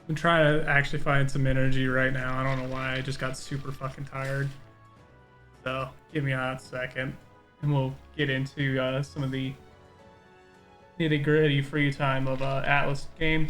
I'm trying to actually find some energy right now. I don't know why. I just got super fucking tired. So give me a hot second, and we'll get into some of the nitty gritty free time of Atlas game.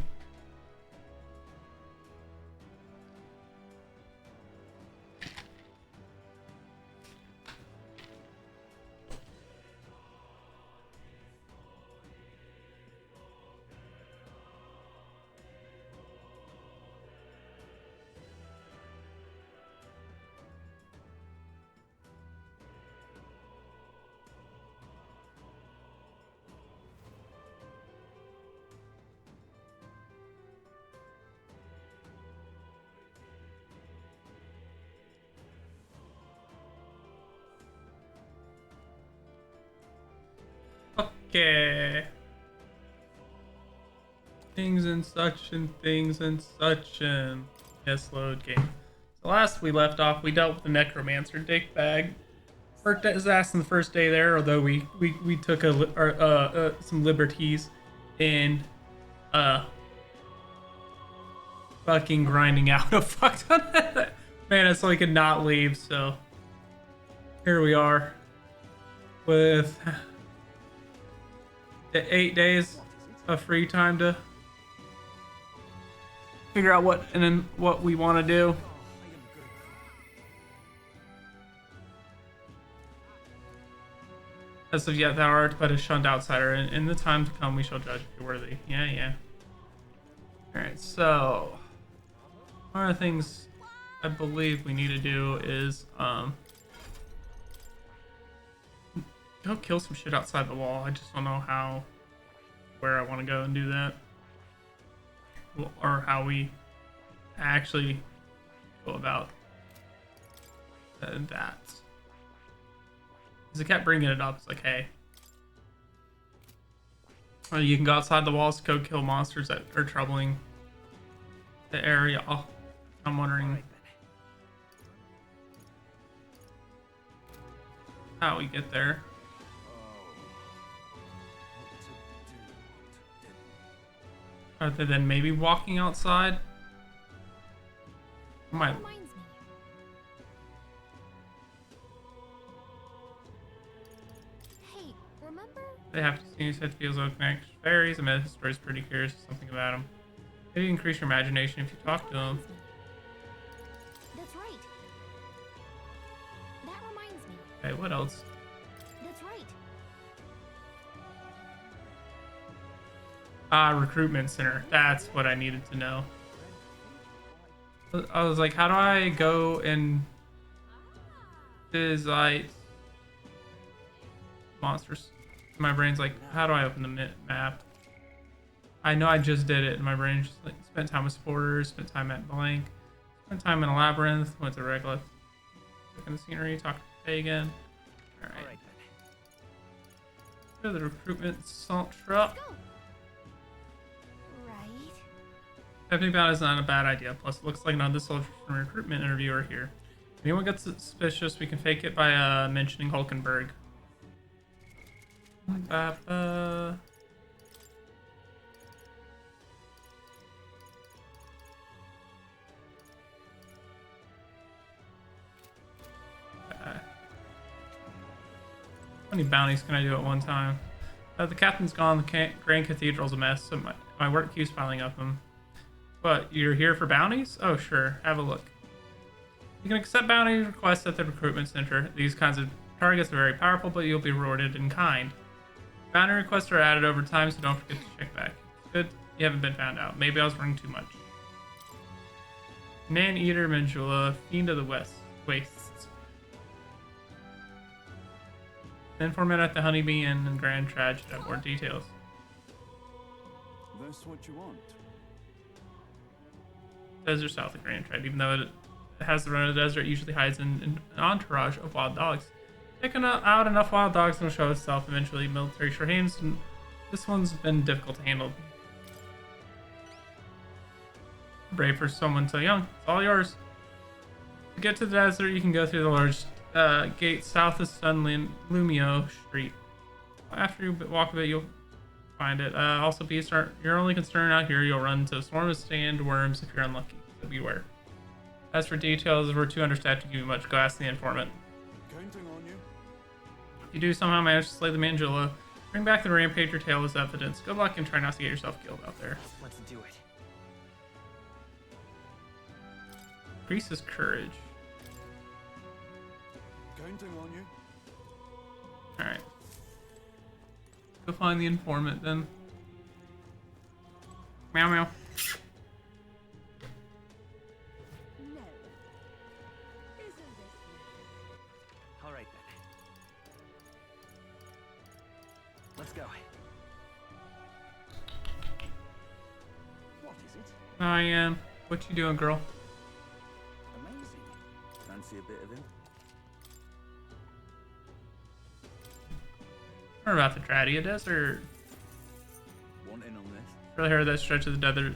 Okay. Things and such and things and such and yes, load game. So last we left off, we dealt with the necromancer dickbag. Worked his ass in the first day there, although we took some liberties in fucking grinding out a fuck ton of mana so he could not leave. So here we are with the 8 days of free time to figure out what we want to do. As of yet, thou art but a shunned outsider, and in the time to come we shall judge if you're worthy. Yeah. Alright, so one of the things I believe we need to do is go kill some shit outside the wall. I just don't know where I want to go and do that, or how we actually go about that. Because I kept bringing it up. It's like, hey, you can go outside the walls to go kill monsters that are troubling the area. I'm wondering how we get there. Other than maybe walking outside. Hey, remember? They have to see said feels like next fairies. I met his story's pretty curious. Something about them. Maybe increase your imagination if you talk to them. That's right. That reminds me. Okay, what else? That's right. Recruitment center. That's what I needed to know. I was like, how do I go and visit monsters? My brain's like, how do I open the map? I know I just did it, and my brain just like spent time with supporters, spent time at blank, spent time in a labyrinth, went to Regolith, look in the scenery, talked to Faye again. All right. Go to the recruitment salt truck. Having about is not a bad idea. Plus, it looks like none of the soldiers from recruitment interview are here. If anyone gets suspicious, we can fake it by mentioning Hulkenberg. Okay. How many bounties can I do at one time? The captain's gone. The Grand Cathedral's a mess, so my work keeps piling up them. What, you're here for bounties? Oh, sure. Have a look. You can accept bounty requests at the recruitment center. These kinds of targets are very powerful, but you'll be rewarded in kind. Bounty requests are added over time, so don't forget to check back. It's good you haven't been found out. Maybe I was running too much. Man-Eater Manjula, Fiend of the Wastes. Informant at the Honeybee Inn and Grand Tragedy have more details. That's what you want. Desert south of Grand Trade, even though it has the run of the desert, it usually hides in an entourage of wild dogs. Taking out enough wild dogs will show itself eventually. Military sure hands, and this one's been difficult to handle. Brave for someone so young. It's all yours. To get to the desert, you can go through the large gate south of Lumio Street. After you walk a bit, you'll find it. Also, be your only concern out here. You'll run into a swarm of sandworms if you're unlucky, so beware. As for details, we're too understaffed to give you much. Go ask the informant. Counting on you. If you do somehow manage to slay the Mangilla, bring back the Rampager tail as evidence. Good luck and try not to get yourself killed out there. Let's do it. Increases courage. Counting on you. Alright. Go find the informant then. Meow meow. No. Isn't this All right then. Let's go. What is it? I am. What you doing, girl? Amazing. Fancy a bit of him? What about the Tradia Desert? Want in on this? Really heard that stretch of the desert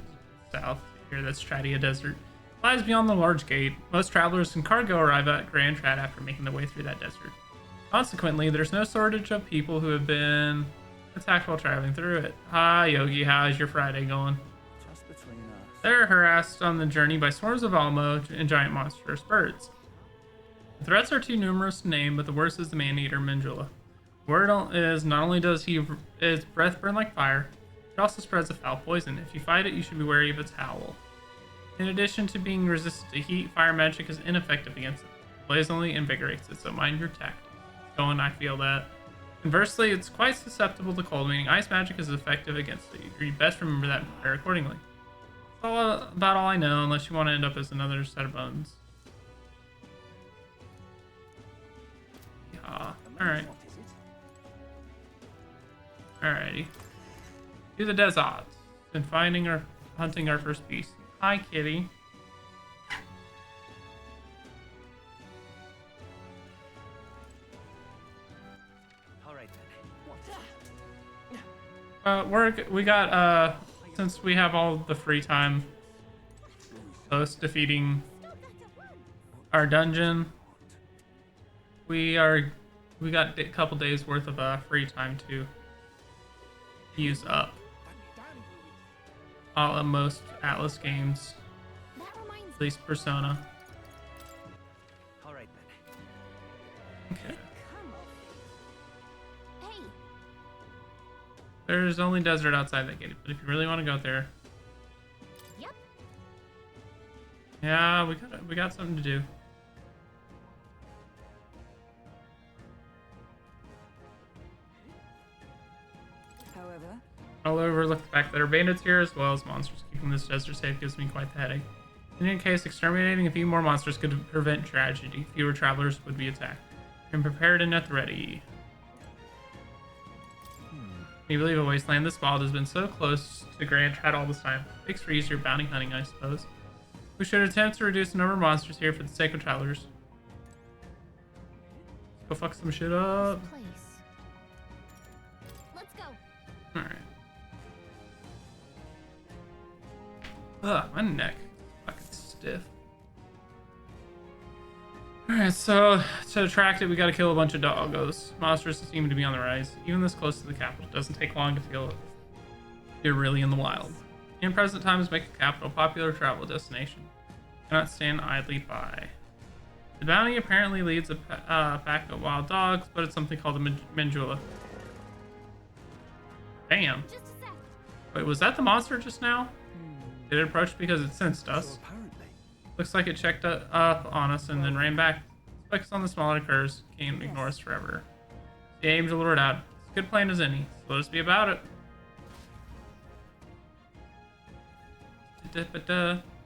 south. Here, that's Tradia Desert. Lies beyond the large gate. Most travelers and cargo arrive at Grand Trad after making their way through that desert. Consequently, there's no shortage of people who have been attacked while traveling through it. Hi, Yogi. How's your Friday going? Just between us. They're harassed on the journey by swarms of Almo and giant monstrous birds. The threats are too numerous to name, but the worst is the man-eater Mangilla. Word is not only does his breath burn like fire, it also spreads a foul poison. If you fight it, you should be wary of its howl. In addition to being resistant to heat, fire magic is ineffective against it. Blaze only invigorates it, so mind your tactics. Going, I feel that. Conversely, it's quite susceptible to cold, meaning ice magic is effective against it. You best remember that and prepare accordingly. That's about all I know, unless you want to end up as another set of bones. Yeah, alright. What is it? Alrighty. Do the desert. Been hunting our first beast. Hi, kitty. All right then. We got since we have all the free time post defeating our dungeon, we got a couple days worth of free time to use up. All of most Atlas games, that reminds at least Persona. All right then. Okay. Come on. Hey, There's only desert outside that gate, but if you really want to go there, yep. yeah, we got something to do. However, I'll overlook the fact that there are bandits here as well as monsters. Keeping this desert safe gives me quite the headache. In any case, exterminating a few more monsters could prevent tragedy. Fewer travelers would be attacked. I'm prepared and at the ready. Can you believe a wasteland this wild has been so close to Grand Trad all this time? Makes for easier bounty hunting, I suppose. We should attempt to reduce the number of monsters here for the sake of travelers. Let's go fuck some shit up. Place. Let's go. Alright. Ugh, my neck. Fucking stiff. Alright, so to attract it, we gotta kill a bunch of doggos. Monsters seem to be on the rise. Even this close to the capital, it doesn't take long to feel it. You're really in the wild. In present times, make the capital a popular travel destination. Cannot stand idly by. The bounty apparently leads a pack of wild dogs, but it's something called a Mangilla. Damn. Just a sec. Wait, was that the monster just now? Did it approach because it sensed us? So apparently. Looks like it checked up on us and then ran back. Focus on the smaller curs. Can't ignore us forever. The aim to lure it out. It's a good plan as any. So let us be about it.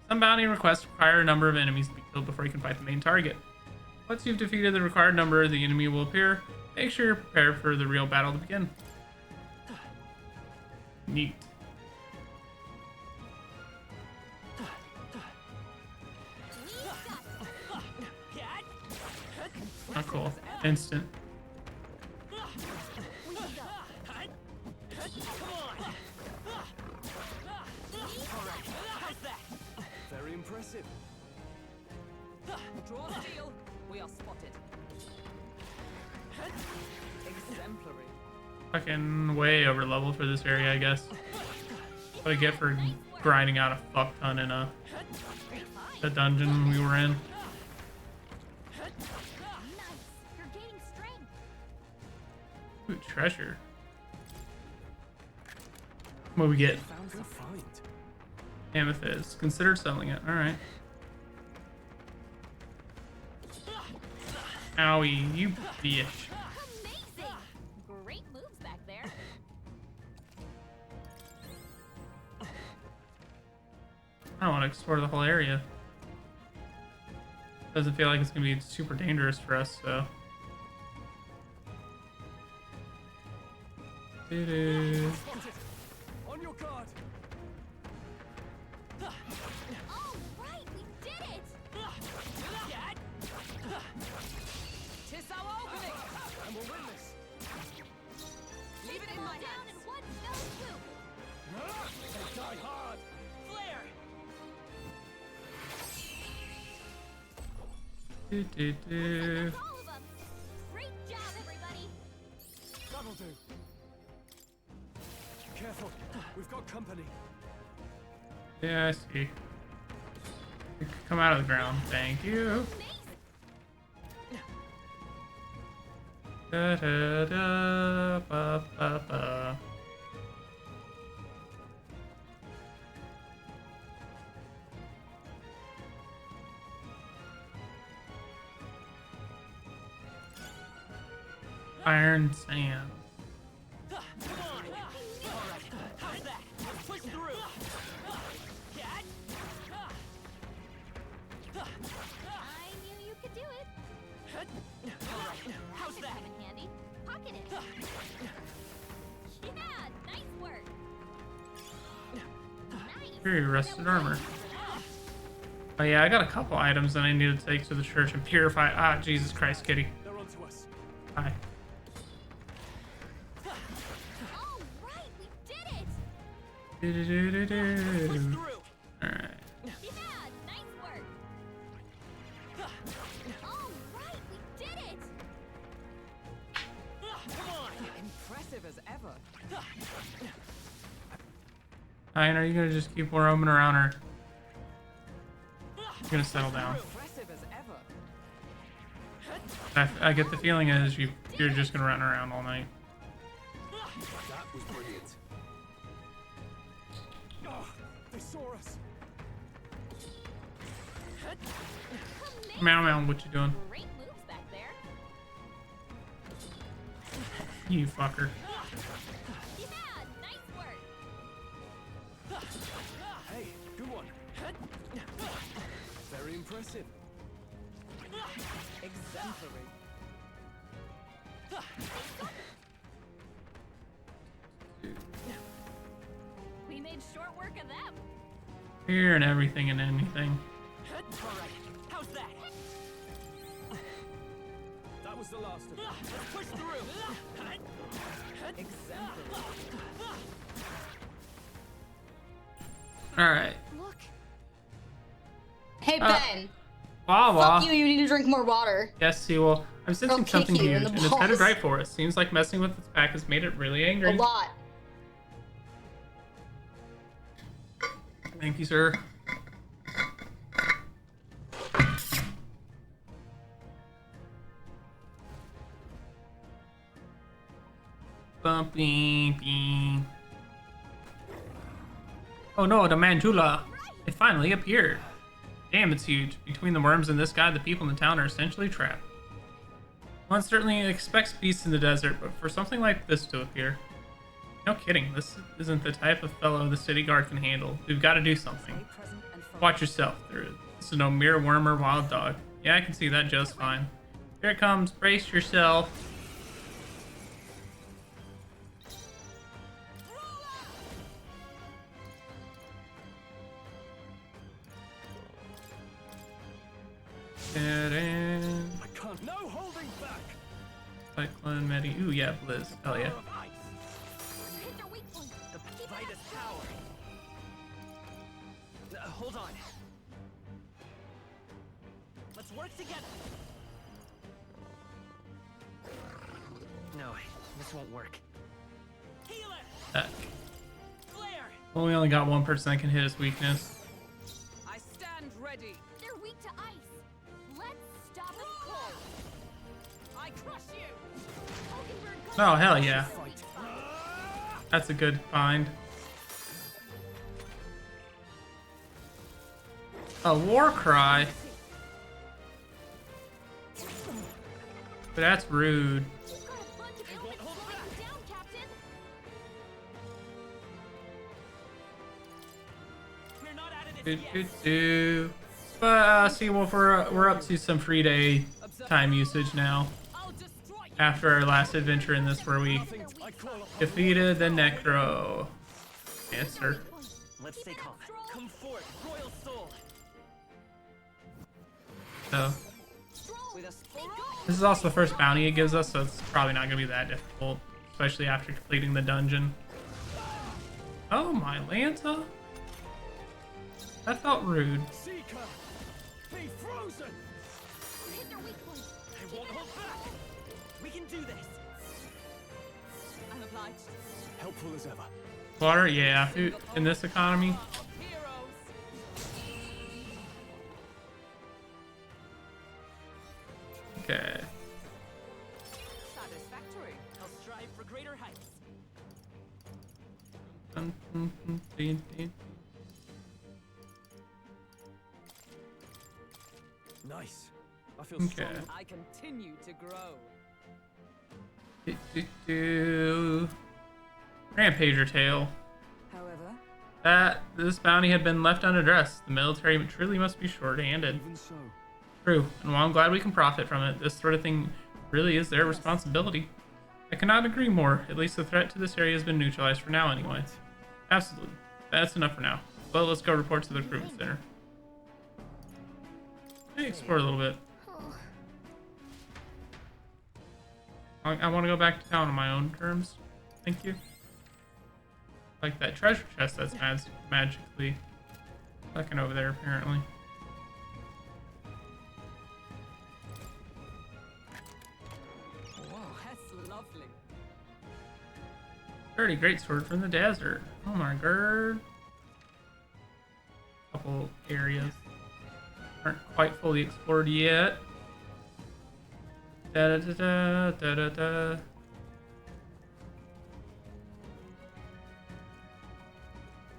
Some bounty requests require a number of enemies to be killed before you can fight the main target. Once you've defeated the required number, the enemy will appear. Make sure you're prepared for the real battle to begin. Neat. Oh, cool. Instant. Very impressive. draw steel. We are spotted. Exemplary. Fucking way over level for this area, I guess. What I get for grinding out a fuck ton in the dungeon we were in. Nice. You're gaining strength. Ooh, treasure. What we get? Found a find. Amethyst. Consider selling it. Alright. Owie, you bitch. Amazing. Great moves back there. I don't want to explore the whole area. Doesn't feel like it's gonna be super dangerous for us, so. Doo-doo. On your guard. All right, we did it. Tis our opening. And we'll win this. Leave it in my down in one fell swoop. They die hard. Flare! Doo-doo-doo. That's all of them. Great job, everybody. That'll do. Careful. We've got company. Yeah, I see. Come out of the ground. Thank you. Amazing. Da da da ba ba ba. Iron sand. Come on! Alright, how's that? Let's push through! Cat? I knew you could do it. Alright, how's that? Come in handy. Pocket it. Yeah, nice work. Nice. Here, rusted armor. Oh yeah, I got a couple items that I need to take to the church and purify. Ah, Jesus Christ, kitty. They're onto us. Hi. All right, we did it. Do-do-do-do-do. Through! Alright. Yeah, nice work. All right, we did it. Come on! Impressive as ever. Ryan, are you gonna just keep roaming around or you're gonna settle down? Impressive as ever. I get the feeling is you're just gonna run around all night. That was brilliant. Oh, they saw us. Amazing. Meow meow, what you doing? Great moves back there. You fucker. Yeah, nice work. Hey, good one. Very impressive. Exemplary. We made short work of them. Here and everything and anything. Alright, how's that? That was the last of them. Let's push through! Exemplary. Alright. Look. Hey Ben, Wawa. fuck you, you need to drink more water. Yes, Sewell. I'm sensing kick something you in huge, the and it's headed balls. right for us. Seems like messing with its pack has made it really angry. A lot. Thank you, sir. Bumpy bean. Oh no, the Mandula. It finally appeared. Damn, it's huge. Between the worms and this guy, the people in the town are essentially trapped. One certainly expects beasts in the desert, but for something like this to appear. No kidding, this isn't the type of fellow the city guard can handle. We've got to do something. Stay present and focused. Watch yourself. This is no mere worm or wild dog. Yeah, I can see that just fine. Here it comes. Brace yourself. Get in. I can't. No holding back. Cyclone Medi. Ooh, yeah, Blizz. Hell yeah. Power of ice. Hit their weak point. The Keep it brightest up. power. Hold on. Let's work together. No, this won't work. Heck. Flare. Well, we only got one person that can hit his weakness. I stand ready. They're weak to ice. Let's stop them cold. I crush you. Hulkenberg, Oh, hell yeah. sweet spot. That's a good find. A war cry? But that's rude. You've got a bunch of elements slowing you down, Captain. We're not out of Do, this do, yet. do. But see, well, we're up to some free day time usage now. I'll destroy you. After our last adventure in this, where we I call upon defeated the Necro. Yes, sir. Let's stay calm. Come forth, royal soul. So With a scroll. this is also the first bounty it gives us, so it's probably not gonna be that difficult, especially after completing the dungeon. Oh my Lanta, that felt rude. Seeker. Be frozen. Hit their weak point. I won't hold back. We can do this. I'm obliged. Helpful as ever. Water, yeah. In this economy, Of heroes. okay. Satisfactory. I'll strive for greater heights. Nice. I feel Okay. strong. I continue to grow. Rampager tale. However, This bounty had been left unaddressed. The military truly must be short-handed. Even so. True, and while I'm glad we can profit from it, this sort of thing really is their responsibility. I cannot agree more. At least the threat to this area has been neutralized for now anyway. Absolutely. That's enough for now. Well, let's go report to the recruitment center. Let me explore a little bit. Oh, I want to go back to town on my own terms. Thank you. Like that treasure chest that's magically looking over there, apparently. wow, that's lovely. Dirty greatsword from the desert. Oh my god. Couple areas aren't quite fully explored yet. Da da da da da da.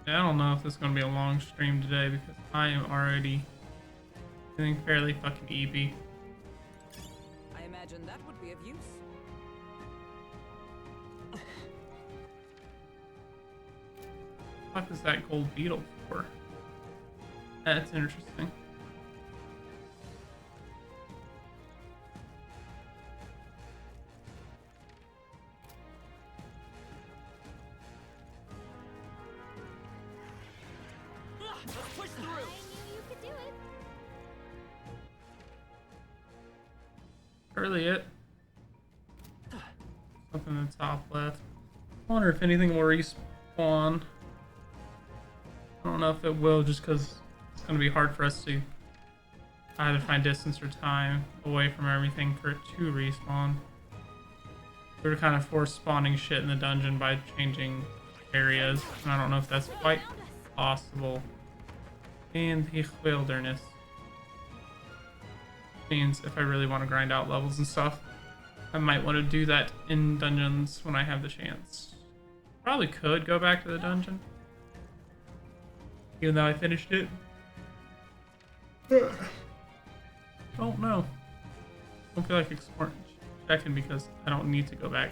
I don't know if this is gonna be a long stream today because I am already feeling fairly fucking eepy. I imagine that would be of use. What is that gold beetle for? That's interesting. Let's push I through. knew you could do it. Early it. Something in the top left. I wonder if anything will respawn. I don't know if it will, just because it's going to be hard for us to either find distance or time away from everything for it to respawn. We were kind of forced spawning shit in the dungeon by changing areas, and I don't know if that's quite possible in the wilderness. Means if I really want to grind out levels and stuff, I might want to do that in dungeons when I have the chance. Probably could go back to the dungeon, even though I finished it. Don't know. Don't feel like checking because I don't need to go back.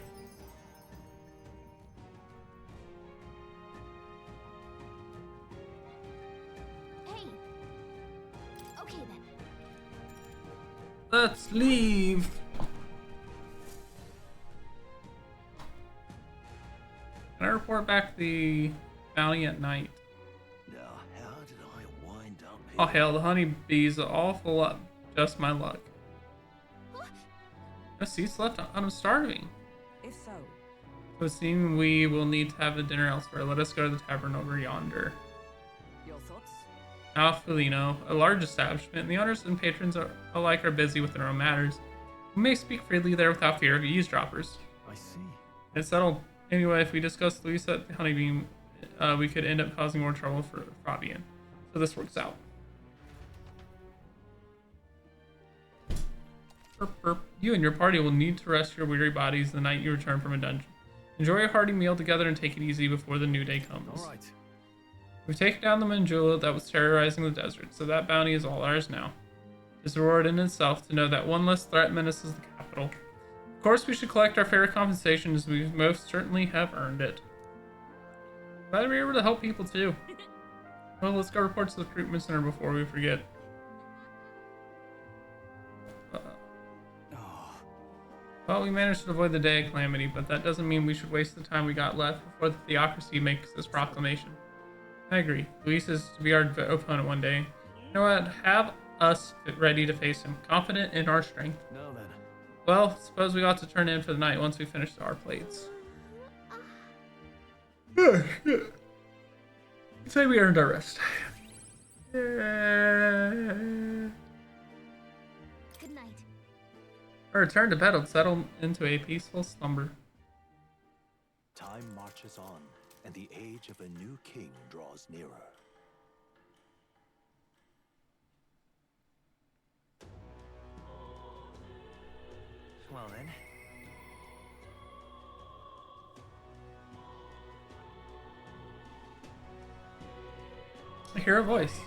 Hey. Okay then. Let's leave. Can I report back the bounty at night? Now, how did I wind up here? Oh hell, the honeybees are awful up. Just my luck. No seats left. I'm starving. If so, It would seem we will need to have a dinner elsewhere. Let us go to the tavern over yonder. your thoughts? Alfilino, a large establishment, and the owners and patrons alike are busy with their own matters. We may speak freely there without fear of eavesdroppers. I see. Anyway, if we discuss Luisa at the Honeybeam, we could end up causing more trouble for Fabian. So this works out. Burp, burp. You and your party will need to rest your weary bodies the night you return from a dungeon. Enjoy a hearty meal together and take it easy before the new day comes. All right. We've taken down the Manjula that was terrorizing the desert, so that bounty is all ours now. It's a reward in itself to know that one less threat menaces the capital. Of course, we should collect our fair compensation, as we most certainly have earned it. Glad we're able to help people too. Well, let's go report to the recruitment center before we forget. Well, we managed to avoid the day of calamity, but that doesn't mean we should waste the time we got left before the theocracy makes this proclamation. I agree. Luis is to be our opponent one day. You know what? Have us ready to face him, confident in our strength. Now then. Well, suppose we ought to turn in for the night once we finish our plates. Say we earned our rest. Good night. Our return to bed will settle into a peaceful slumber. Time marches on, and the age of a new king draws nearer. Well then. I hear a voice.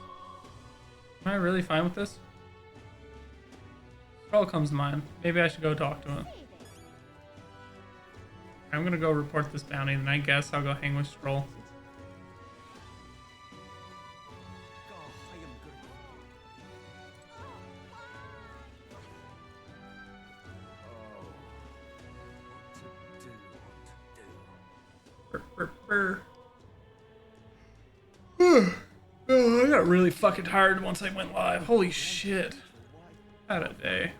Am I really fine with this? Stroll comes to mind. Maybe I should go talk to him. I'm gonna go report this bounty, and I guess I'll go hang with Stroll. Oh, I got really fucking tired once I went live. Holy shit. Had a day.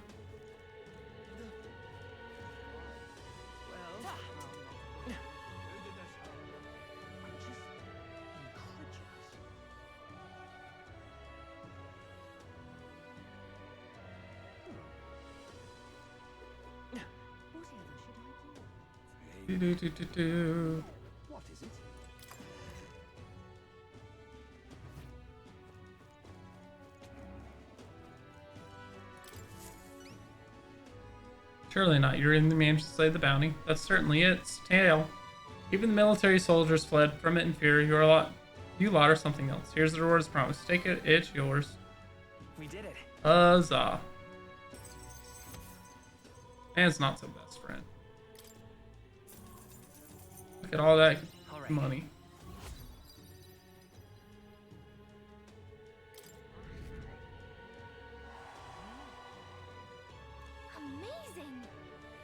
Do. What is it? Surely not. You're in the mansion to slay the bounty. That's certainly its tale. Even the military soldiers fled from it in fear. You lot are something else. Here's the reward as promised. Take it. It's yours. We did it. Huzzah. And it's not so best friend. Look at all that All right. money. Amazing.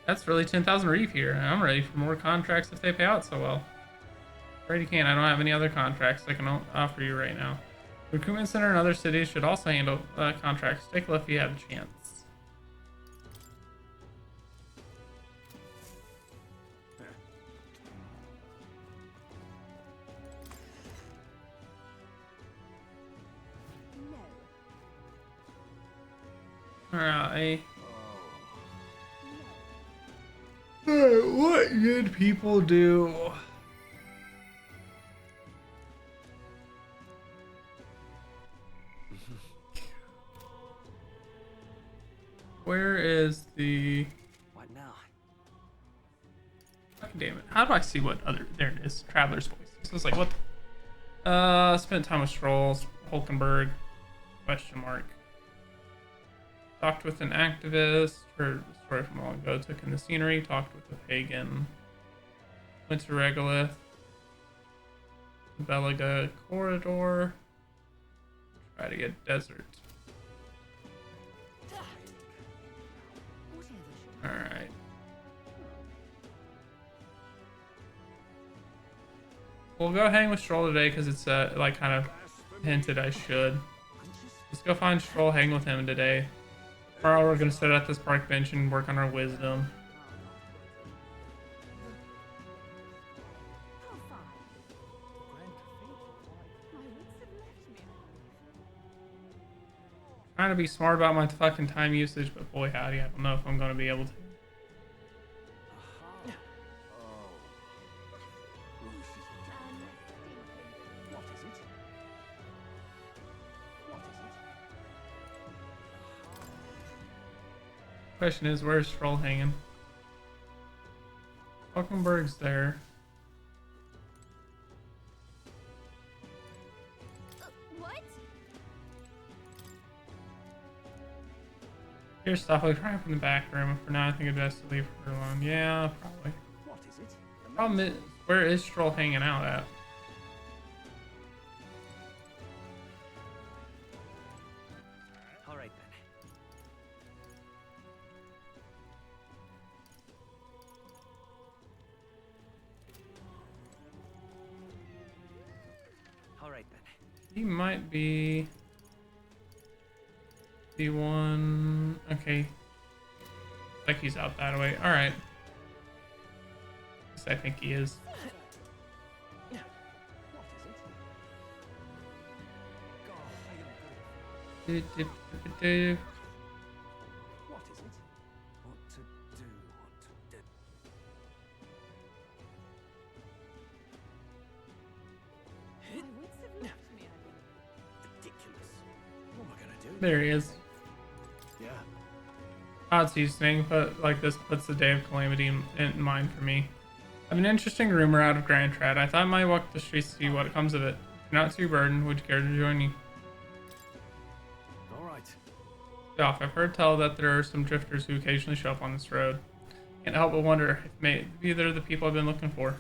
That's really 10,000 reef here. I'm ready for more contracts if they pay out so well. Already can. I don't have any other contracts I can offer you right now. Recruitment center in other cities should also handle contracts. Take a look if you have a chance. Alright. What good people do? Where is the... What now? God damn it. How do I see what other... There it is. Traveler's Voice. So it's like, what? Spent time with Strolls. Hulkenberg. Question mark. Talked with an activist. Heard a story from long ago. Took in the scenery. Talked with a pagan. Went to Regolith. Belaga Corridor. Try to get desert. Alright. We'll go hang with Stroll today because it's like kind of hinted I should. Let's go find Stroll, hang with him today. Tomorrow we're gonna sit at this park bench and work on our wisdom. Trying to be smart about my fucking time usage, but boy howdy, I don't know if I'm gonna be able to. Question is, where's Stroll hanging? Falkenberg's there. What? Here's stuff like right up in the back room. For now, I think it's best to leave her alone. Yeah, probably. What is it? Problem is, where is Stroll hanging out at? All right then. All right then. He might be the one. Okay. Like he's out that way. All right. Yes, I think he is. What is it? God, I am good. Do-do-do-do-do. What is it? What to do? What to do? My wits have left me, I believe. Ridiculous. What am I gonna do? There he is. Yeah. Odds seasoning, but like this puts the day of calamity in mind for me. I have an interesting rumor out of Grand Trad. I thought I might walk the streets to see what comes of it. If you're not too burdened, would you care to join me? All right. Off. I've heard tell that there are some drifters who occasionally show up on this road. Can't help but wonder if maybe they're the people I've been looking for.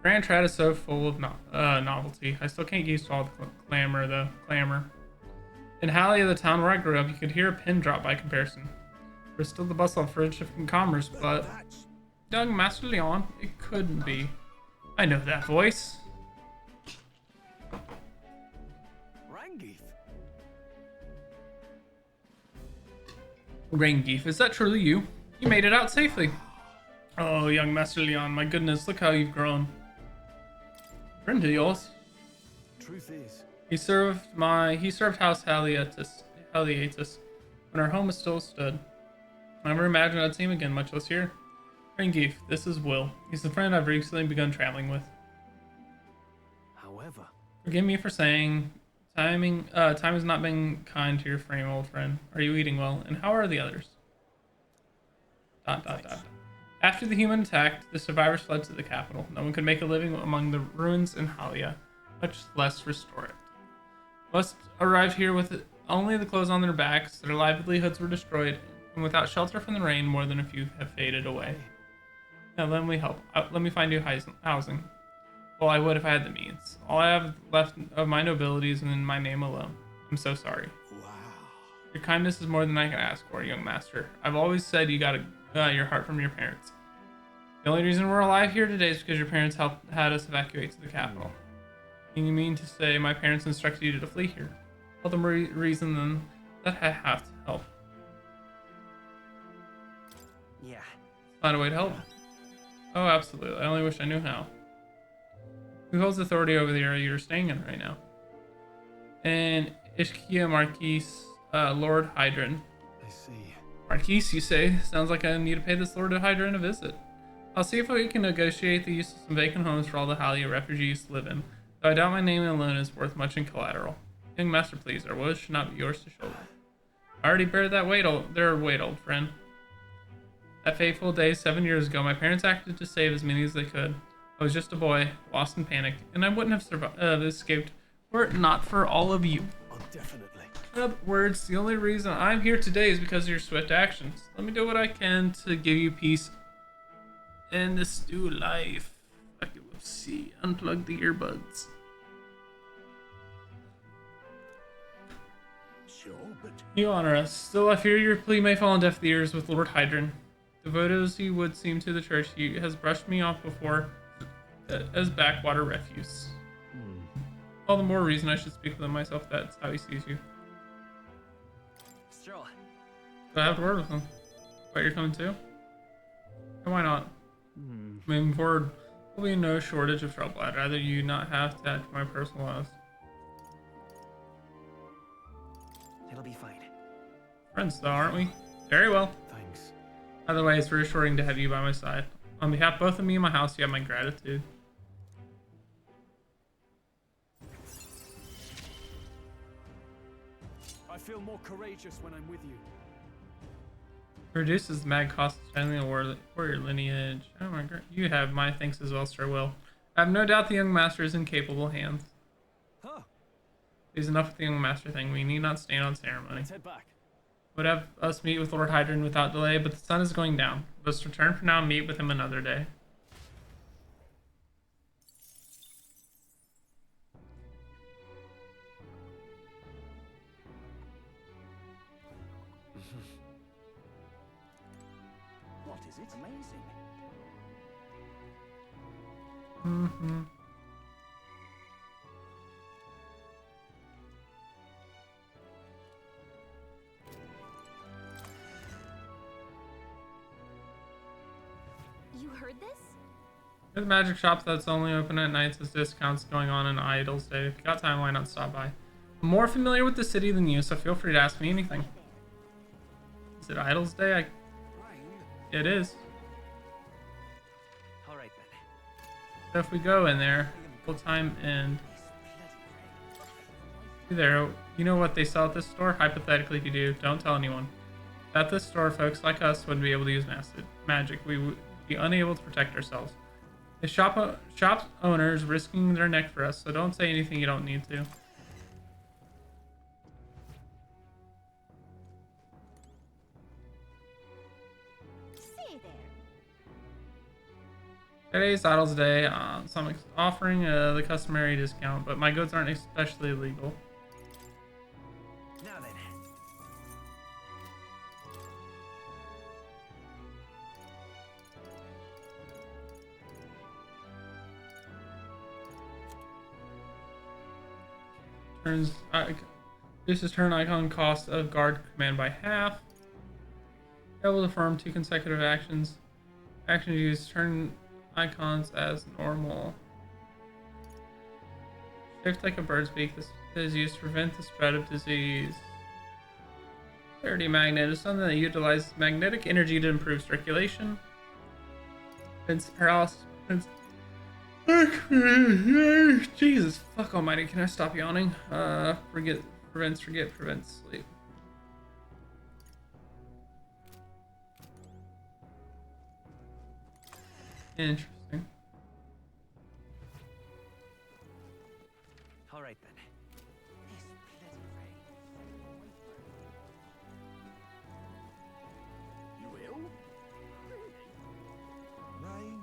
Grand Trad is so full of novelty. I still can't get used to all the clamor. In Halia, the town where I grew up, you could hear a pin drop by comparison. There's still the bustle of friendship and commerce, but That's young Master Leon, it couldn't be. I know that voice. Rangeeth. Rangeef, is that truly you? You made it out safely. Oh, young Master Leon, my goodness, look how you've grown. Friend of yours. Truth is, He served House Haliatus when our home still stood. I never imagined I'd see him again, much less here. Rangeef, this is Will. He's the friend I've recently begun traveling with. however, Forgive me for saying, time has not been kind to your frame, old friend. Are you eating well? And how are the others? ... After the human attacked, the survivors fled to the capital. No one could make a living among the ruins in Halia, much less restore it. Most arrived here with only the clothes on their backs, their livelihoods were destroyed, and without shelter from the rain, more than a few have faded away. Now let me help. Let me find you housing. Well, I would if I had the means. All I have left of my nobility is in my name alone. I'm so sorry. wow. Your kindness is more than I can ask for, young master. I've always said you got your heart from your parents. The only reason we're alive here today is because your parents had us evacuate to the capital. You mean to say my parents instructed you to flee here? Well, the reason then that I have to help. Yeah. Find a way to help. Oh, absolutely. I only wish I knew how. Who holds authority over the area you're staying in right now? And Ishkia Marquis, Lord Hydron. I see. Marquis, you say? Sounds like I need to pay this Lord Hydron a visit. I'll see if we can negotiate the use of some vacant homes for all the Halia refugees to live in, though I doubt my name alone is worth much in collateral. Young master, please, our woes should not be yours to shoulder. I already bear that weight, old friend. That fateful day 7 years ago, my parents acted to save as many as they could. I was just a boy, lost in panic, and I wouldn't have escaped were it not for all of you. Oh, definitely. In other words, the only reason I'm here today is because of your swift actions. Let me do what I can to give you peace in this new life. Fucking whoopsie. Unplug the earbuds. Sure, but You honor us. Still, I fear your plea may fall on deaf ears with Lord Hydron. Devoted as he would seem to the church, he has brushed me off before as backwater refuse. All the more reason I should speak with him myself. That's how he sees you. Stroll. So I have to word with him. But you're coming too? And why not? Moving forward, there'll be no shortage of trouble. I'd rather you not have to add to my personal lives. It'll be fine. Friends, though, aren't we? Very well. Thanks. Either way, it's reassuring to have you by my side. On behalf of both of me and my house, you have my gratitude. feel more courageous when I'm with you. Reduces the mag cost of spending a warrior lineage. Oh my god. You have my thanks as well, Sir Will. I have no doubt the young master is in capable hands. Huh. Please, enough with the young master thing. We need not stand on ceremony. Let's head back. Would have us meet with Lord Hydron without delay, but the sun is going down. Let's return for now and meet with him another day. What is it? Amazing. Mm-hmm. You heard this? There's a magic shop that's only open at nights as discounts going on in Idle's Day. If you got time, why not stop by? I'm more familiar with the city than you, so feel free to ask me anything. Is it Idle's Day? Rain? It is. All right then. So if we go in there, full time and there, you know what they sell at this store? Hypothetically, if you do, don't tell anyone. At this store, folks like us wouldn't be able to use magic. We would be unable to protect ourselves. The shop's owners risking their neck for us, so don't say anything you don't need to. Say there. Today's Idle's Day, so I'm offering the customary discount, but my goods aren't especially legal. Now then. Reduces turn icon cost of guard command by half. Able to perform 2 consecutive actions. Actions use turn icons as normal. Shift like a bird's beak. This is used to prevent the spread of disease. Clarity magnet is something that utilizes magnetic energy to improve circulation. Prevents paralysis. Jesus fuck almighty, can I stop yawning? Prevents sleep. Interesting. All right then. This bloody rain. You will? Rain?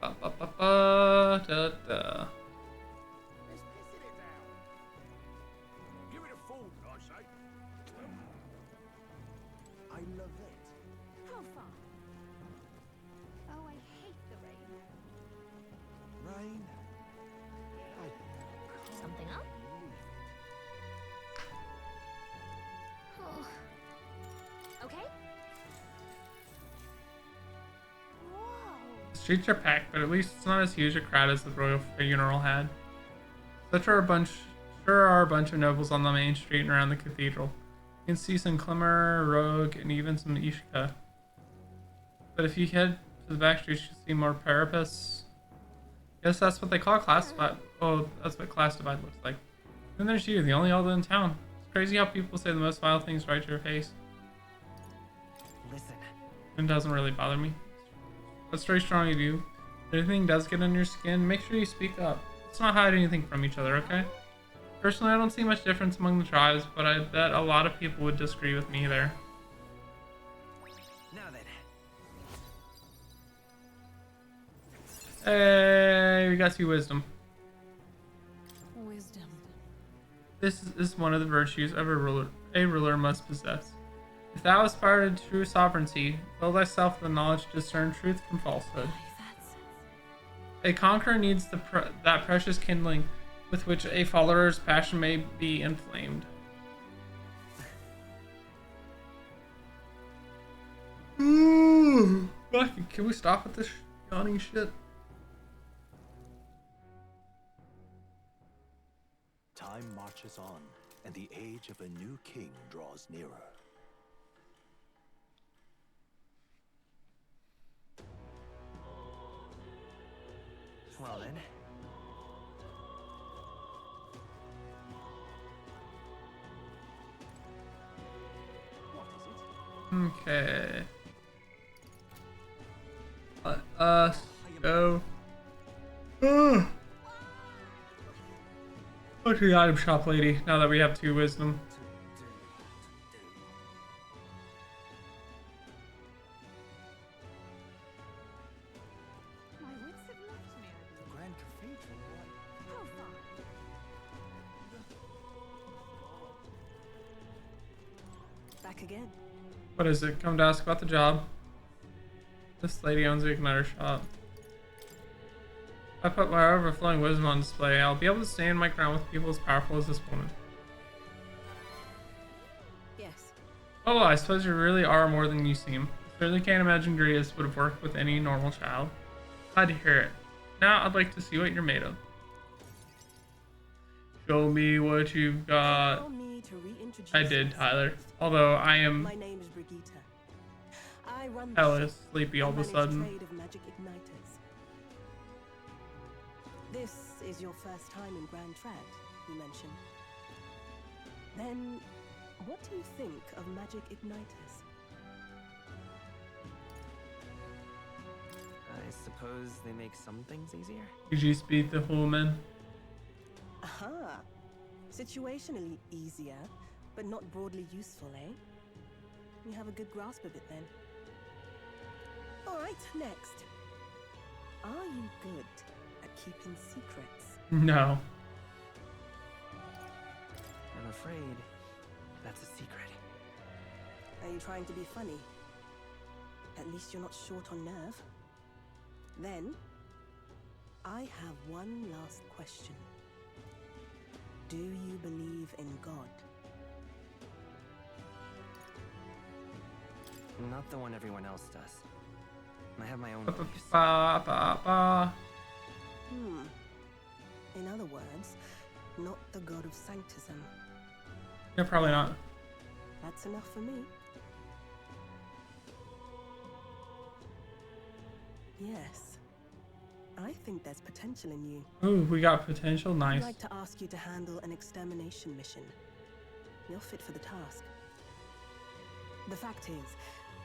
Ba, ba, ba, ba, da, da. It's pissing it down. Give it a fool, I say. I love it. How far? Oh, I hate the rain. Rain? Something up? Oh. Okay. Whoa. The streets are packed, but at least it's not as huge a crowd as the royal funeral had. Sure are a bunch of nobles on the main street and around the cathedral. You can see some Clemmer, Rogue, and even some Ishka. But if you head to the back streets, you see more Parapets. Guess that's what they call class divide. Oh, that's what class divide looks like. And there's you, the only elder in town. It's crazy how people say the most vile things right to your face. Listen. It doesn't really bother me. That's very strong of you. If anything does get on your skin, make sure you speak up. Let's not hide anything from each other, okay? Personally, I don't see much difference among the tribes, but I bet a lot of people would disagree with me there. Now then. Hey, we got 2 wisdom. Wisdom. This is one of the virtues of a ruler must possess. If thou aspire to true sovereignty, fill thyself with the knowledge to discern truth from falsehood. A conqueror needs that precious kindling with which a follower's passion may be inflamed. Ooh, fucking, can we stop with this yawning shit? Time marches on, and the age of a new king draws nearer. Well then. Okay. Let us go. Go to the item shop, lady. Now that we have 2 wisdom. My wits have left me, I believe. Grand Cathedral, what? How far? Back again. What is it? Come to ask about the job. This lady owns the igniter shop. If I put my overflowing wisdom on display, I'll be able to stand my ground with people as powerful as this woman. Yes. Oh, I suppose you really are more than you seem. Certainly can't imagine Grius would have worked with any normal child. Glad to hear it. Now I'd like to see what you're made of. Show me what you've got. Allow me to reintroduce I did, myself. Tyler. Although I am My name is Brigitte. I run the hella shop sleepy all and of a manage sudden. trade of magic igniters. This is your first time in Grand Trad, you mentioned. Then, what do you think of magic igniters? I suppose they make some things easier. GG speed the woman. Aha! Situationally easier, but not broadly useful, eh? You have a good grasp of it then. Alright, next. Are you good at keeping secrets? No. I'm afraid that's a secret. Are you trying to be funny? At least you're not short on nerve. Then, I have one last question. Do you believe in God? Not the one everyone else does. I have my own Ba, ba, beliefs. ba, ba, ba. In other words, not the God of Sanctism. Yeah, probably not. That's enough for me. Yes. I think there's potential in you. Ooh, we got potential. I'd Nice. like to ask you to handle an extermination mission. You're fit for the task. The fact is,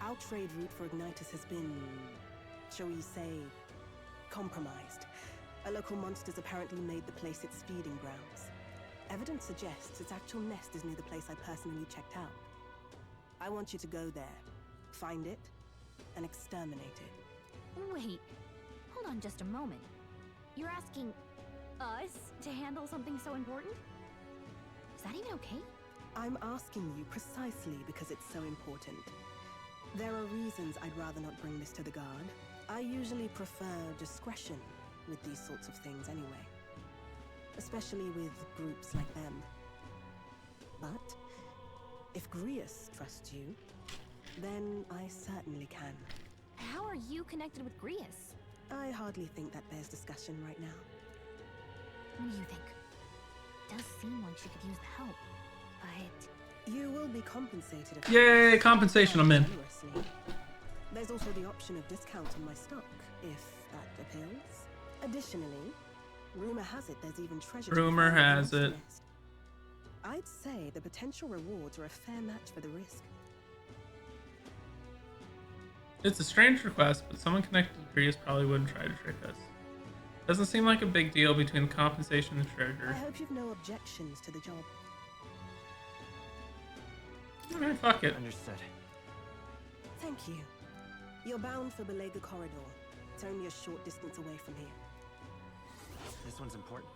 our trade route for Ignitus has been, shall we say, compromised. A local monster's apparently made the place its feeding grounds. Evidence suggests its actual nest is near the place I personally checked out. I want you to go there, find it, and exterminate it. Wait, hold on just a moment. You're asking us to handle something so important? Is that even okay? I'm asking you precisely because it's so important. There are reasons I'd rather not bring this to the guard. I usually prefer discretion with these sorts of things anyway. Especially with groups like them. But if Grius trusts you, then I certainly can. How are you connected with Grius? I hardly think that bears discussion right now. What do you think? It does seem like she could use the help, but You will be compensated if Yay, compensation, I'm in. generously. There's also the option of discount on my stock, if that appeals. Additionally, rumor has it there's even treasure. to be Rumor found in the has monster it. nest. I'd say the potential rewards are a fair match for the risk. It's a strange request, but someone connected to Prius probably wouldn't try to trick us. Doesn't seem like a big deal between the compensation and the I treasure. hope you've no objections to the job. Alright, fuck it. Understood. Thank you. You're bound for Belega Corridor. It's only a short distance away from here. This one's important.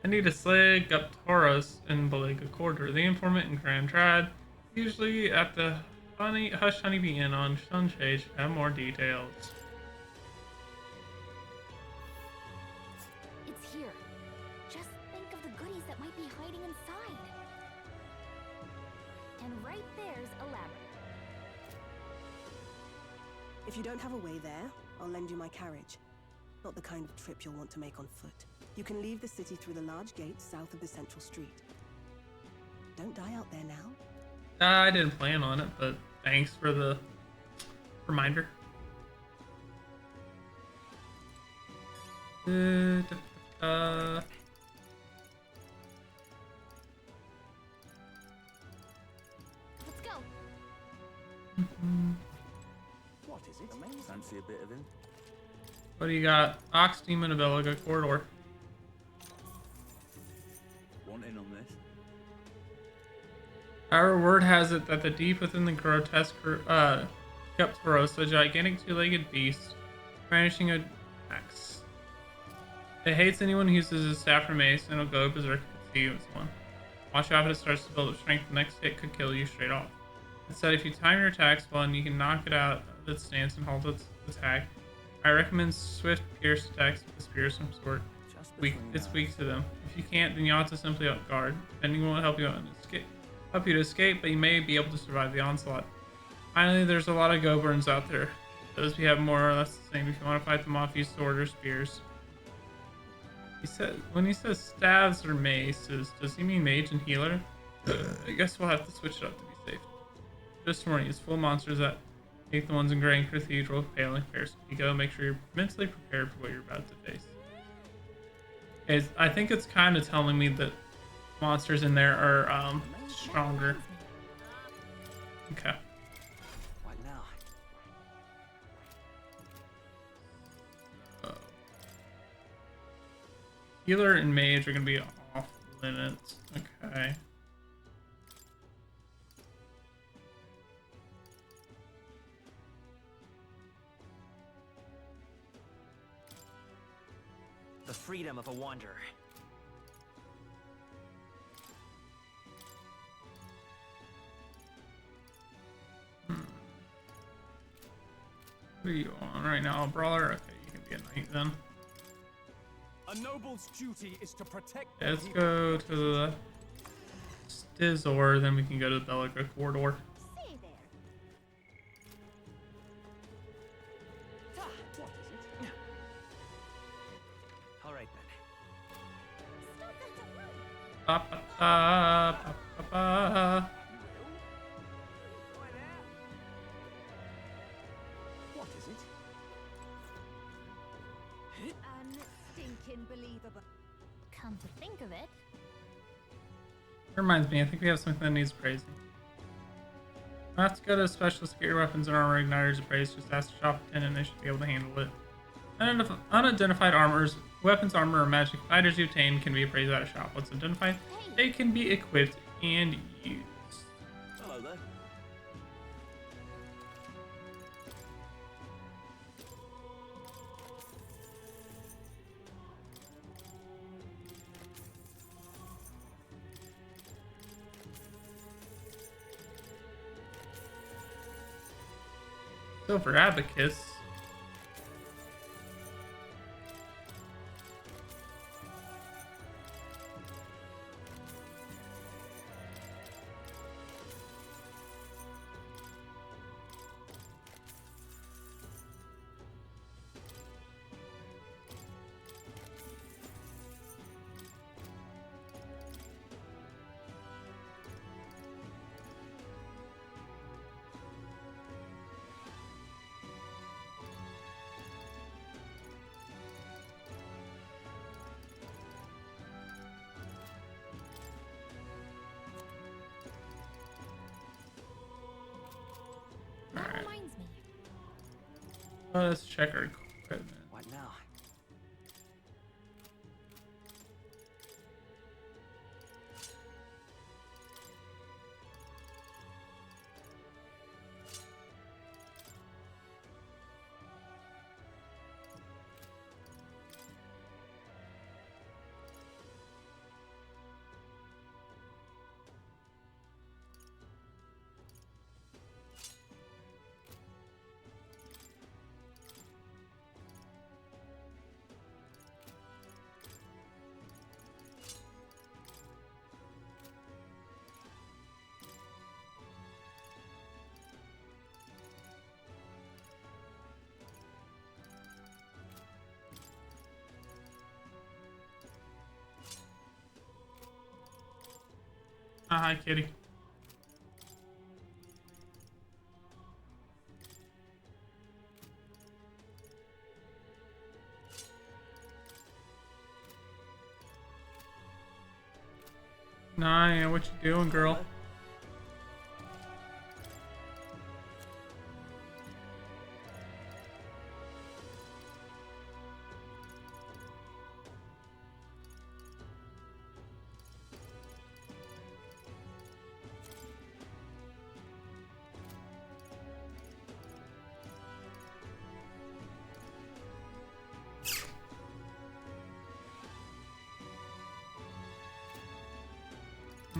I need to slay Guptoros in Belega Corridor, the informant in Grand Trad, usually at the Hush Honeybee Inn on Sunshade, should have more details. it's here. Just think of the goodies that might be hiding inside. And right there's a labyrinth. If you don't have a way there, I'll lend you my carriage. Not the kind of trip you'll want to make on foot. You can leave the city through the large gate south of the central street. Don't die out there now. I didn't plan on it, but thanks for the reminder. Let's go. What is it? Amazing. Fancy a bit of him? What do you got? Ox Demon of Belaga Corridor. Want in on this? Our word has it that the deep within the grotesque Cuptoros, a gigantic two-legged beast, brandishing an axe. It hates anyone who uses a staff or mace, and it'll go berserk if it sees one. Watch out if it starts to build up strength, the next hit could kill you straight off. Instead, if you time your attacks well and you can knock it out of its stance and hold its attack, I recommend swift pierce attacks with a spear of some sort. It's weak to them. If you can't, then you ought to simply guard. Defending won't help you to escape, but you may be able to survive the onslaught. Finally, there's a lot of Goburns out there. Those we have more or less the same. If you want to fight them off, use sword or spears. When he says staves or maces, does he mean mage and healer? I guess we'll have to switch it up to be safe. Just warning, it's full of monsters that make the ones in Grand Cathedral pale in comparison. If you go, make sure you're mentally prepared for what you're about to face. I think it's kind of telling me that monsters in there are stronger. Okay. What now? Healer and mage are going to be off limits. Okay. The freedom of a wanderer. What are you on right now? A brawler? Okay, you can be a knight then. A noble's duty is to protect. Okay, let's go to the Stizor, then we can go to the Belaga Corridor. Say there. What is it? All right then. Stop that at once. Ba, ba, ba, ba, ba, ba. What is it? Unstinking believable. Come to think of it, Reminds me, I think we have something that needs praising. We'll have to go to specialist gear weapons and armor igniters to praise. Just ask the shop attendant, they should be able to handle it. Unidentified armors, weapons, armor, or magic items you obtain can be appraised at a shop. Once identified, they can be equipped and used. Hello there. Silver Abacus. that Alright. reminds me. Let's check our equipment. What now? Hi, kitty. Nah, what you doing, girl?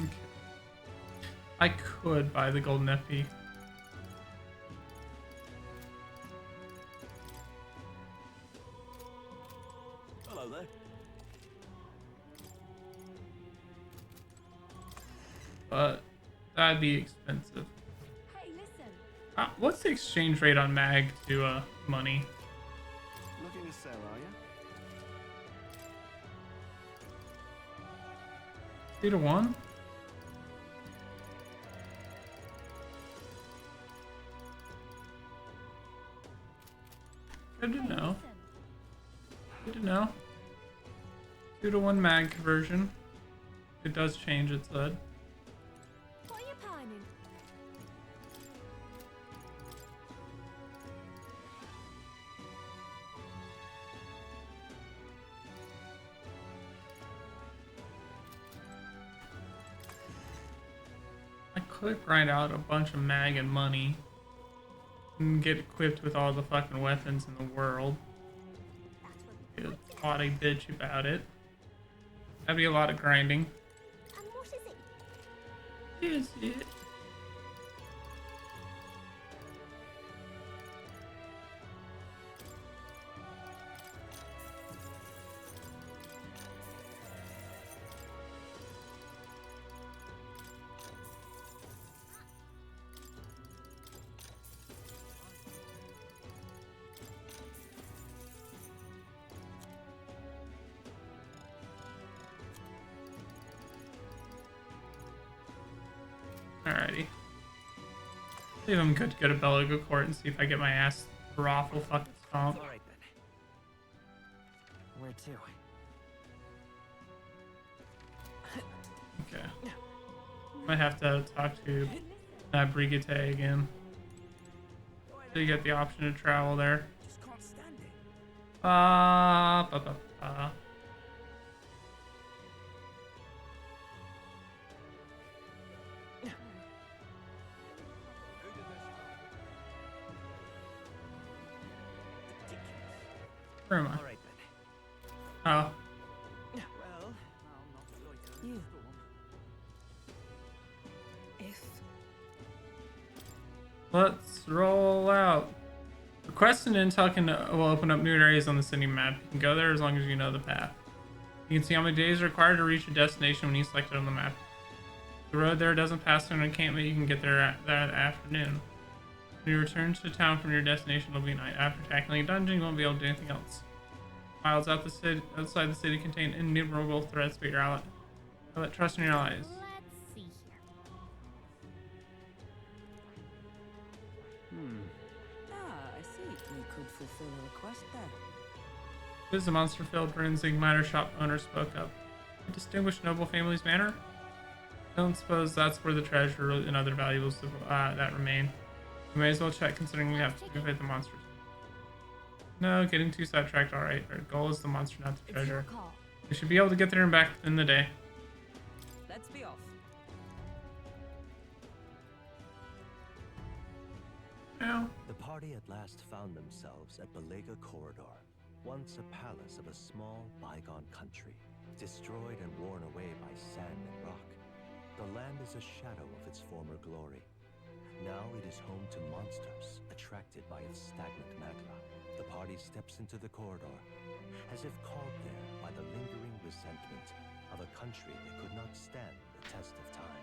Okay. I could buy the golden FP. Hello there. But that'd be expensive. Hey, listen. What's the exchange rate on mag to money? Looking to sell, are you? 2 to 1? Good to know. Good to know. 2 to 1 mag conversion. It does change, it said. What are you pining? I could grind out a bunch of mag and money and get equipped with all the fucking weapons in the world. Get a haughty bitch about it. That'd be a lot of grinding. And what is it? Is it? Alrighty. See if I'm good to go to Beluga Court and see if I get my ass raffle fucking stomped. All right then. Where to? Okay. Might have to talk to Brigitte again. So you get the option to travel there. Just can't stand it. Ba, ba, ba. Who did this? Ridiculous. Where am I? All right then. Oh. Well, I'll not loiter in You. the storm. If Let's roll out. Request and intel will open up new areas on the city map. You can go there as long as you know the path. You can see how many days are required to reach a destination when you select it on the map. If the road there doesn't pass through an encampment, you can get there that afternoon. When you return to town from your destination, it'll be night. After tackling a dungeon, you won't be able to do anything else. Miles outside the city contain innumerable threats, but your ally. Trust in your allies. Let's see here. I see. We could fulfill a request there. This is a monster-filled Rinsing minor shop owner spoke up. A distinguished noble family's manor? I don't suppose that's where the treasure and other valuables that remain. We may as well check considering we have to fight the monsters. No, getting too sidetracked, alright. Our goal is the monster, not the It's your treasure. call. We should be able to get there and back in the day. Let's be off. Now, The party at last found themselves at Belega Corridor, once a palace of a small, bygone country, destroyed and worn away by sand and rock. The land is a shadow of its former glory. Now it is home to monsters attracted by its stagnant magma. The party steps into the corridor, as if called there by the lingering resentment of a country that could not stand the test of time.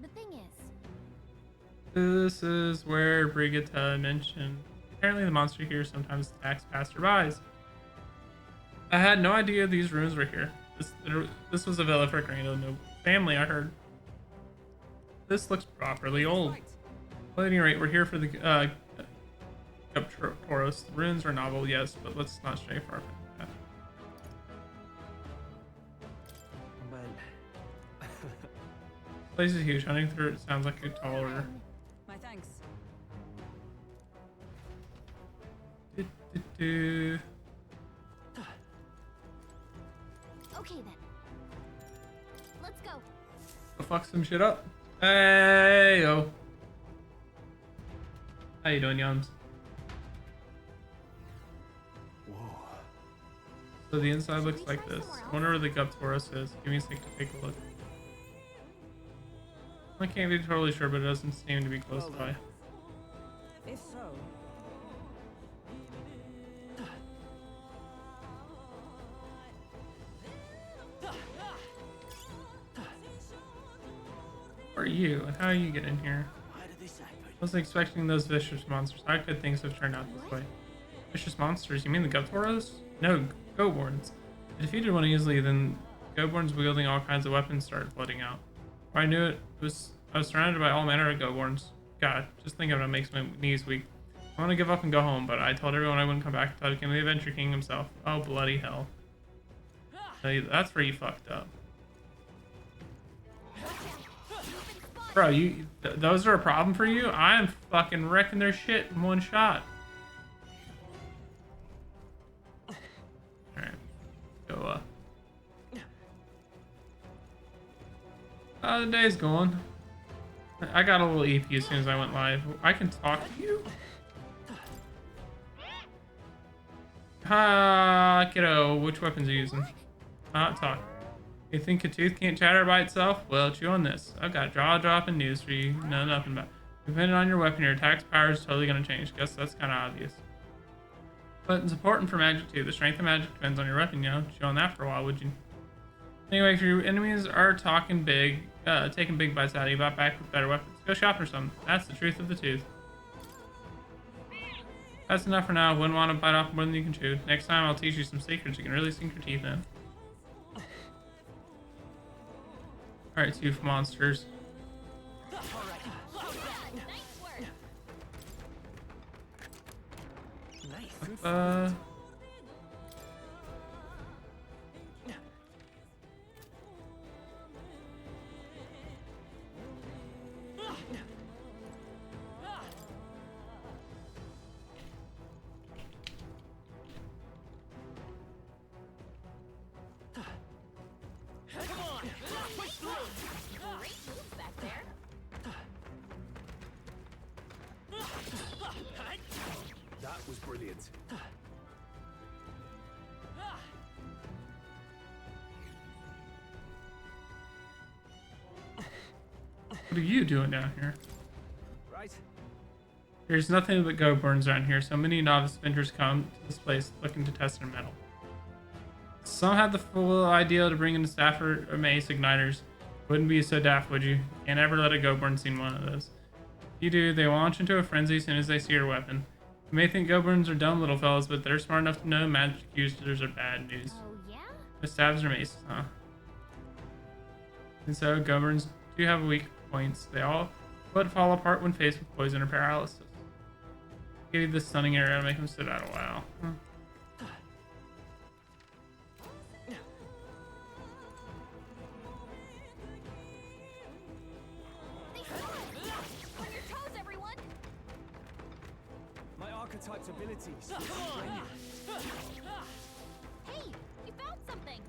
The thing is, this is where Brigitte mentioned. Apparently the monster here sometimes attacks passerbys. I had no idea these ruins were here. This was a villa for a grand old noble family, I heard. This looks properly old. Well, at any rate, we're here for the Toros. The ruins are novel, yes, but let's not stray far from that. But Place is huge. Hunting through it sounds like a tall order. My thanks. Do. okay then. Let's go. Go fuck some shit up. Hey yo. How you doing, Yums? Whoa. So the inside looks like this. I wonder where the Guptoros is. Give me a sec to take a look. I can't be totally sure, but it doesn't seem to be close by. If so, Who are you, and how do you get in here? Why did this happen? I wasn't expecting those vicious monsters. How could things have turned out this way? Vicious monsters? You mean the Guptoros? No, Goborns. I defeated one easily, then Goborns wielding all kinds of weapons started flooding out. Before I knew it, I was surrounded by all manner of Goborns. God, just thinking of it makes my knees weak. I want to give up and go home, but I told everyone I wouldn't come back until I became the Adventure King himself. Oh, bloody hell. That's where you fucked up. Bro, those are a problem for you? I am fucking wrecking their shit in one shot. Alright. Go, the day's going. I got a little EP as soon as I went live. I can talk to you? Ha, kiddo. Which weapons are you using? Talk. You think a tooth can't chatter by itself? Well, chew on this. I've got jaw-dropping news for you. No, nothing about. Depending on your weapon, your attack's power is totally gonna change. Guess that's kind of obvious. But it's important for magic too. The strength of magic depends on your weapon, you know. Chew on that for a while, would you? Anyway, if your enemies are taking big bites out of you, bought back with better weapons, go shop for some. That's the truth of the tooth. That's enough for now. Wouldn't want to bite off more than you can chew. Next time, I'll teach you some secrets you can really sink your teeth in. Alright, tooth monsters. That was brilliant. What are you doing down here? Right? There's nothing but Goborns around here, so many novice vendors come to this place looking to test their metal. Some have the full idea to bring in staff or mace igniters. Wouldn't be so daft, would you? Can't ever let a Goborn see one of those. If you do, they launch into a frenzy as soon as they see your weapon. You may think Goborns are dumb little fellas, but they're smart enough to know magic users are bad news. Oh, yeah? With stabs or maces, huh? And so, Goborns do have weak points. They all but fall apart when faced with poison or paralysis. Give you this stunning arrow to make them sit out a while. Huh. On your toes, everyone! My archetype's abilities. Hey, you found something!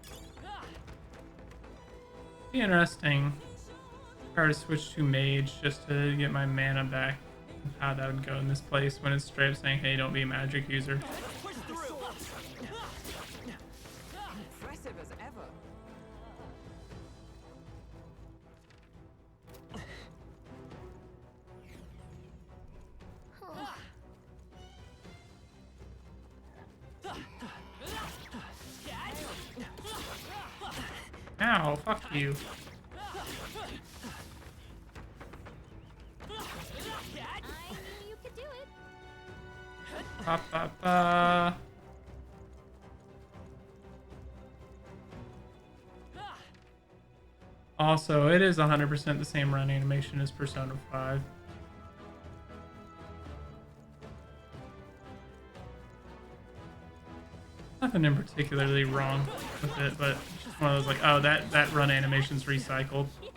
Be interesting. Try to switch to mage just to get my mana back. How that would go in this place when it's straight up saying, hey, don't be a magic user. impressive as ever. Ow, fuck you. I knew you could do it! Ba, ba, ba. Also, it is 100% the same run animation as Persona 5. Nothing in particularly wrong with it, but it's just one of those like, oh, that run animation's recycled. Yeah!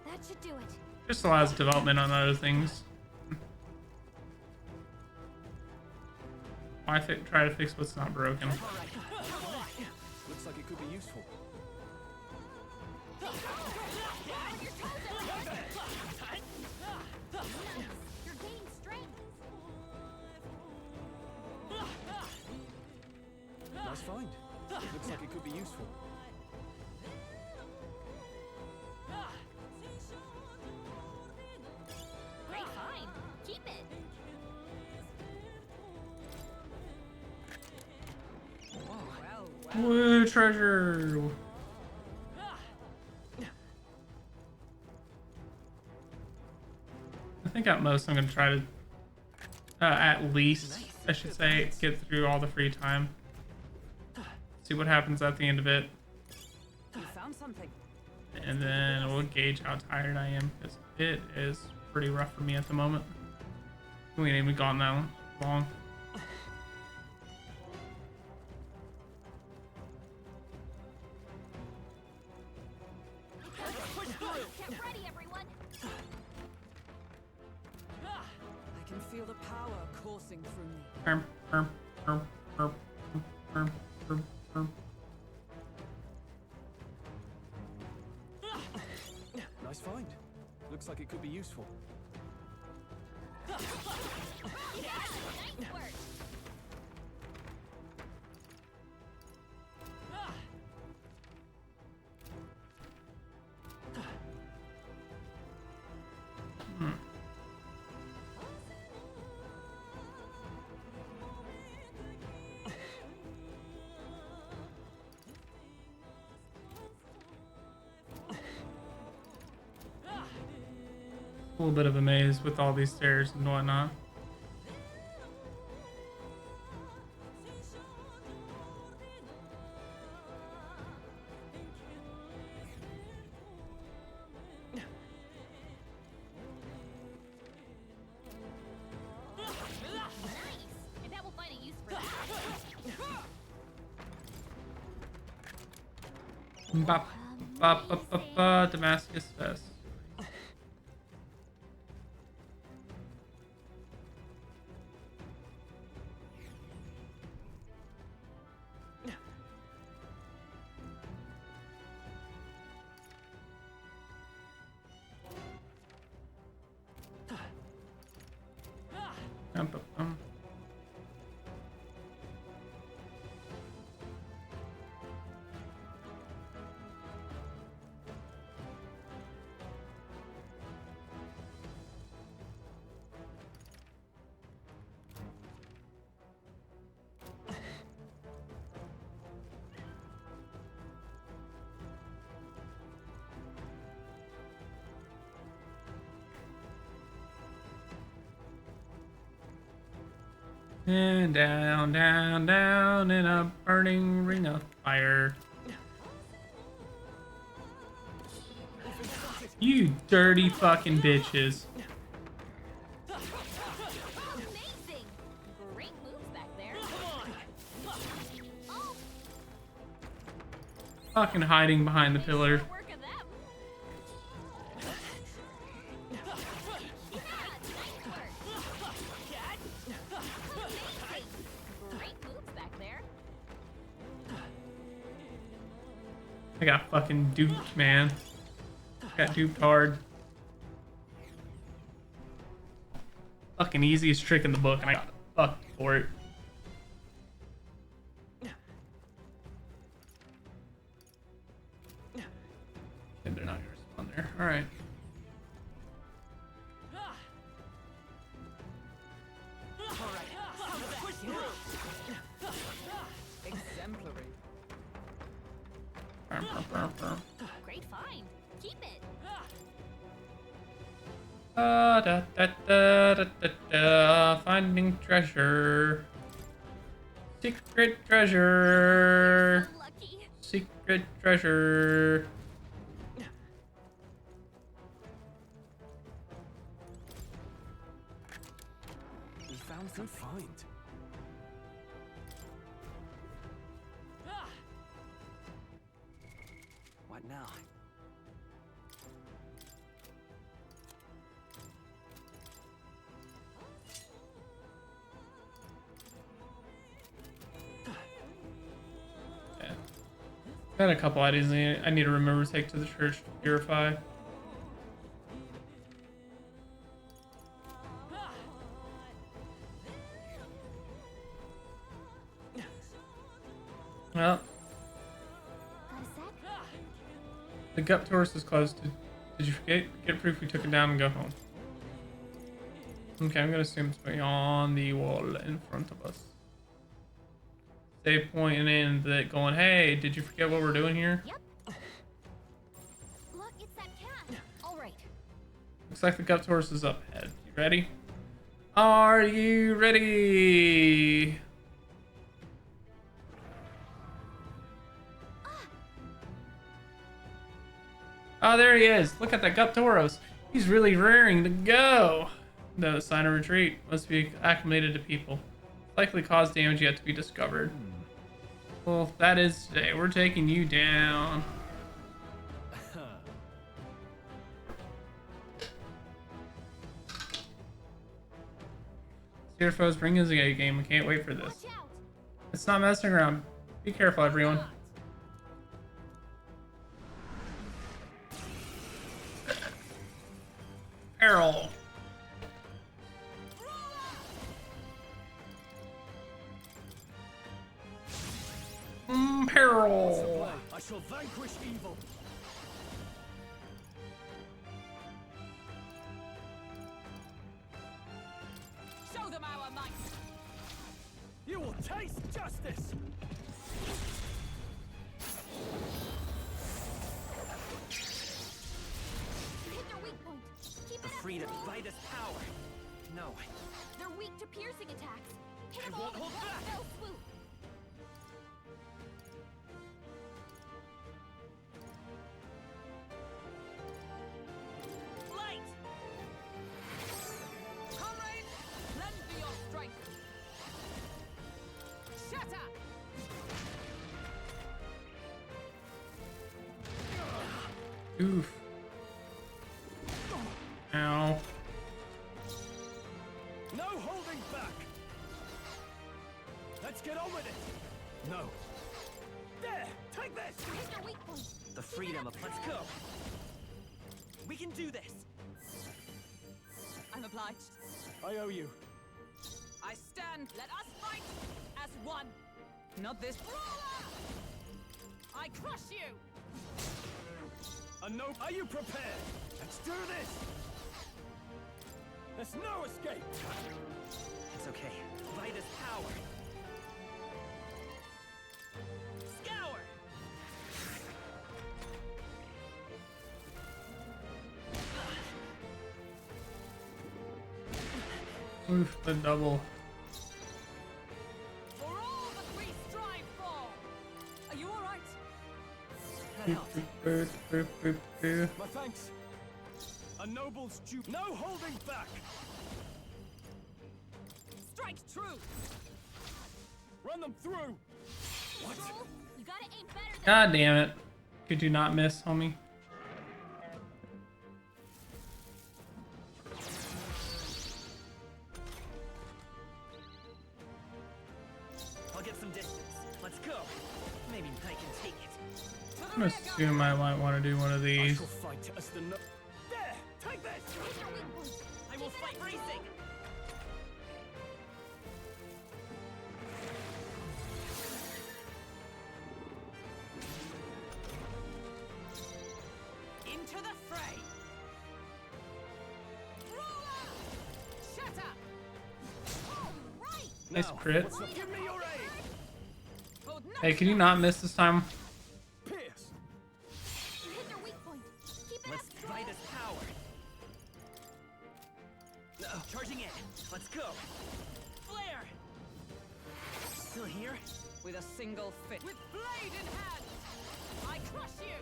That should do it. Just allows development on other things. Why try to fix what's not broken? Looks like it could be useful. find. Looks like it could be useful. Great find. Keep it. Woo, treasure! I think at most I'm gonna try to, at least, I should say, get through all the free time. See what happens at the end of it. You found something. And then we'll gauge how tired I am, because it is pretty rough for me at the moment. We ain't even gone that long. Get ready, everyone. I can feel the power coursing through me. Perm, perm, perm, perm, perm, perm, perm. Nice find. Looks like it could be useful. Nice work. A little bit of a maze with all these stairs and whatnot. Nice. And that will find a use for that. Bop, bop, bop, bop, bop, Damascus Fest. And down, down, down in a burning ring of fire. You dirty fucking bitches. Amazing. Great moves back there. Oh, Fucking hiding behind the pillar. good work of them. Yeah, nice work. Amazing. Great moves back there. I got fucking duped, man. Got duped hard. Fucking easiest trick in the book, and I got fucked for it. Okay, they're not gonna respond there. Alright. Exemplary. Great find. Keep it. Da, da, da, da, da, da, finding treasure. Secret treasure. So lucky. Secret treasure. We found some find. What now? Yeah. Got a couple ideas I need to remember to take to the church to purify. Well, Got a sec? the gut tourist is closed. Did you forget? Get proof we took it down and go home. Okay, I'm gonna assume it's beyond the wall in front of us. They pointing in that going, hey, did you forget what we're doing here? Yep. Look, it's that cat. All right. Looks like the gut tourist is up ahead. You ready? Are you ready? Oh, there he is. Look at that Guptoros. He's really raring to go. The sign of retreat must be acclimated to people. Likely cause damage yet to be discovered. Well, that is today. We're taking you down. See your foes bring us a game. We can't wait for this. Watch out. It's not messing around. Be careful, everyone. Peril. Peril. I shall vanquish evil. Show them our might. You will taste justice. You hit their weak point. Keep The it up. freedom, Vitus power. No. They're weak to piercing attacks. Hit I them all won't with hold one back. fell swoop. Light! Comrades, lend me your strength. Shatter! Oof. Ow. No holding back. Let's get on with it. No. There, take this. You hit their weak point. The freedom of. Let's go. We can do this. I'm obliged. I owe you. I stand. Let us fight as one. Not this. I crush you. And no, are you prepared? Let's do this. There's no escape. It's okay. Vitus power. Scour. Oof, the double. For all that we strive for. Are you all right? That helped. My thanks. A noble's due. No holding back. Strike true. Run them through. Troll, you gotta aim better than God damn it. Could you not miss, homie? I'll get some distance. Let's go. Maybe I can take it. I'm gonna assume I might want to do one of I these. shall fight as the no. There, take this. hit their weak point. I will fight racing. Into the fray. Roller! Shatter! All right. Nice Now, crit. what's the- Give me your aid. Hold Hey, can you not miss this time? Pierce. You hit their weak point. Keep it Let's up, Troll. Vitus power. Charging in. Let's go. Flare. Still here? With a single fit. With blade in hand! I crush you!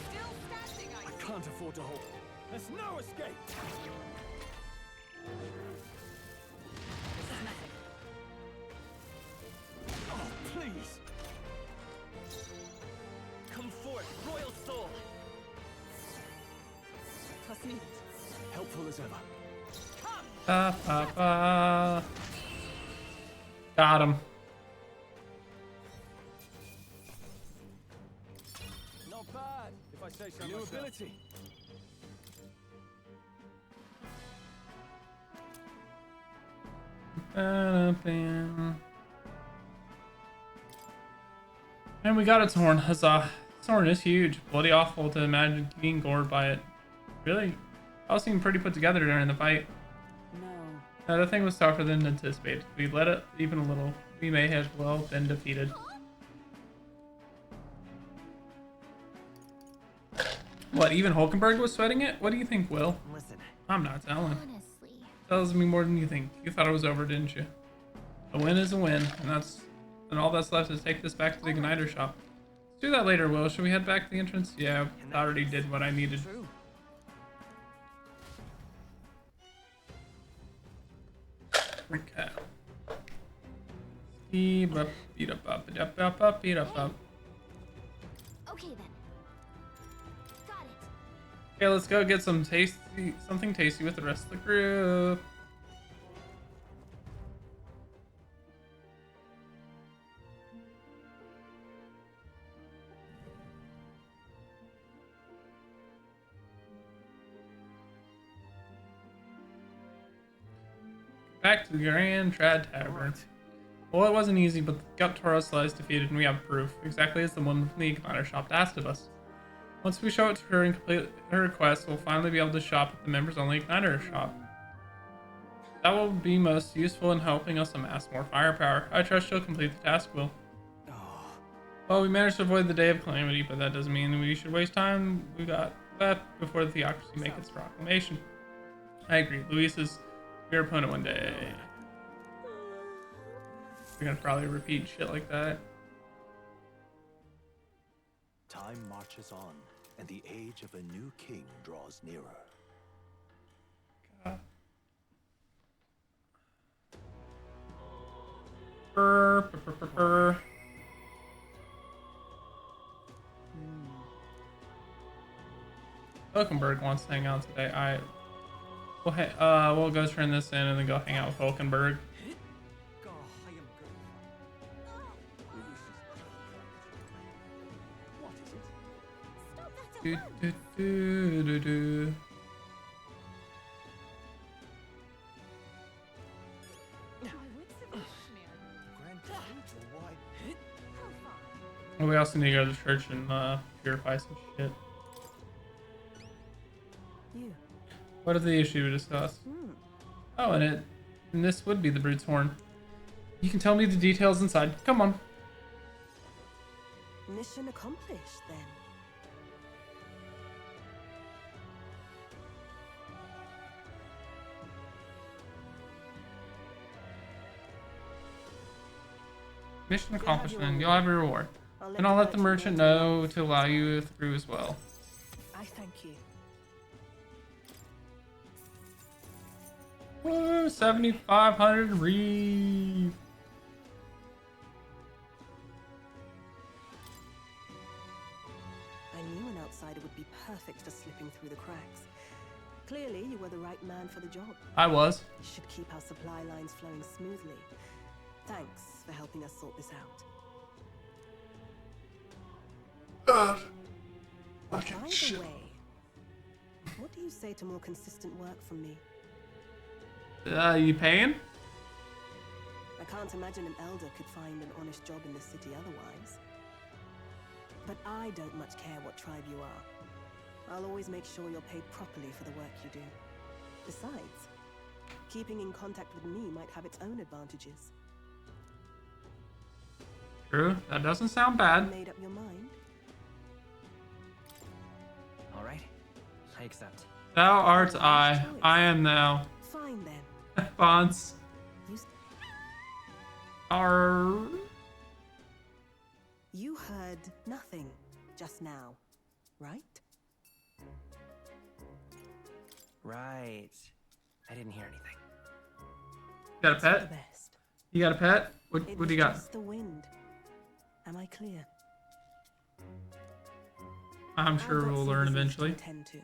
Still standing, I I see. can't afford to hold. There's no escape. This is nothing. Oh, please. Come forth, royal soul. Trust me. Helpful as ever. Come! Ba, ba, ba. Got him. Not bad, if I say so. New ability. Ba-da-bam. And we got its horn. Huzzah. Its horn is huge. Bloody awful to imagine being gored by it. Really? All seemed pretty put together during the fight. No. The thing was tougher than anticipated. If we let it even a little, we may have well been defeated. What, even Hulkenberg was sweating it? What do you think, Will? Listen, I'm not telling. Honestly. Tells me more than you think. You thought it was over, didn't you? A win is a win, and all that's left is take this back to the igniter shop. Let's do that later, Will. Should we head back to the entrance? Yeah, I already did what I needed. true. Okay. Beat up, beat up, beat up. Okay then. Got it. Okay, let's go get something tasty with the rest of the group. Back to the Grand Trad Tavern. Well, it wasn't easy, but the Guptara is defeated, and we have proof, exactly as the one from the Igniter shop asked of us. Once we show it to her and complete her request, we'll finally be able to shop at the members-only Igniter shop. That will be most useful in helping us amass more firepower. I trust she'll complete the task, Will. Well, we managed to avoid the Day of Calamity, but that doesn't mean we should waste time we got left before the Theocracy make its proclamation. I agree. Luis is your opponent one day. You're gonna probably repeat shit like that. Time marches on, and the age of a new king draws nearer. God. Burr, burr, burr, burr, burr. Hulkenberg wants to hang out today. We'll go turn this in and then go hang out with Hulkenberg. God, I am good. What is it? Stop, that's a Do, bird. do, do, do, do. My wits have left me. Grand Cathedral, why? How far? We also need to go to church and purify some shit. You. What is the issue to discuss? Oh, and this would be the Brute's horn. You can tell me the details inside. Come on. Mission accomplished, then. Mission accomplished, then. You'll have your reward. I'll And I'll let the merchant know to allow you through as well. I thank you. Woo, 7,500 reef. I knew an outsider would be perfect for slipping through the cracks. Clearly, you were the right man for the job. I was. You should keep our supply lines flowing smoothly. Thanks for helping us sort this out. By the way, what do you say to more consistent work from me? You paying? I can't imagine an elder could find an honest job in this city otherwise. But I don't much care what tribe you are. I'll always make sure you're paid properly for the work you do. Besides, keeping in contact with me might have its own advantages. True. That doesn't sound You bad. made up your mind? All right, I accept. Thou art I. I am thou. Fine then. Fonts You, are. you heard nothing just now, right? Right. I didn't hear anything. Got a It's for the pet? best. You got a pet? What It do was you got? just the wind. Am I clear? I'm I've sure got we'll some learn business to eventually. attend to.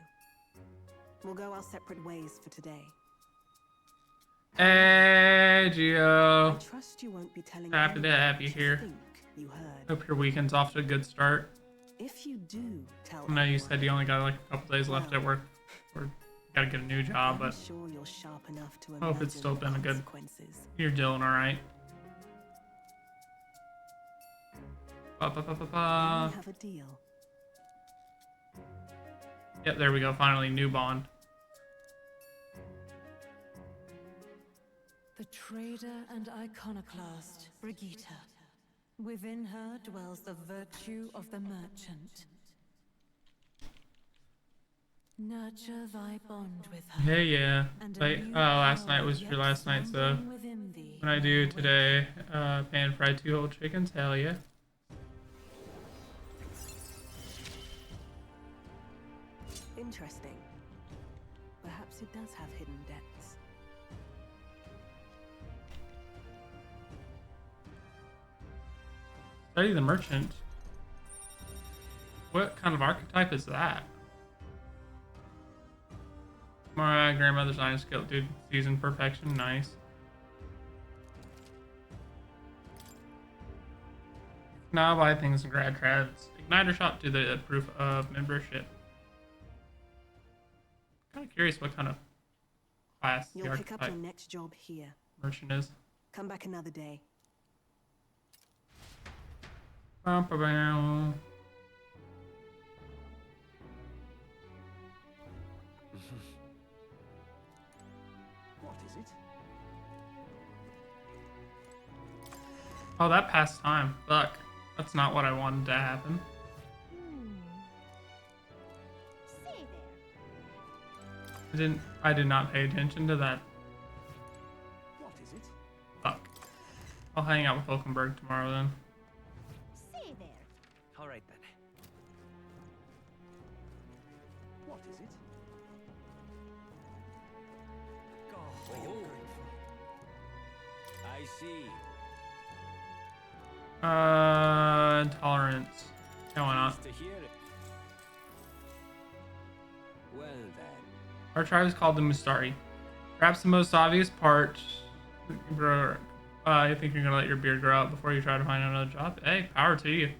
We'll go our separate ways for today. Hey, I Gio. trust you won't be telling Happy to anyone have you what here. think you heard. Hope your weekend's off to a good start. If you do tell I know you anyone, said you only got like a couple days left at work, or gotta get a new job, I'm but sure you're sharp enough to hope it's imagine still the been a good- consequences. you're doing all right. Ba, ba, ba, ba, We ba. have a deal. Yep, there we go. Finally, new bond. The trader and iconoclast, Brigitte. Within her dwells the virtue of the merchant. Nurture thy bond with her. Yeah, yeah. And a Wait, new last night power was your yet last night, so slumbering within thee when I may do awake. today, pan fried 2 whole chickens, hell yeah. Interesting. Perhaps it does have hidden depths. Study the merchant. What kind of archetype is that? My grandmother's iron skill, dude. Seasoned perfection, nice. Now buy things in grad trads. Igniter shop to the proof of membership. Kind of curious what kind of class the You'll pick up archetype your next job here. merchant is. Come back another day. Bum, ba, bam. What is it? Oh, that passed time. Fuck. That's not what I wanted to happen. Say there. I did not pay attention to that. What is it? Fuck. I'll hang out with Hulkenberg tomorrow then. Say there. All right then. What is it? I see. Intolerance. No, why not? To hear it. Well then. Our tribe is called the Mustari. Perhaps the most obvious part. I think you're gonna let your beard grow out before you try to find another job. Hey, power to you.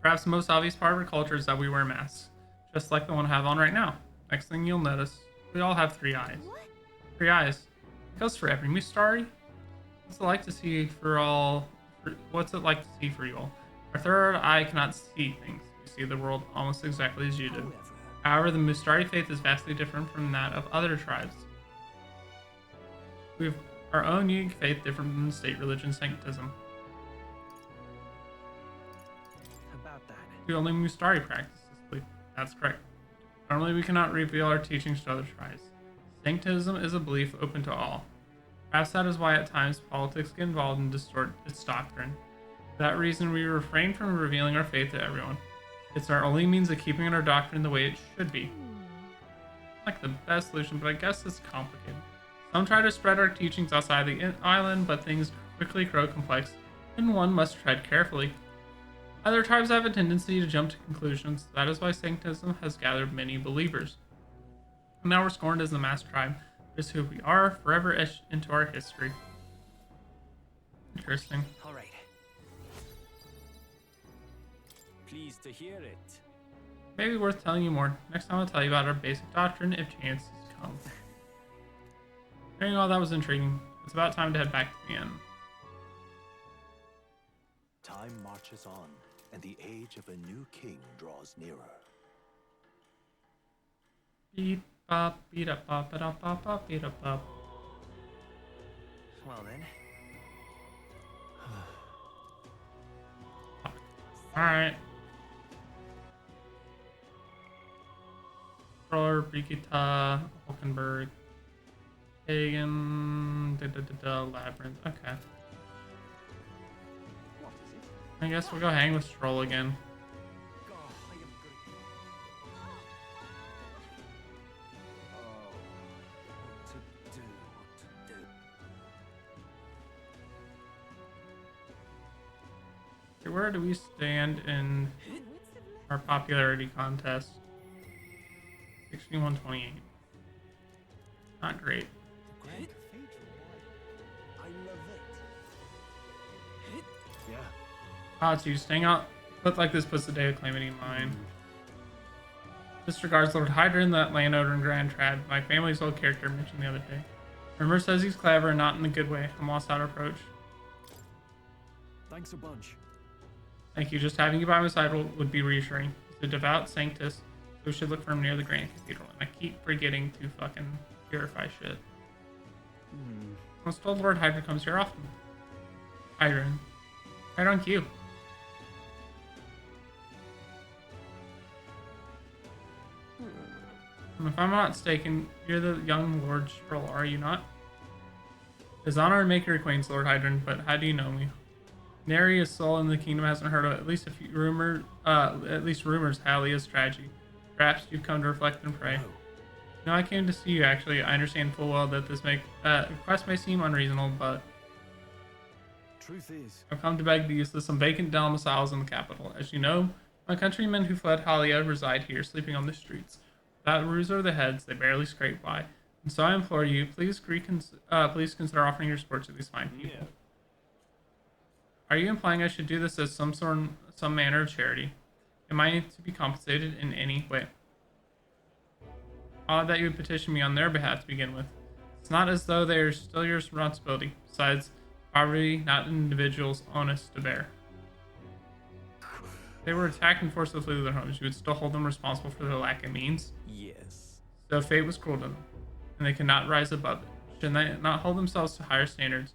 Perhaps the most obvious part of our culture is that we wear masks, just like the one I have on right now. Next thing you'll notice, we all have 3 eyes. What? 3 eyes. It goes for every Mustari. What's it like to see for all? What's it like to see for you all? Our third eye cannot see things. We see the world almost exactly as you do. However, the Mustari faith is vastly different from that of other tribes. We have our own unique faith different from the state religion Sanctism. About that. We only Mustari practice this belief. That's correct. Normally, we cannot reveal our teachings to other tribes. Sanctism is a belief open to all. Perhaps that is why at times politics get involved and distort its doctrine. For that reason, we refrain from revealing our faith to everyone. It's our only means of keeping our doctrine the way it should be. Like the best solution, but I guess it's complicated. Some try to spread our teachings outside the island, but things quickly grow complex, and one must tread carefully. Other tribes have a tendency to jump to conclusions. That is why Sanctism has gathered many believers. And now we're scorned as the mass tribe. Is who we are, forever etched into our history. Interesting. All right. Pleased to hear it. Maybe worth telling you more. Next time I'll tell you about our basic doctrine if chances come. Hearing all that was intriguing. It's about time to head back to the inn. Time marches on, and the age of a new king draws nearer. Beep bop, beat up bop, beat up bop, bop, beat up bop. Well then. Alright. Roller, Brigitte, Hulkenberg, Hagen, Labyrinth. Okay. What is it? I guess we'll go hang with Stroll again. God, I am good. Oh, what to do? What to do? Okay, where do we stand in our popularity contest? 6128. Not great. Grand Cathedral, boy. I love it. Yeah. Oh, it's you staying out. Put like this puts the day of calamity in mind. Disregards Lord Hydron, that landowner in Grand Trad. My family's old character mentioned the other day. Rumor says he's clever and not in a good way. I'm lost out approach. Thanks a bunch. Thank you. Just having you by my side would be reassuring. He's a devout sanctus, so we should look for him near the Grand Cathedral. And I keep forgetting to fucking purify shit. I was told Lord Hydra comes here often. Hydron. Right on cue. If I'm not mistaken, you're the young Lord Stroll, are you not? It is honor to make your acquaintance, Lord Hydron, but how do you know me? Nary a soul in the kingdom hasn't heard of at least rumors Halia's tragedy. Perhaps you've come to reflect and pray. No, I came to see you actually. I understand full well that this request may seem unreasonable, but Truth is, I've come to beg the use of some vacant domiciles in the capital. As you know, my countrymen who fled Halia reside here, sleeping on the streets. Without roofs over their heads, they barely scrape by. And so I implore you, please consider offering your support to these fine people. yeah. Are you implying I should do this as some manner of charity? Am I to be compensated in any way? Odd that you would petition me on their behalf to begin with. It's not as though they are still your responsibility. Besides, poverty, not an individual's onus to bear. If they were attacked and forced to flee their homes, you would still hold them responsible for their lack of means? Yes. So fate was cruel to them, and they cannot rise above it. Should they not hold themselves to higher standards?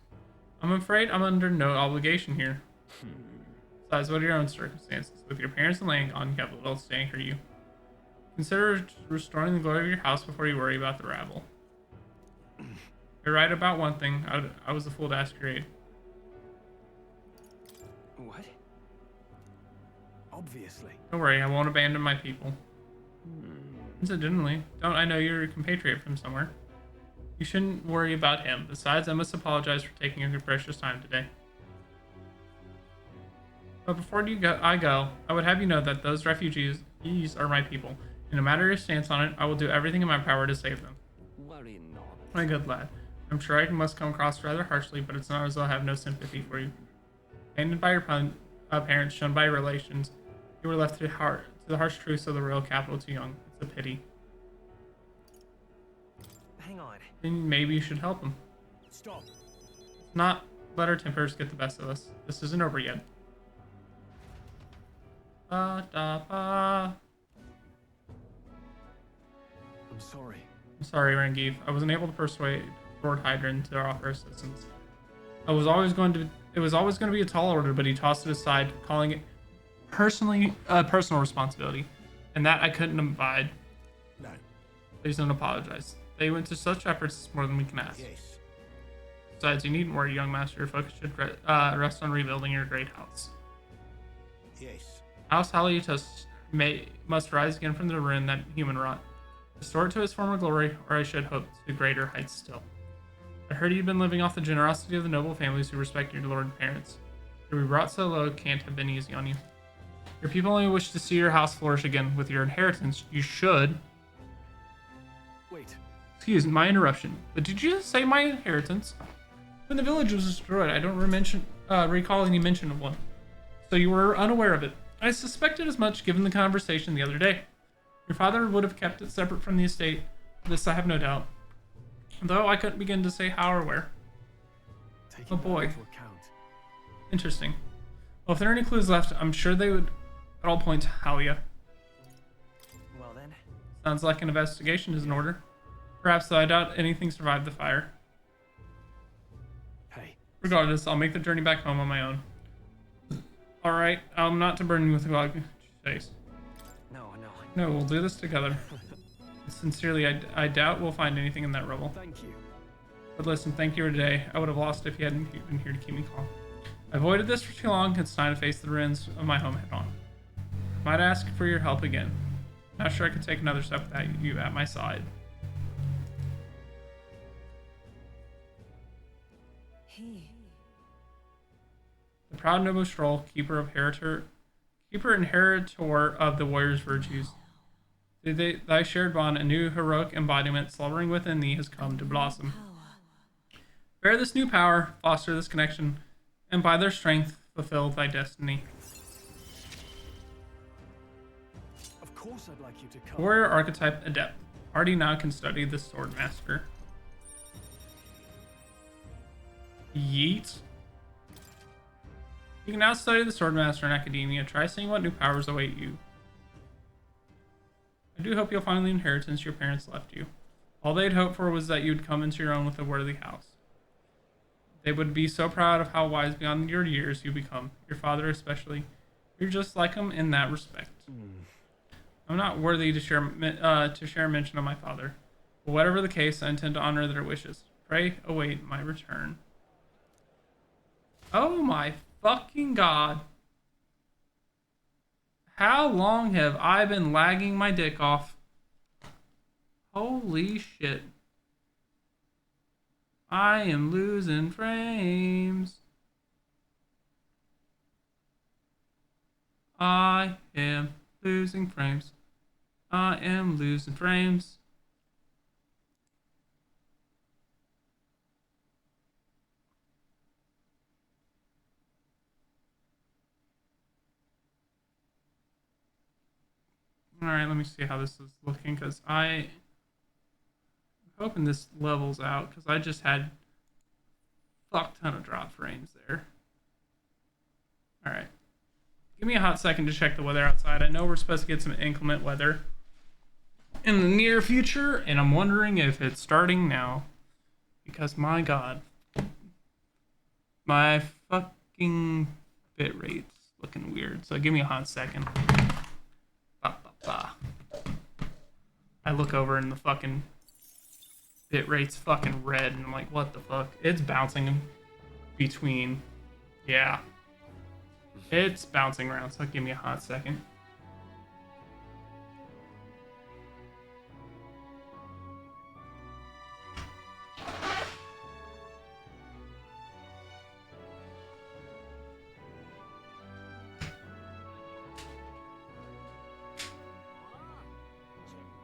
I'm afraid I'm under no obligation here. Besides, what are your own circumstances? With your parents and land gone, you have little to anchor you. Consider restoring the glory of your house before you worry about the rabble. You're right about one thing. I was a fool to ask your aid. What? Obviously. Don't worry, I won't abandon my people. Incidentally, don't I know you're a compatriot from somewhere? You shouldn't worry about him. Besides, I must apologize for taking your precious time today. But before I would have you know that those refugees are my people. And no matter your stance on it, I will do everything in my power to save them. Worry not. My good lad. I'm sure I must come across rather harshly, but it's not as though I have no sympathy for you. Abandoned by your parents, shown by your relations, you were left to the harsh truths of the royal capital too young. It's a pity. Hang on. Then maybe you should help him. Stop. Not let our tempers get the best of us. This isn't over yet. I'm sorry. I'm sorry, Rangiv. I wasn't able to persuade Lord Hydron to offer assistance. It was always going to be a tall order, but he tossed it aside, calling it personal responsibility, and that I couldn't abide. No. Please don't apologize. They went to such efforts, it's more than we can ask. Yes. Besides, you needn't worry, young master. Your focus should rest on rebuilding your great house. Yes. House Haliutus must rise again from the ruin that human wrought. Restore it to its former glory, or I should hope to greater heights still. I heard you've been living off the generosity of the noble families who respect your lord parents. To be brought so low can't have been easy on you. Your people only wish to see your house flourish again. With your inheritance, you should. Wait. Excuse my interruption, but did you just say my inheritance? When the village was destroyed, I don't recall any mention of one. So you were unaware of it. I suspected as much given the conversation the other day. Your father would have kept it separate from the estate. This I have no doubt. Though I couldn't begin to say how or where. Taking Oh boy. that into account. Interesting. Well, if there are any clues left, I'm sure they would at all point to Halia. Well then. Sounds like an investigation is in order. Perhaps, though I doubt anything survived the fire. Hey. Regardless, I'll make the journey back home on my own. Alright, I'm not to burn you with a face. No, we'll do this together. Sincerely, I doubt we'll find anything in that rubble. Thank you. But listen, thank you for today. I would have lost if you hadn't been here to keep me calm. I avoided this for too long. It's time to face the ruins of my home head on. Might ask for your help again. Not sure I could take another step without you at my side. The proud noble Stroll, keeper and inheritor of the warrior's virtues. Thy shared bond, a new heroic embodiment slumbering within thee, has come to blossom. Bear this new power, foster this connection, and by their strength fulfill thy destiny. Of course I'd like you to come. Warrior archetype adept. Party now can study the sword master. Yeet. You can now study the Swordmaster in academia. Try seeing what new powers await you. I do hope you'll find the inheritance your parents left you. All they'd hoped for was that you'd come into your own with a worthy house. They would be so proud of how wise beyond your years you become, your father especially. You're just like him in that respect. I'm not worthy to share mention of my father. But whatever the case, I intend to honor their wishes. Pray await my return. Oh my fucking god. How long have I been lagging my dick off? Holy shit. I am losing frames. I am losing frames. I am losing frames. Alright, let me see how this is looking, because I'm hoping this levels out, because I just had a fuck ton of drop frames there. Alright. Give me a hot second to check the weather outside. I know we're supposed to get some inclement weather in the near future, and I'm wondering if it's starting now. Because my god. My fucking bit rate's looking weird. So give me a hot second. I look over and the fucking bit rate's fucking red, and I'm like, what the fuck? It's bouncing in between. Yeah. It's bouncing around, so give me a hot second.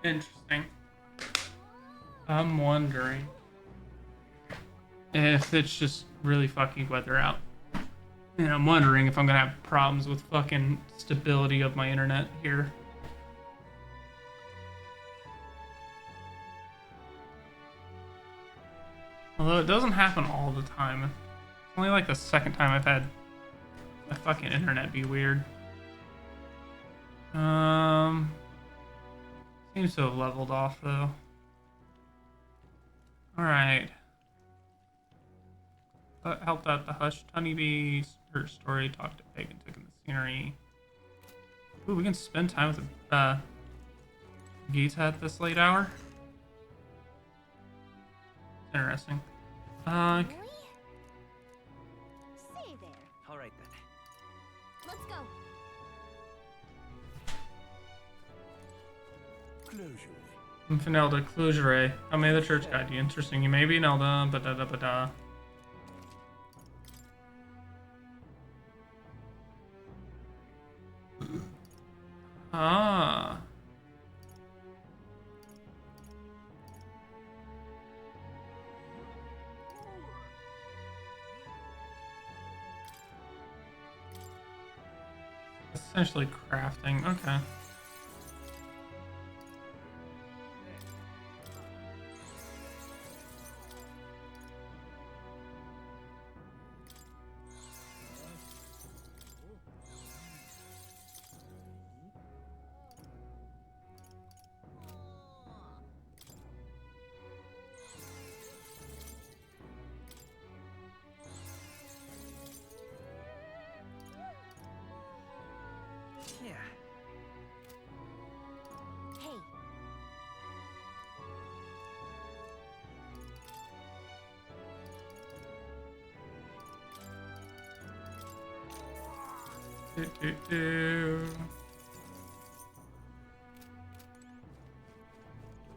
Interesting. I'm wondering if it's just really fucking weather out. And I'm wondering if I'm gonna have problems with fucking stability of my internet here. Although it doesn't happen all the time. It's only like the second time I've had my fucking internet be weird. Seems to have leveled off though. Alright. Helped out the hushed honeybees. Heard story, talked to Peg and took in the scenery. Ooh, we can spend time with Gita at this late hour. Interesting. Really? Say there. All right then. Let's go. Finelda, Clujere. How may the church guide you? Interesting. You may be Nelda, but da. Ah. Essentially crafting. Okay. Yeah. Hey.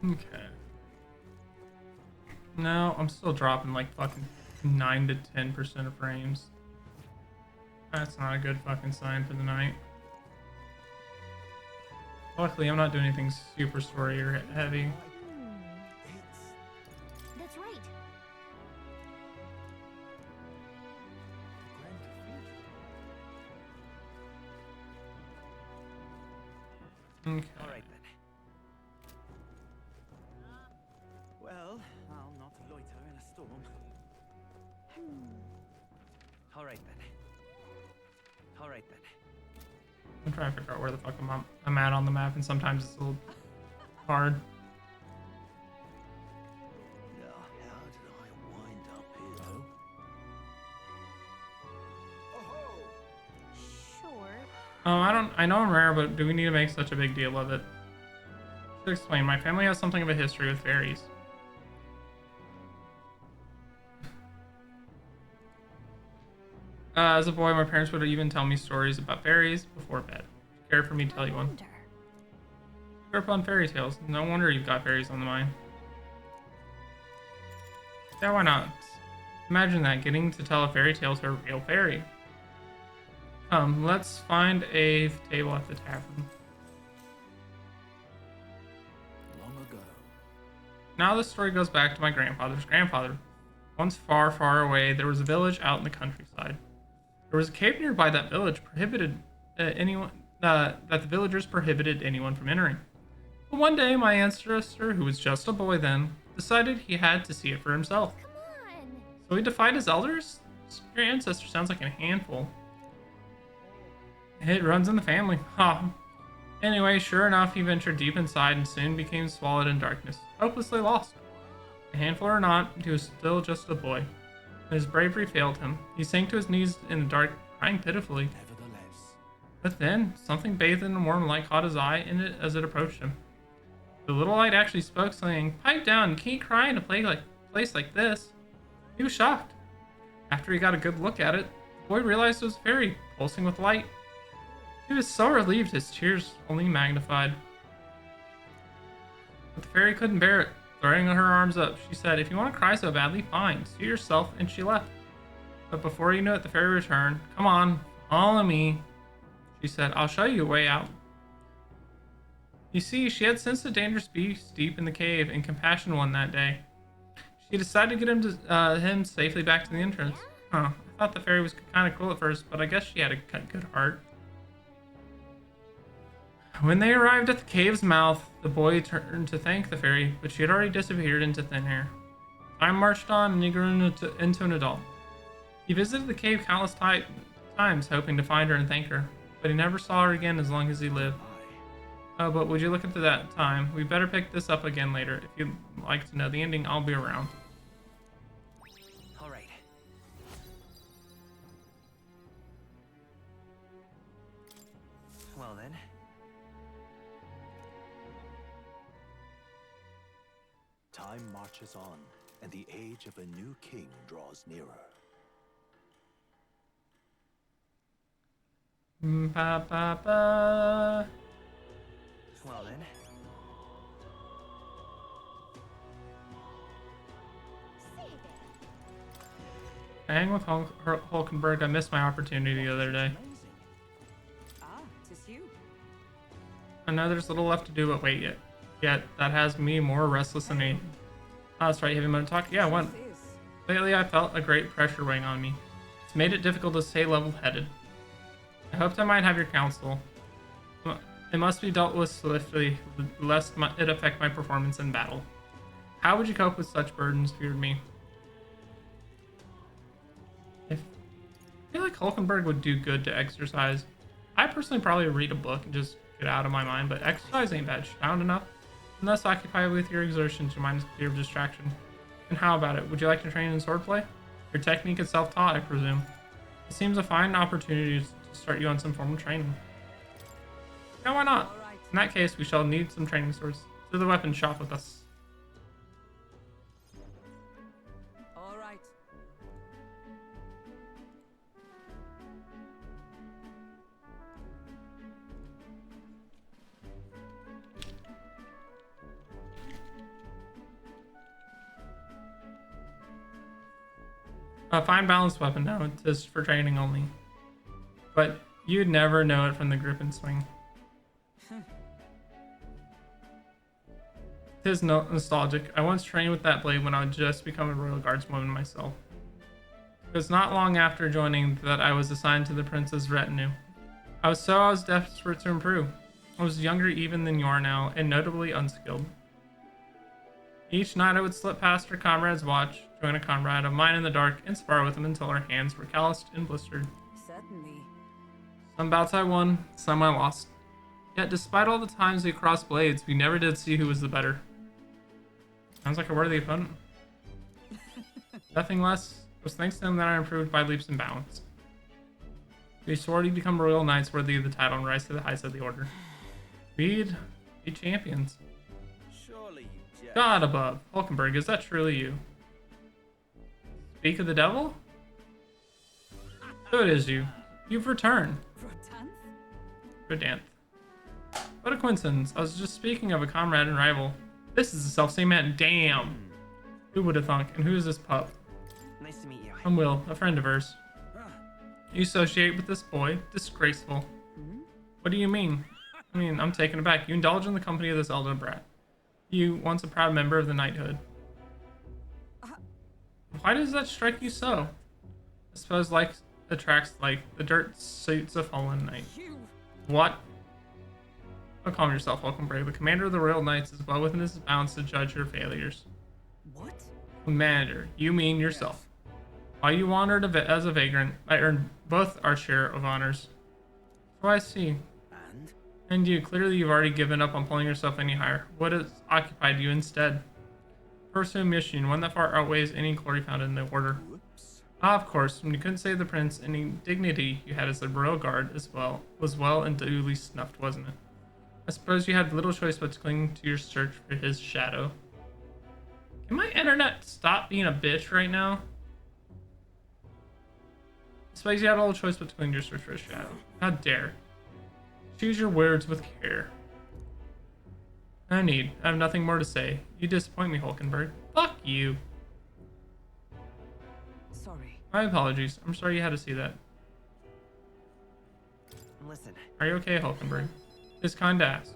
Okay. No, I'm still dropping like fucking 9 to 10% of frames. That's not a good fucking sign for the night. Luckily, I'm not doing anything super story or heavy. That's right. Okay. All right then. Well, I'll not loiter in a storm. All right then. All right then. I'm trying to figure out where the fuck I'm at on the map, and sometimes it's a little hard. Now, how did I wind up here? Oh. Sure. I know I'm rare, but do we need to make such a big deal of it? To explain, my family has something of a history with fairies. As a boy, my parents would even tell me stories about fairies before bed. Care for me to tell you one? Wonder. Grew up on fairy tales. No wonder you've got fairies on the mind. Yeah, why not? Imagine that, getting to tell a fairy tale to a real fairy. Come, let's find a table at the tavern. Long ago. Now the story goes back to my grandfather's grandfather. Once far, far away, there was a village out in the countryside. There was a cave nearby that the villagers prohibited anyone from entering. But one day, my ancestor, who was just a boy then, decided he had to see it for himself. Come on. So he defied his elders? Your ancestor sounds like a handful. It runs in the family. Ha. Anyway, sure enough, he ventured deep inside and soon became swallowed in darkness, hopelessly lost. A handful or not, he was still just a boy. His bravery failed him. He sank to his knees in the dark, crying pitifully. Nevertheless. But then, something bathed in a warm light caught his eye in it as it approached him. The little light actually spoke, saying, "Pipe down, you can't cry in a place like this." He was shocked. After he got a good look at it, the boy realized it was a fairy, pulsing with light. He was so relieved his tears only magnified. But the fairy couldn't bear it. Throwing her arms up, she said, "If you want to cry so badly, fine, suit yourself," and she left. But before you knew it, the fairy returned. "Come on, follow me," she said. "I'll show you a way out." You see, she had sensed a dangerous beast deep in the cave, and compassion won that day. She decided to get him safely back to the entrance. Huh, I thought the fairy was kind of cruel at first, but I guess she had a good heart. When they arrived at the cave's mouth, the boy turned to thank the fairy, but she had already disappeared into thin air. Time marched on, and he grew into an adult. He visited the cave countless times, hoping to find her and thank her, but he never saw her again as long as he lived. Oh, but would you look into that time? We better pick this up again later. If you'd like to know the ending, I'll be around. All right. Well then. Time marches on, and the age of a new king draws nearer. Ba ba ba. Well then. Say there. I hang with Hulkenberg. I missed my opportunity the other day. Amazing. Ah, tis you. I know there's little left to do, but wait yet that has me more restless than me. Oh, that's right, you have a moment to talk? Yeah, what? Truth is, Lately, I felt a great pressure weighing on me. It's made it difficult to stay level-headed. I hoped I might have your counsel. It must be dealt with swiftly, lest it affect my performance in battle. How would you cope with such burdens, feared me? I feel like Hulkenberg would do good to exercise. I personally probably read a book and just get out of my mind, but exercise ain't bad. Sound enough? And thus occupied with your exertions, your mind is clear of distraction. And how about it? Would you like to train in swordplay? Your technique is self-taught, I presume. It seems a fine opportunity to start you on some formal training. Yeah, why not? all right. In that case, we shall need some training swords. To the weapon shop with us. All right. A fine balanced weapon, no, it is for training only. But you'd never know it from the grip and swing. It is nostalgic. I once trained with that blade when I had just become a Royal Guardswoman myself. It was not long after joining that I was assigned to the prince's retinue. I was desperate to improve. I was younger even than you are now, and notably unskilled. Each night I would slip past our comrade's watch, join a comrade of mine in the dark, and spar with him until our hands were calloused and blistered. Certainly. Some bouts I won, some I lost. Yet despite all the times we crossed blades, we never did see who was the better. Sounds like a worthy opponent. Nothing less. It was thanks to him that I improved by leaps and bounds. We swore to become royal knights worthy of the title and rise to the heights of the order. We'd be champions. Surely you jest. God above. Hulkenberg, is that truly you? Speak of the devil? So it is you. You've returned. Verdanth. What a coincidence. I was just speaking of a comrade and rival. This is the selfsame man. Damn. Who would have thunk? And who is this pup? Nice to meet you. I'm Will, a friend of hers. You associate with this boy? Disgraceful. What do you mean? I mean, I'm taken aback. You indulge in the company of this elder brat. You, once a proud member of the knighthood. Why does that strike you so? I suppose like attracts like the dirt suits a fallen knight. What? Oh, calm yourself, Hulkenberg. The commander of the Royal Knights is well within his bounds to judge your failures. What? Commander, you mean yourself. While you wandered as a vagrant, I earned both our share of honors. So I see. And you, clearly you've already given up on pulling yourself any higher. What has occupied you instead? Pursue a mission, one that far outweighs any glory found in the order. Ah, of course, when you couldn't save the prince, any dignity you had as a royal guard was well and duly snuffed, wasn't it? I suppose you had little choice but to cling to your search for his shadow. Can my internet stop being a bitch right now? I suppose you had little choice but to cling to your search for his shadow. How dare. Choose your words with care. I have nothing more to say. You disappoint me, Hulkenberg. Fuck you. Sorry. My apologies. I'm sorry you had to see that. Listen. Are you okay, Hulkenberg? It's kind to ask.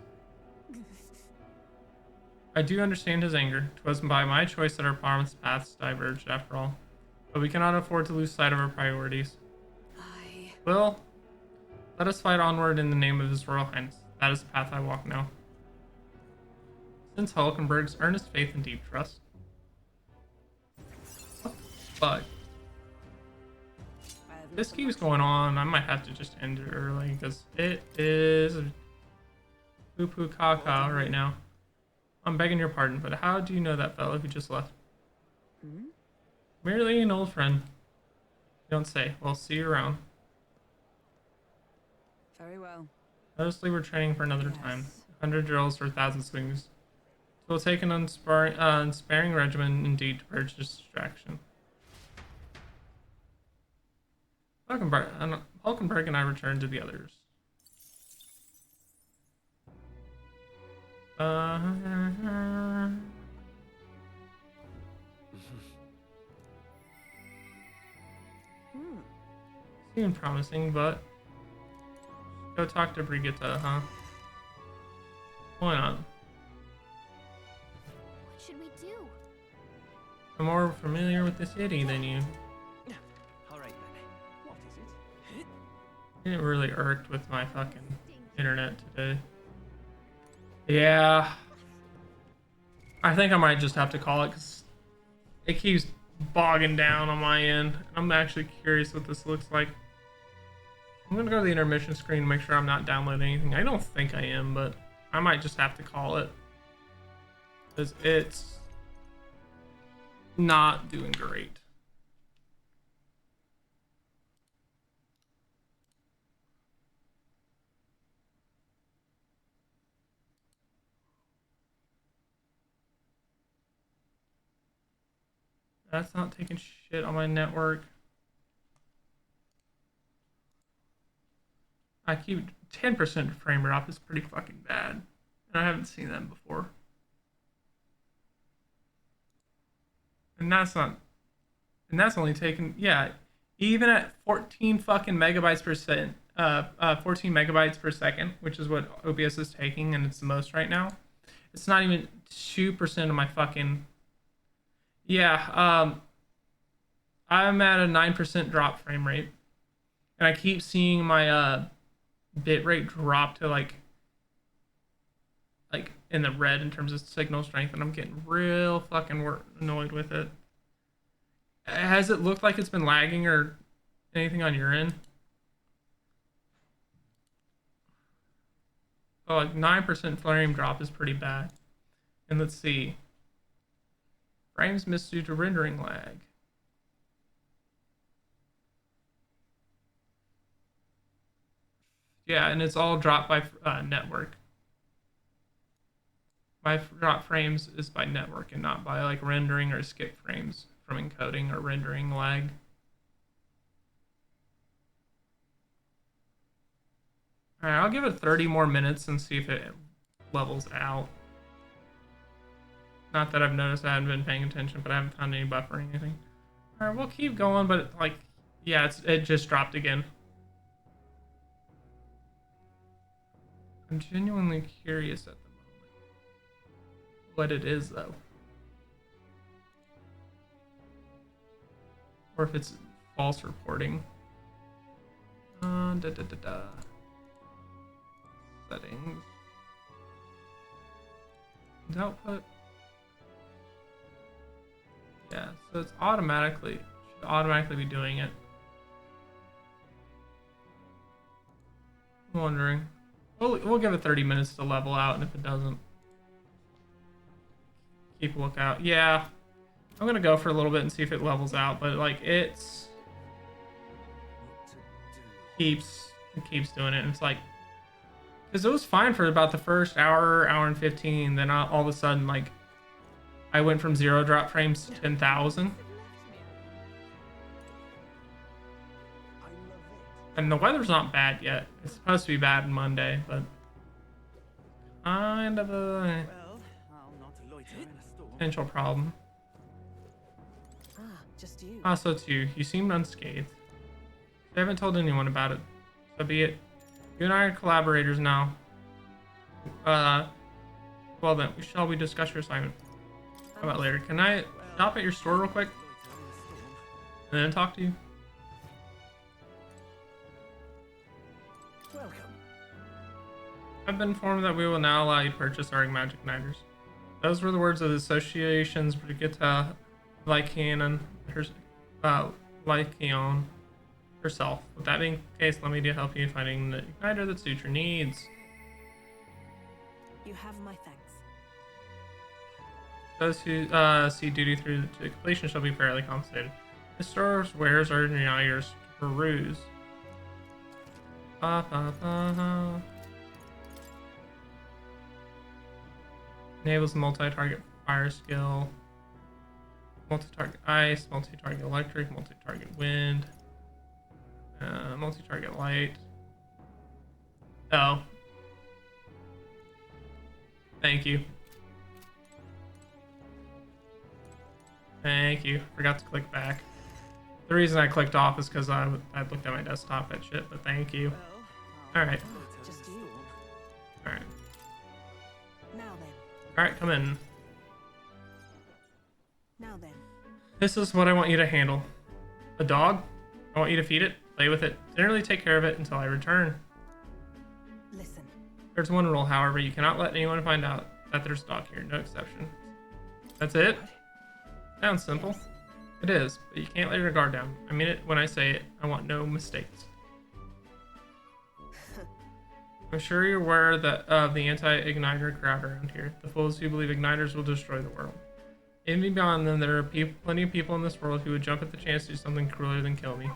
I do understand his anger. 'Twas by my choice that our paths diverged, after all. But we cannot afford to lose sight of our priorities. Well, let us fight onward in the name of His Royal Highness. That is the path I walk now. Since Hulkenberg's earnest faith and deep trust. What the fuck? This keeps going on. I might have to just end it early because it is poo-poo caca right now. I'm begging your pardon, but how do you know that fellow who just left? Merely an old friend. You don't say. Well, see you around. Very well. Mostly we're training for another time. 100 drills for 1,000 swings. So we'll take an unsparing regimen indeed to purge distraction. Hulkenberg and I return to the others. Seemed promising, but go talk to Brigitte, huh? Why not? What should we do? I'm more familiar with the city than you. Alright then. What is it? It really irked with my fucking internet today. Yeah. I think I might just have to call it because it keeps bogging down on my end. I'm actually curious what this looks like. I'm gonna go to the intermission screen and make sure I'm not downloading anything. I don't think I am, but I might just have to call it because it's not doing great. That's not taking shit on my network. I keep 10% frame drop is pretty fucking bad. And I haven't seen that before. And that's only taken, yeah, even at 14 fucking megabytes per second, 14 megabytes per second, which is what OBS is taking, and it's the most right now. It's not even 2% of my fucking, yeah, I'm at a 9% drop frame rate. And I keep seeing my, bitrate drop to like in the red in terms of signal strength, and I'm getting real fucking annoyed with it. Has it looked like it's been lagging or anything on your end? So like 9% frame drop is pretty bad. And let's see. Frames missed due to rendering lag. Yeah, and it's all dropped by network. My drop frames is by network and not by like rendering or skip frames from encoding or rendering lag. Alright, I'll give it 30 more minutes and see if it levels out. Not that I've noticed, I haven't been paying attention, but I haven't found any buffer or anything. Alright, we'll keep going, but like, yeah, it just dropped again. I'm genuinely curious at the moment what it is, though. Or if it's false reporting. Settings. Output. Yeah, so it's should automatically be doing it. I'm wondering. We'll give it 30 minutes to level out, and if it doesn't, keep a lookout. Yeah, I'm gonna go for a little bit and see if it levels out, but like it keeps doing it, and it's like, because it was fine for about the first hour and 15, then all of a sudden, like, I went from 0 drop frames to 10,000. And the weather's not bad yet. It's supposed to be bad on Monday, but kind of a Well, I'll not loiter in a storm. potential problem. Ah, just you. Ah, so it's you. You seem unscathed. I haven't told anyone about it. So be it. You and I are collaborators now. Well then, shall we discuss your assignment? How about later? Can I stop at your store real quick and then talk to you? Welcome. I've been informed that we will now allow you to purchase our magic igniters. Those were the words of the association's Brigitte Lycaon herself. With that being the case, let me help you finding the igniter that suits your needs. You have my thanks. Those who see duty through to completion shall be fairly compensated. The store's wares are now yours to peruse. Enables multi-target fire skill, multi-target ice, multi-target electric, multi-target wind, multi-target light. Oh. Thank you. Thank you. Forgot to click back. The reason I clicked off is because I looked at my desktop at shit, but thank you. Alright. Just you. Alright. Now then. Alright, come in. Now then. This is what I want you to handle. A dog? I want you to feed it, play with it, generally take care of it until I return. Listen. There's one rule, however, you cannot let anyone find out that there's a dog here, no exception. That's it? Sounds simple. It is, but you can't let your guard down. I mean it when I say it. I want no mistakes. I'm sure you're aware of the anti-igniter crowd around here. The fools who believe igniters will destroy the world. Even beyond them, there are plenty of people in this world who would jump at the chance to do something crueler than kill me.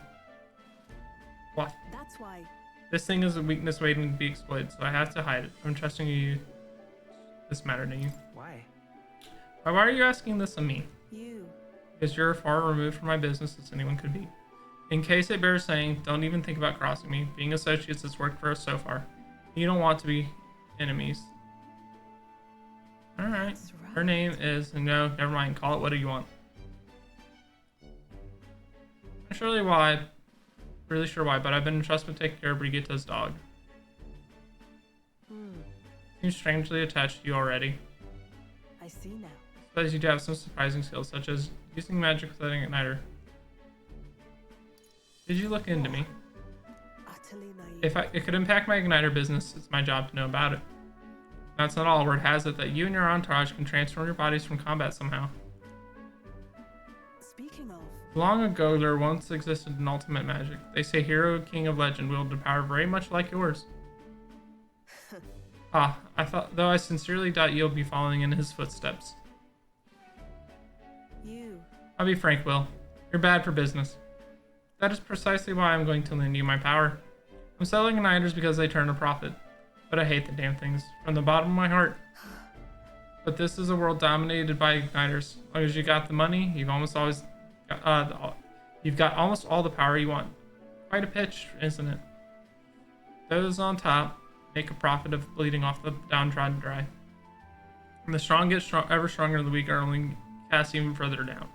What? That's why. This thing is a weakness waiting to be exploited, so I have to hide it. I'm trusting you. This matter to you. Why? Why are you asking this of me? You. Because you're far removed from my business as anyone could be. In case it bears saying, don't even think about crossing me. Being associates has worked for us so far. You don't want to be enemies. Alright. Right. Her name is... No, never mind. Call it what do you want. Not surely why. Really sure why, but I've been entrusted to take care of Brigitte's dog. Seems strangely attached to you already. I see now. Suppose you do have some surprising skills, such as using magic without an igniter. Did you look into me? Utterly naive. If it could impact my igniter business, it's my job to know about it. That's not all. Word has it that you and your entourage can transform your bodies from combat somehow. Speaking of, Long ago, there once existed an ultimate magic. They say hero king of legend wielded a power very much like yours. Ah, though I sincerely doubt you'll be following in his footsteps. You. I'll be frank, Will. You're bad for business. That is precisely why I'm going to lend you my power. I'm selling igniters because they turn a profit. But I hate the damn things from the bottom of my heart. But this is a world dominated by igniters. As long as you got the money, you've got almost all the power you want. Quite a pitch, isn't it? Those on top make a profit of bleeding off the downtrodden dry. And the strong get ever stronger, and the weak are only cast even further down.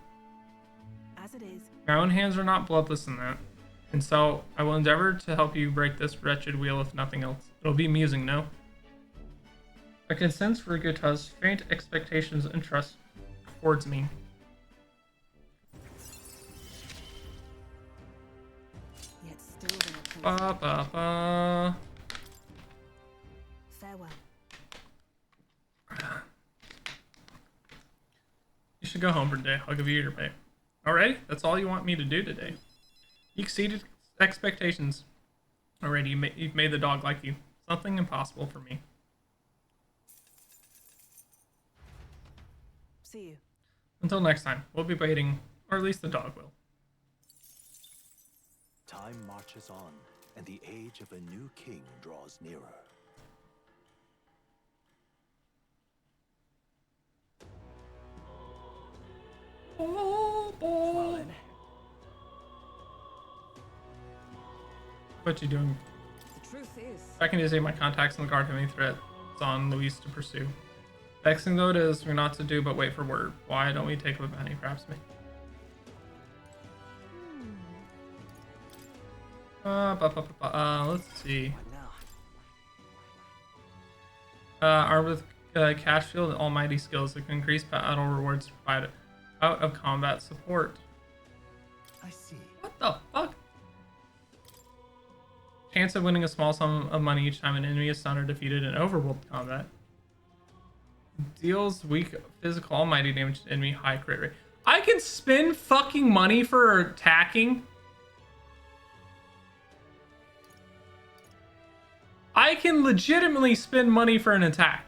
As it is. My own hands are not bloodless in that, and so I will endeavor to help you break this wretched wheel if nothing else. It'll be amusing, no? I can sense Riguta's faint expectations and trust towards me. Yet still there Ba ba ba. Farewell. You should go home for today. I'll give you your pay. Alrighty, that's all you want me to do today. You exceeded expectations. Already, you've made the dog like you. Something impossible for me. See you. Until next time, we'll be waiting, or at least the dog will. Time marches on, and the age of a new king draws nearer. Oh, boy. What you doing? The truth is, I can using my contacts in the guard any threat it's on Luis to pursue. Vexing though it is, we're not to do but wait for word. Why don't we take up a bounty, perhaps me? Let's see. Armed with cash field and almighty skills that can increase battle rewards provided out of combat support. I see. What the fuck? Chance of winning a small sum of money each time an enemy is stunned or defeated in overworld combat. Deals weak physical almighty damage to enemy, high crit rate. I can spend fucking money for attacking. I can legitimately spend money for an attack.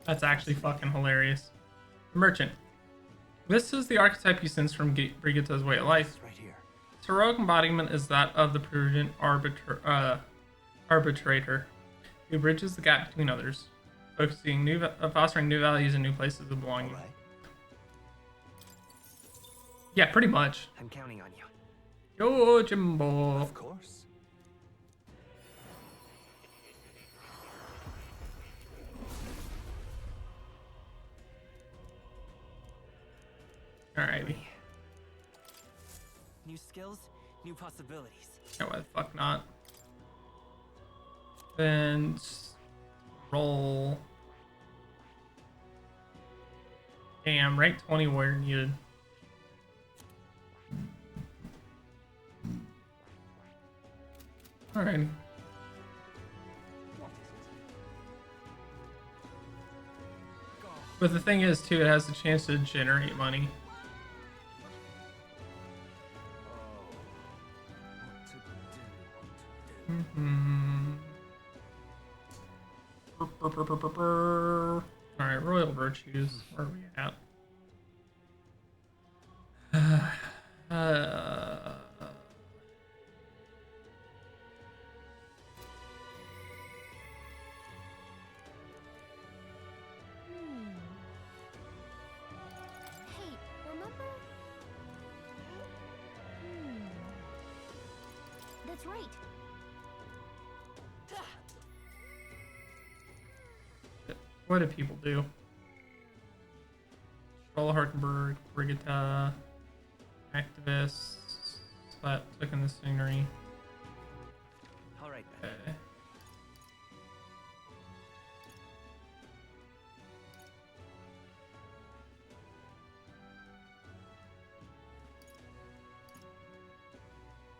That's actually fucking hilarious. Merchant. This is the archetype you sense from Brigitta's way of life. Right here. Its heroic embodiment is that of the prudent arbitrator who bridges the gap between others, fostering new values and new places of belonging. All right. Yeah, pretty much. I'm counting on you. Yo, Jimbo. Of course. Alrighty. New skills, new possibilities. Yeah, why the fuck not? Then roll. Damn, rank 20 warrior needed. Alrighty. But the thing is, too, it has the chance to generate money. Alright, royal virtues. Where are we at? Hey, remember? That's right. What do people do? Troll Harkenberg, Brigitta, activists, took in the scenery. All right then. Okay.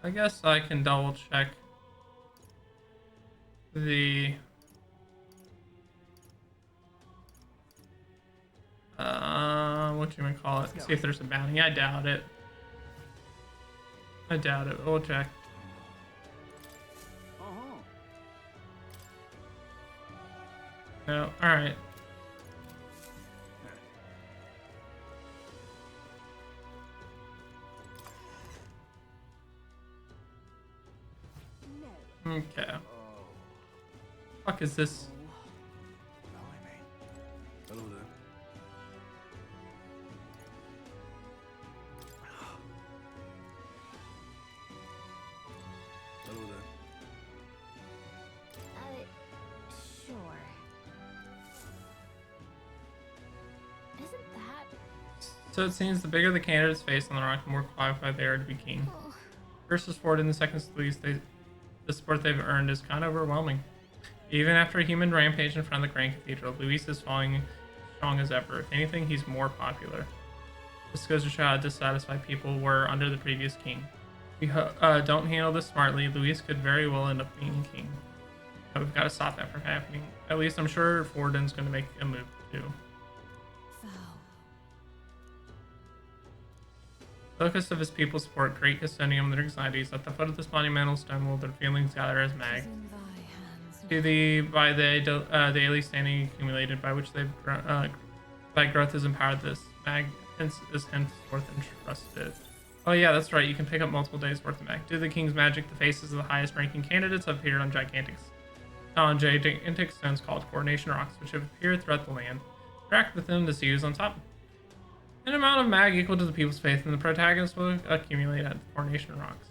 I guess I can double check the what you might call it. See if there's a bounty. I doubt it. I doubt it. We'll check. Uh-huh. No. All right. Okay. Fuck is this? Blimey. Hello there. Hello there. Sure. Isn't that... So it seems the bigger the candidate's face on the rock, the more qualified they are to be king. Oh. Versus Ford in the seconds Luis, the support they've earned is kind of overwhelming. Even after a human rampage in front of the Grand Cathedral, Luis is falling strong as ever. If anything, he's more popular. This goes to show how dissatisfied people were under the previous king. If we don't handle this smartly, Luis could very well end up being king. But we've got to stop that from happening. At least I'm sure Forden's going to make a move too. Focus of his people's support, great custodian of their anxieties. At the foot of this monumental stone will their feelings gather as mag. To the by the daily standing accumulated by which they've by growth has empowered this mag is henceforth entrusted. Oh yeah, that's right. You can pick up multiple days worth of mag. Due to the king's magic, the faces of the highest ranking candidates have appeared on gigantic stones called coronation rocks, which have appeared throughout the land. Interact with them to see who's on top. An amount of mag equal to the people's faith in the protagonist will accumulate at the coronation rocks.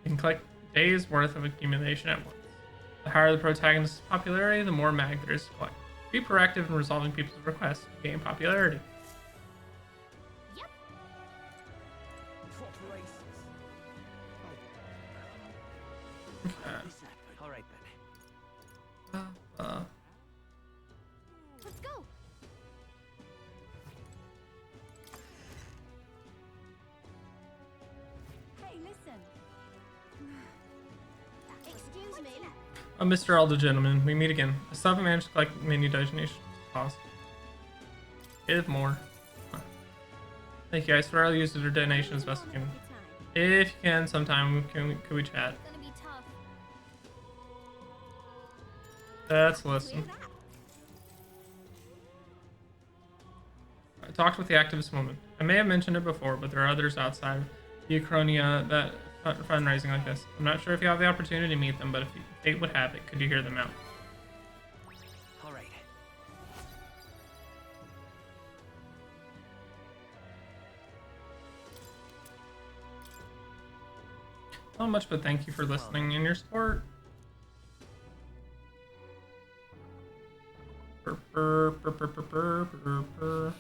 You can collect days worth of accumulation at once. The higher the protagonist's popularity, the more mag there is to collect. Be proactive in resolving people's requests to gain popularity. Yep. What races? All right then. Let's go. Hey, listen. Excuse me. Mr. Elder Gentleman, we meet again. I still haven't managed to collect many donations. Cost. Give more. Thank you. I swear I'll use your donation as best I can. If you can, sometime could we chat? It's gonna be tough. Let's listen. I talked with the activist woman. I may have mentioned it before, but there are others outside Uchronia that fundraising like this. I'm not sure if you have the opportunity to meet them, but if fate would have it, could you hear them out? All right. Not much, but thank you for listening and your support. Burr, burr, burr, burr, burr, burr, burr, burr.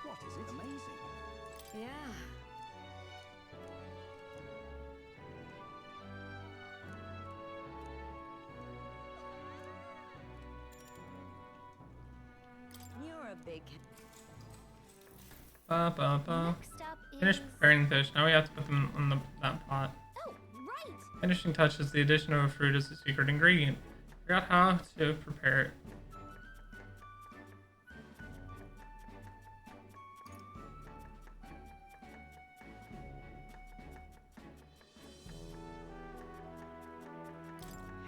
What is it? Amazing. Yeah. You're a big... Ba, ba, ba. Next up is... Finish preparing the fish. Now we have to put them on that pot. Oh, right. Finishing touch is the addition of a fruit as a secret ingredient. Forgot how to prepare it.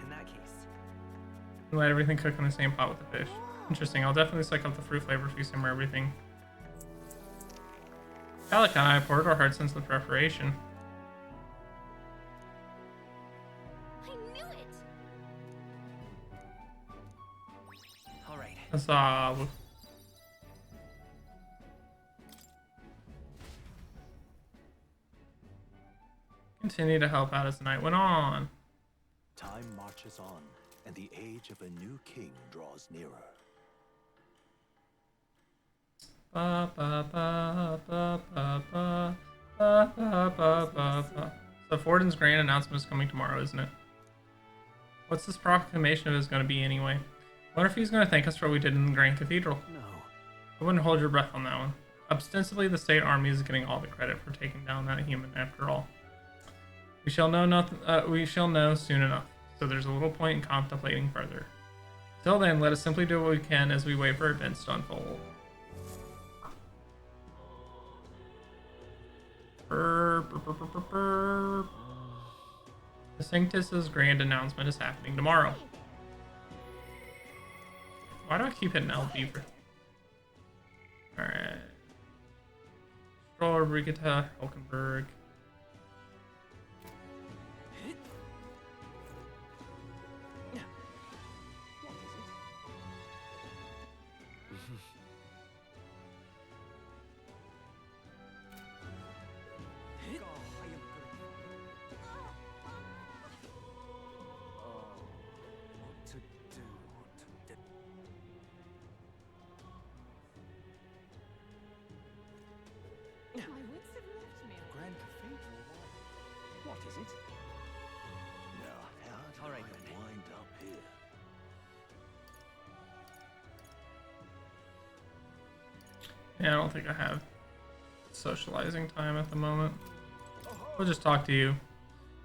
In that case. And let everything cook in the same pot with the fish. Interesting. I'll definitely suck up the fruit flavor if you simmer everything. Alec and I poured our hearts into the preparation. I knew it. All right. Huzzah. Continue to help out as the night went on. Time marches on, and the age of a new king draws nearer. Ba, ba, ba, ba, ba, ba, ba, ba, ba, ba, ba. So Forden's grand announcement is coming tomorrow, isn't it? What's this proclamation of his going to be anyway? I wonder if he's going to thank us for what we did in the Grand Cathedral. No. I wouldn't hold your breath on that one. Ostensibly, the state army is getting all the credit for taking down that human after all. We shall know nothing. We shall know soon enough. So there's a little point in contemplating further. Till then, let us simply do what we can as we wait for events to unfold. The Sanctus's grand announcement is happening tomorrow. Why do I keep hitting LB for? Alright. Stroller, Brigita, Hulkenberg. My wits have left me. Grand Cathedral? What is it? Now, how do All right, I then. wind up here? Yeah, I don't think I have socializing time at the moment. We'll just talk to you.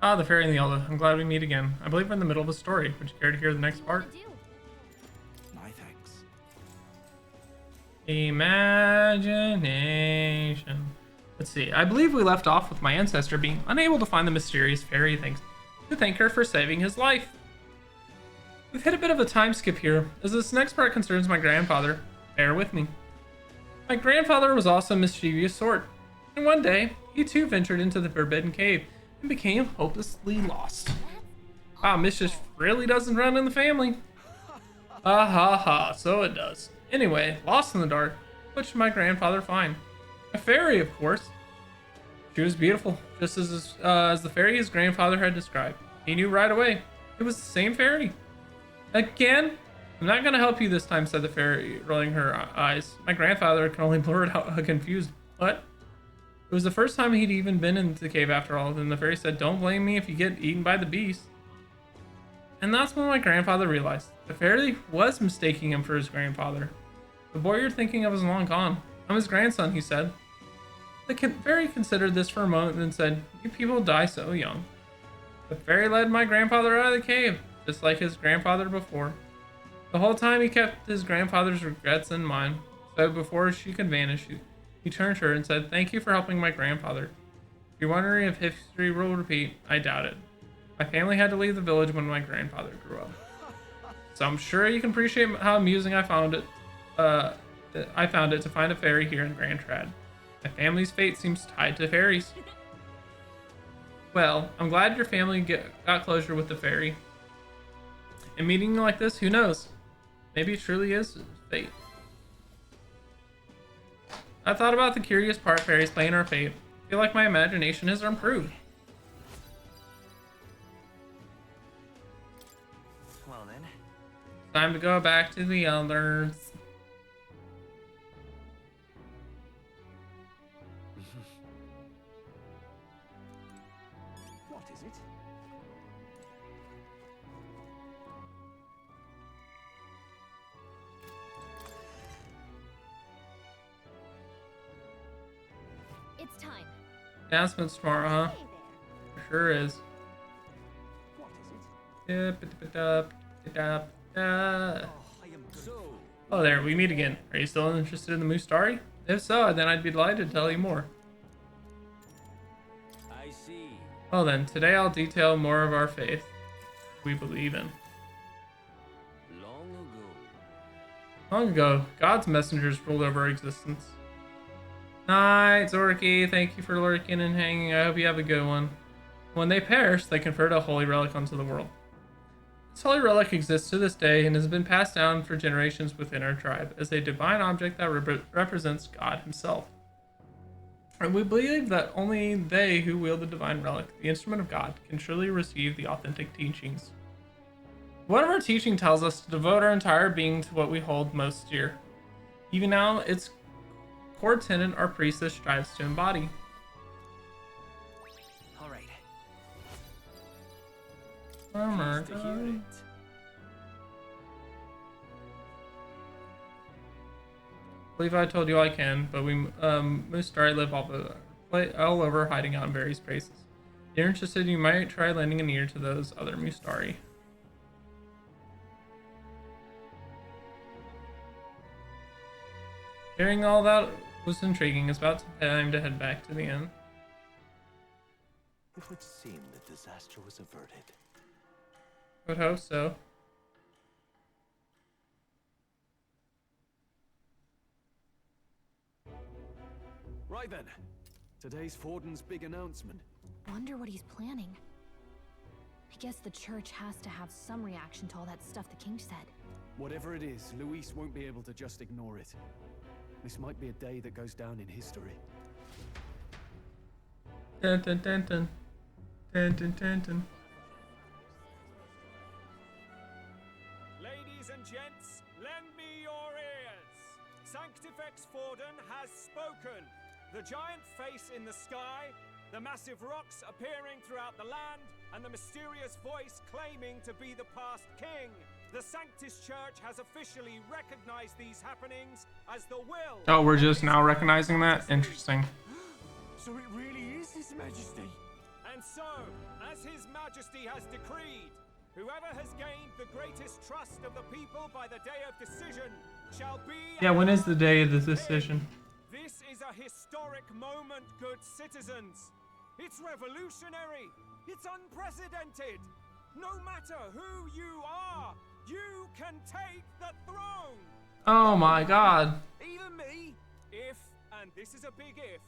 Ah, the fairy and the elder. I'm glad we meet again. I believe we're in the middle of a story. Would you care to hear the next part? My thanks. Imagination. Let's see. I believe we left off with my ancestor being unable to find the mysterious fairy thanks to thank her for saving his life. We've hit a bit of a time skip here, as this next part concerns my grandfather. Bear with me. My grandfather was also a mischievous sort, and one day he too ventured into the forbidden cave and became hopelessly lost. Ah, mischief really doesn't run in the family. Ah ha ha, so it does. Anyway, lost in the dark, what should my grandfather find? A fairy, of course. She was beautiful, just as the fairy his grandfather had described. He knew right away. It was the same fairy. Again? I'm not gonna help you this time, said the fairy, rolling her eyes. My grandfather could only blurt out a confused, what? It was the first time he'd even been into the cave after all. Then the fairy said, don't blame me if you get eaten by the beast. And that's when my grandfather realized. The fairy was mistaking him for his grandfather. The boy you're thinking of is long gone. I'm his grandson, he said. The fairy considered this for a moment and then said, you people die so young. The fairy led my grandfather out of the cave, just like his grandfather before. The whole time he kept his grandfather's regrets in mind, so before she could vanish, he turned to her and said, thank you for helping my grandfather. If you're wondering if history will repeat, I doubt it. My family had to leave the village when my grandfather grew up. So I'm sure you can appreciate how amusing I found it to find a fairy here in Grand Trad. My family's fate seems tied to fairies. Well, I'm glad your family got closure with the fairy. A meeting like this, who knows? Maybe it truly is fate. I thought about the curious part fairies play in our fate. I feel like my imagination has improved. Well then. Time to go back to the elders. What is it? It's time. Announcements tomorrow, huh? Hey there. Sure is. What is it? So, Oh, there, we meet again. Are you still interested in the Moose story? If so, then I'd be delighted to tell you more. I see. Well then, today I'll detail more of our faith we believe in. Long ago. Long ago, God's messengers ruled over our existence. Night, Zorky. Thank you for lurking and hanging. I hope you have a good one. When they perished, they conferred a holy relic onto the world. This holy relic exists to this day and has been passed down for generations within our tribe as a divine object that represents God himself. And we believe that only they who wield the divine relic, the instrument of God, can truly receive the authentic teachings. One of our teaching tells us to devote our entire being to what we hold most dear. Even now, its core tenet our priestess strives to embody. All right. Pleased to hear it. I believe I told you I can, but we Moose Starry live all over, hiding out in various places. If you're interested, you might try lending an ear to those other Mustari. Hearing all that was intriguing. It's about time to head back to the inn. It would seem the disaster was averted. Would hope so. Right then. Today's Forden's big announcement. Wonder what he's planning. I guess the church has to have some reaction to all that stuff the king said. Whatever it is, Luis won't be able to just ignore it. This might be a day that goes down in history. Dun dun dun dun. Dun dun dun dun. Ladies and gents, lend me your ears. Sanctifex Forden has spoken. The giant face in the sky, the massive rocks appearing throughout the land, and the mysterious voice claiming to be the past king. The Sanctus Church has officially recognized these happenings as the will. Oh, we're just now recognizing that? Interesting. So it really is His Majesty. And so, as His Majesty has decreed, whoever has gained the greatest trust of the people by the day of decision shall be... Yeah, when is the day of the decision? This is a historic moment, good citizens. It's revolutionary. It's unprecedented. No matter who you are, you can take the throne. Oh my god. Even me. If, and this is a big if,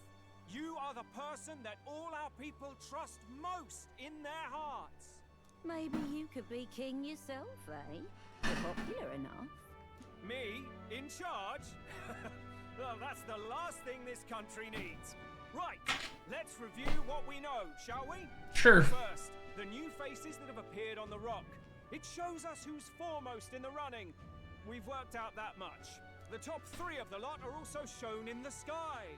you are the person that all our people trust most in their hearts. Maybe you could be king yourself, eh? You're popular enough. Me? In charge? Well, that's the last thing this country needs. Right, let's review what we know, shall we? Sure. First, the new faces that have appeared on the rock. It shows us who's foremost in the running. We've worked out that much. The top 3 of the lot are also shown in the sky.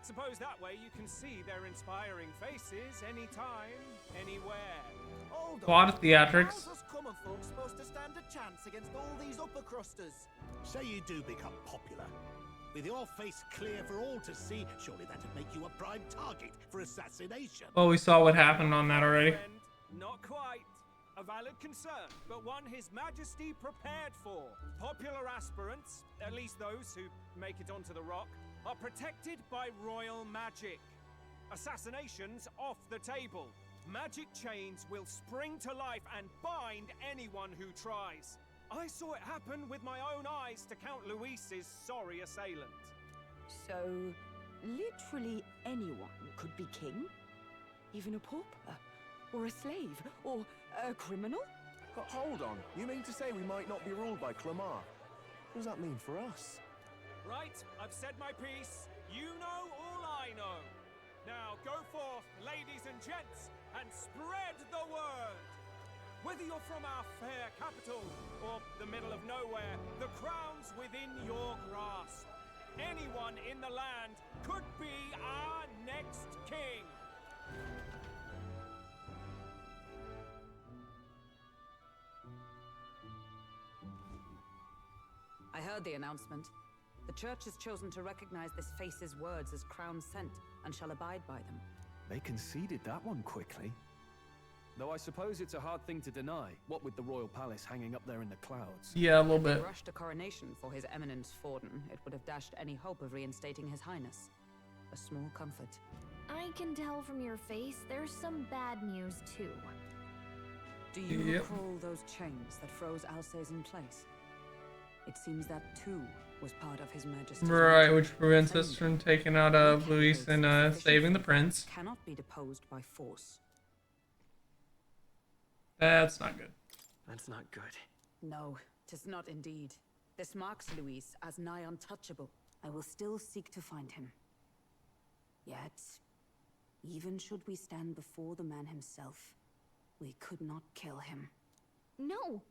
Suppose that way you can see their inspiring faces anytime, anywhere. Hold A lot of on. theatrics. How's us common folk supposed to stand a chance against all these upper crusters? Say you do become popular. With your face clear for all to see, surely that'd make you a prime target for assassination. Well, we saw what happened on that already. Friend, not quite. A valid concern, but one His Majesty prepared for. Popular aspirants, at least those who make it onto the rock, are protected by royal magic. Assassinations off the table. Magic chains will spring to life and bind anyone who tries. I saw it happen with my own eyes to Count Luis's sorry assailant. So, literally anyone could be king? Even a pauper? Or a slave? Or a criminal? Hold on, you mean to say we might not be ruled by Clamar? What does that mean for us? Right, I've said my piece. You know all I know. Now go forth, ladies and gents, and spread the word. Whether you're from our fair capital or the middle of nowhere, the crown's within your grasp. Anyone in the land could be our next king. I heard the announcement. The church has chosen to recognize this face's words as crown sent and shall abide by them. They conceded that one quickly. Though I suppose it's a hard thing to deny, what with the royal palace hanging up there in the clouds. Yeah, a little If they bit. rushed a coronation for His Eminence Forden, it would have dashed any hope of reinstating His Highness. A small comfort. I can tell from your face there's some bad news too. Do you Yep. recall those chains that froze Alsace in place? It seems that too was part of His Majesty's Right, magic. which prevents us from taking out Luis and saving the prince. Cannot be deposed by force. That's not good. That's not good. No, 'tis not indeed. This marks Luis as nigh untouchable. I will still seek to find him. Yet, even should we stand before the man himself, we could not kill him. No!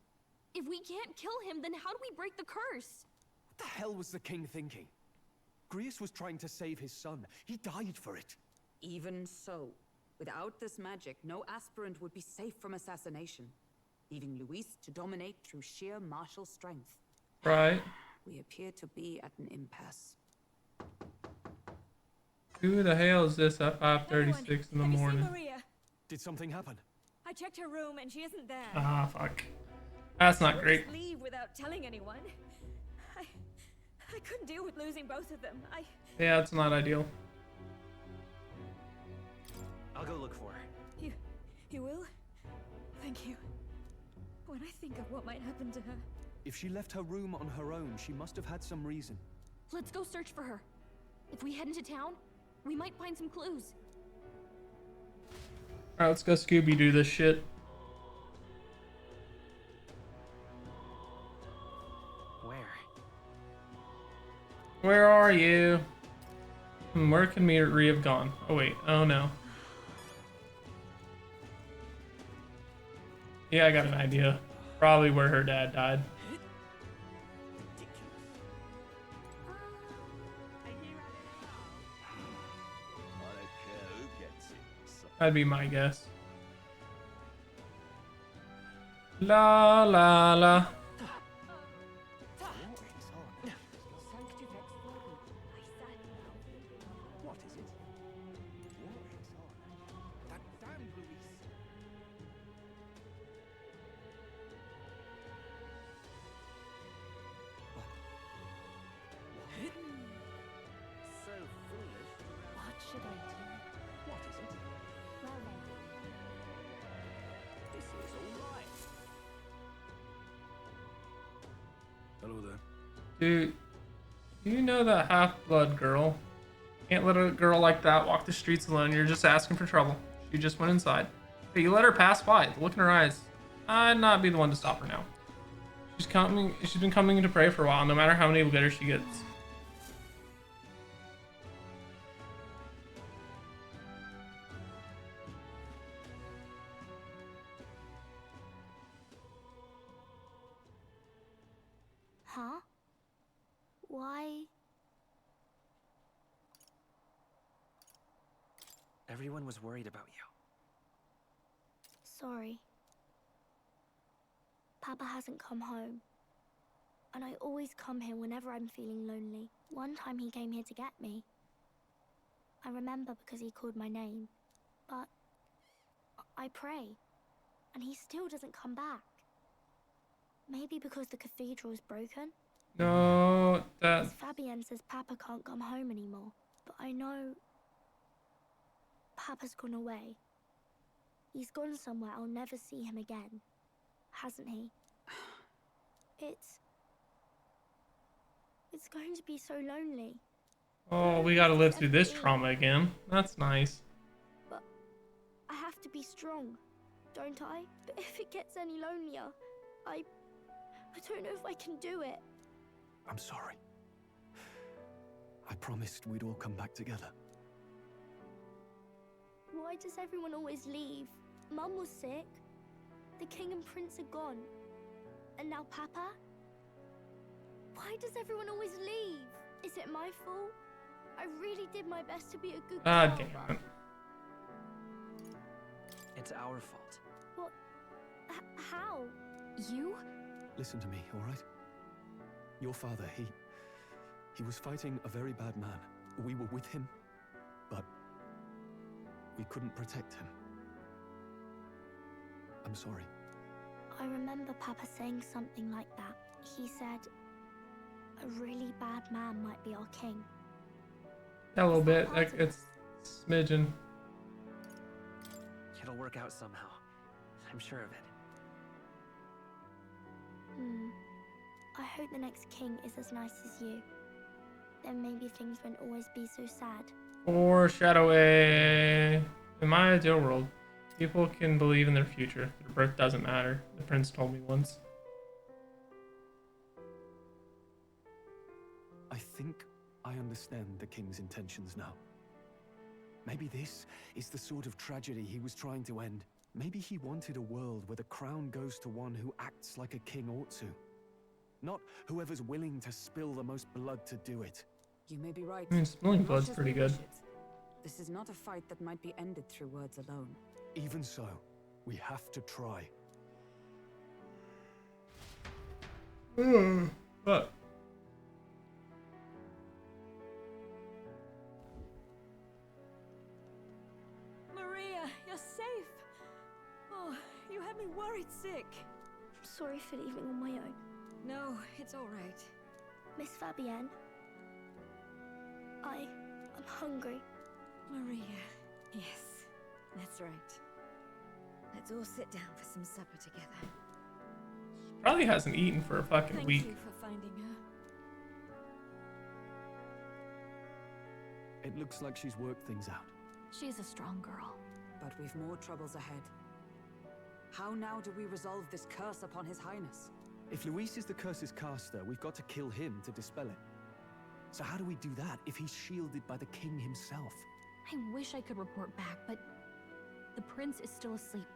If we can't kill him, then how do we break the curse? What the hell was the king thinking? Grius was trying to save his son. He died for it. Even so, without this magic, no aspirant would be safe from assassination, leaving Luis to dominate through sheer martial strength. Right. We appear to be at an impasse. Who the hell is this at 5:36 in the Have you seen morning? Maria? Did something happen? I checked her room and she isn't there. Ah, fuck. That's not great. Just leave without telling anyone. I couldn't deal with losing both of them. Yeah, it's not ideal. I'll go look for her. You will? Thank you. When I think of what might happen to her. If she left her room on her own, she must have had some reason. Let's go search for her. If we head into town, we might find some clues. Alright, let's go Scooby-Doo this shit. Where are you? Where can Miri have gone? Oh wait, oh no. Yeah, I got an idea. Probably where her dad died. That'd be my guess. La la la. What is it? What is on? That damned Luis. So foolish. What should I do? What is it? Well then. This is all right. Hello there. Dude, do you know that half-blood girl? Can't let a girl like that walk the streets alone. You're just asking for trouble. She just went inside. Hey, you let her pass by. The look in her eyes. I'd not be the one to stop her now. She's been coming to pray for a while, no matter how many glitter she gets. Huh? Why? Everyone was worried about you. Sorry. Papa hasn't come home. And I always come here whenever I'm feeling lonely. One time he came here to get me. I remember because he called my name. But I pray. And he still doesn't come back. Maybe because the cathedral's broken? No, Because Fabienne says Papa can't come home anymore. But I know Papa's gone away. He's gone somewhere I'll never see him again. Hasn't he? It's going to be so lonely. Oh, we gotta live through this trauma again. That's nice. But I have to be strong, don't I? But if it gets any lonelier, I don't know if I can do it. I'm sorry. I promised we'd all come back together. Why does everyone always leave? Mum was sick. The king and prince are gone. And now Papa? Why does everyone always leave? Is it my fault? I really did my best to be a good girl. Ah, damn it. It's our fault. What? How? You? Listen to me, all right? Your father, he was fighting a very bad man. We were with him, but we couldn't protect him. I'm sorry. I remember Papa saying something like that. He said, a really bad man might be our king. A little bit. Like, it's smidgen. It'll work out somehow. I'm sure of it. I hope the next king is as nice as you. Then maybe things won't always be so sad. Foreshadowing. In my ideal world, people can believe in their future. Their birth doesn't matter. The prince told me once. I think I understand the king's intentions now. Maybe this is the sort of tragedy he was trying to end. Maybe he wanted a world where the crown goes to one who acts like a king ought to. Not whoever's willing to spill the most blood to do it. You may be right. I mean, spilling Much blood's as pretty we good. wish it, this is not a fight that might be ended through words alone. Even so, we have to try. What? Maria, you're safe. sick. Sorry for leaving on my own. No, it's all right. Miss Fabienne, I'm hungry. Maria. Yes, that's right. Let's all sit down for some supper together. Probably hasn't eaten for a fucking Thank week. you for finding her. It looks like she's worked things out. She's a strong girl. But we've more troubles ahead. How now do we resolve this curse upon His Highness? If Luis is the curse's caster, we've got to kill him to dispel it. So how do we do that if he's shielded by the king himself? I wish I could report back, but the prince is still asleep,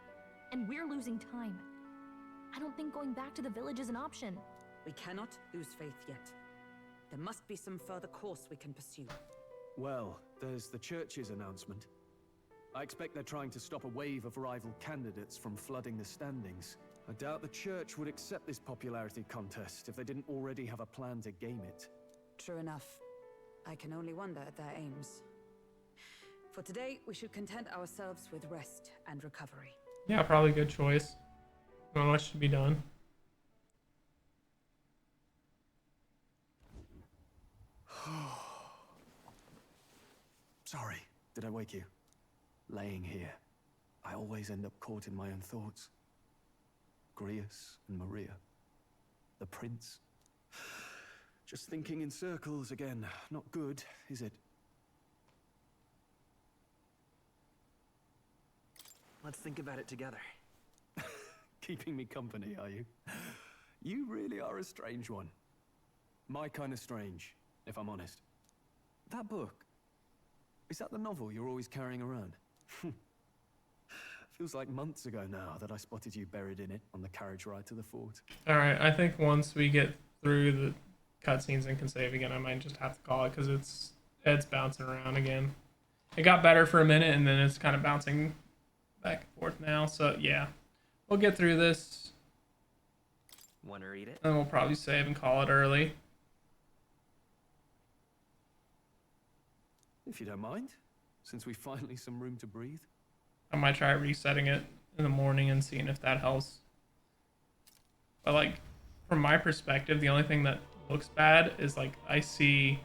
and we're losing time. I don't think going back to the village is an option. We cannot lose faith yet. There must be some further course we can pursue. Well, there's the church's announcement. I expect they're trying to stop a wave of rival candidates from flooding the standings. I doubt the church would accept this popularity contest if they didn't already have a plan to game it. True enough. I can only wonder at their aims. For today, we should content ourselves with rest and recovery. Yeah, probably good choice. Not much should be done. Sorry, did I wake you? Laying here, I always end up caught in my own thoughts. Grius and Maria. The prince. Just thinking in circles again. Not good, is it? Let's think about it together. Keeping me company, are you? You really are a strange one. My kind of strange, if I'm honest. That book, is that the novel you're always carrying around? Feels like months ago now that I spotted you buried in it on the carriage ride to the fort. Alright, I think once we get through the cutscenes and can save again, I might just have to call it because Ed's bouncing around again. It got better for a minute and then it's kind of bouncing back and forth now. So yeah, we'll get through this. Want to read it? And we'll probably save and call it early. If you don't mind, since we finally some room to breathe. I might try resetting it in the morning and seeing if that helps. But like, from my perspective, the only thing that looks bad is like I see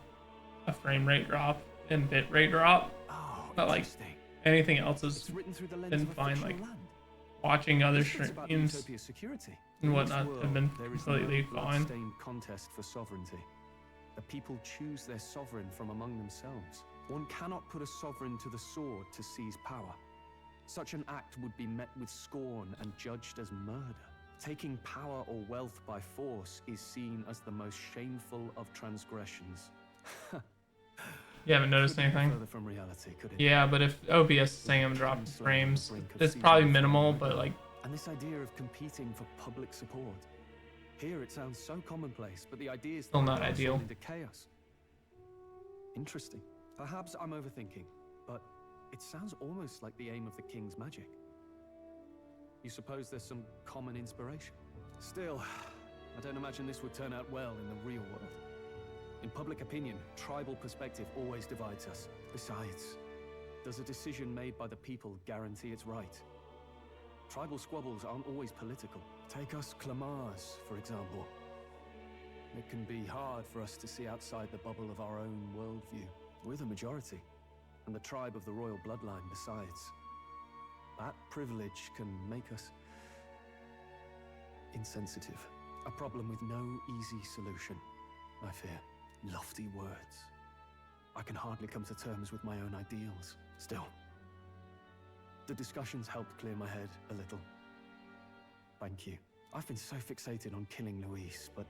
a frame rate drop and bit rate drop. Oh, but like anything else has been fine. Like watching other streams and whatnot have been completely fine. Contest for sovereignty. The people choose their sovereign from among themselves. One cannot put a sovereign to the sword to seize power. Such an act would be met with scorn and judged as murder. Taking power or wealth by force is seen as the most shameful of transgressions. You haven't noticed anything? Further from reality, could it? Yeah, but if OBS is saying I'm dropping frames, it's probably minimal, but like... And this idea of competing for public support. Here it sounds so commonplace, but the idea is still not ideal. Into chaos. Interesting. Perhaps I'm overthinking, but it sounds almost like the aim of the king's magic. You suppose there's some common inspiration? Still, I don't imagine this would turn out well in the real world. In public opinion, tribal perspective always divides us. Besides, does a decision made by the people guarantee it's right? Tribal squabbles aren't always political. Take us Clamars, for example. It can be hard for us to see outside the bubble of our own worldview. We're the majority, and the tribe of the royal bloodline besides. That privilege can make us insensitive. A problem with no easy solution, I fear. Lofty words. I can hardly come to terms with my own ideals. Still, the discussions helped clear my head a little. Thank you. I've been so fixated on killing Luis, but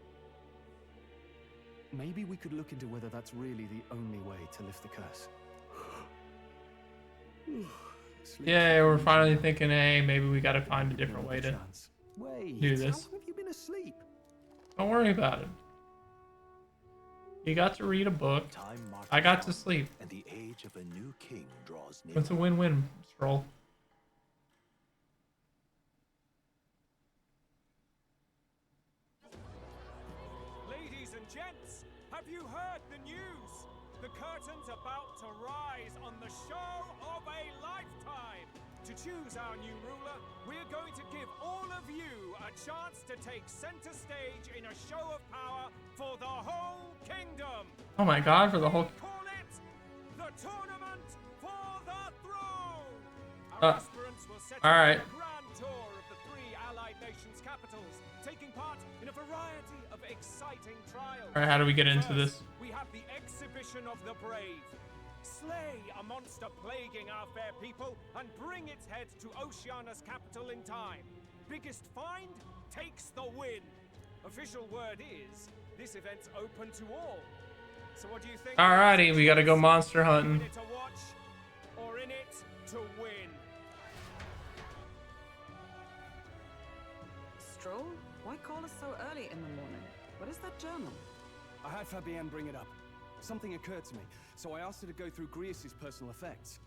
maybe we could look into whether that's really the only way to lift the curse. Yeah, we're finally thinking, hey, maybe we gotta find a different way to do this. How long have you been asleep? Don't worry about it. You got to read a book. I got to sleep. And the age of a new king draws near. It's a win-win, Stroll. Ladies and gents, have you heard the news? The curtain's about to rise on the show of a lifetime. To choose our new ruler, we're going to give all of you a chance to take center stage in a show of power for the whole kingdom. Oh my god, for the whole... Call it the Tournament for the Throne. Our aspirants will set alright. a grand tour of the 3 allied nations' capitals, taking part in a variety of exciting trials. Alright, how do we get into First, this? we have the exhibition of the brave. Slay a monster plaguing our fair people and bring its head to Oceania's capital in time. Biggest find takes the win. Official word is, this event's open to all. So what do you think? Alrighty, we gotta go monster In hunting. it to watch, or in it to win? Stroll? Why call us so early in the morning? What is that journal? I had Fabienne bring it up. Something occurred to me, so I asked her to go through Grius' personal effects.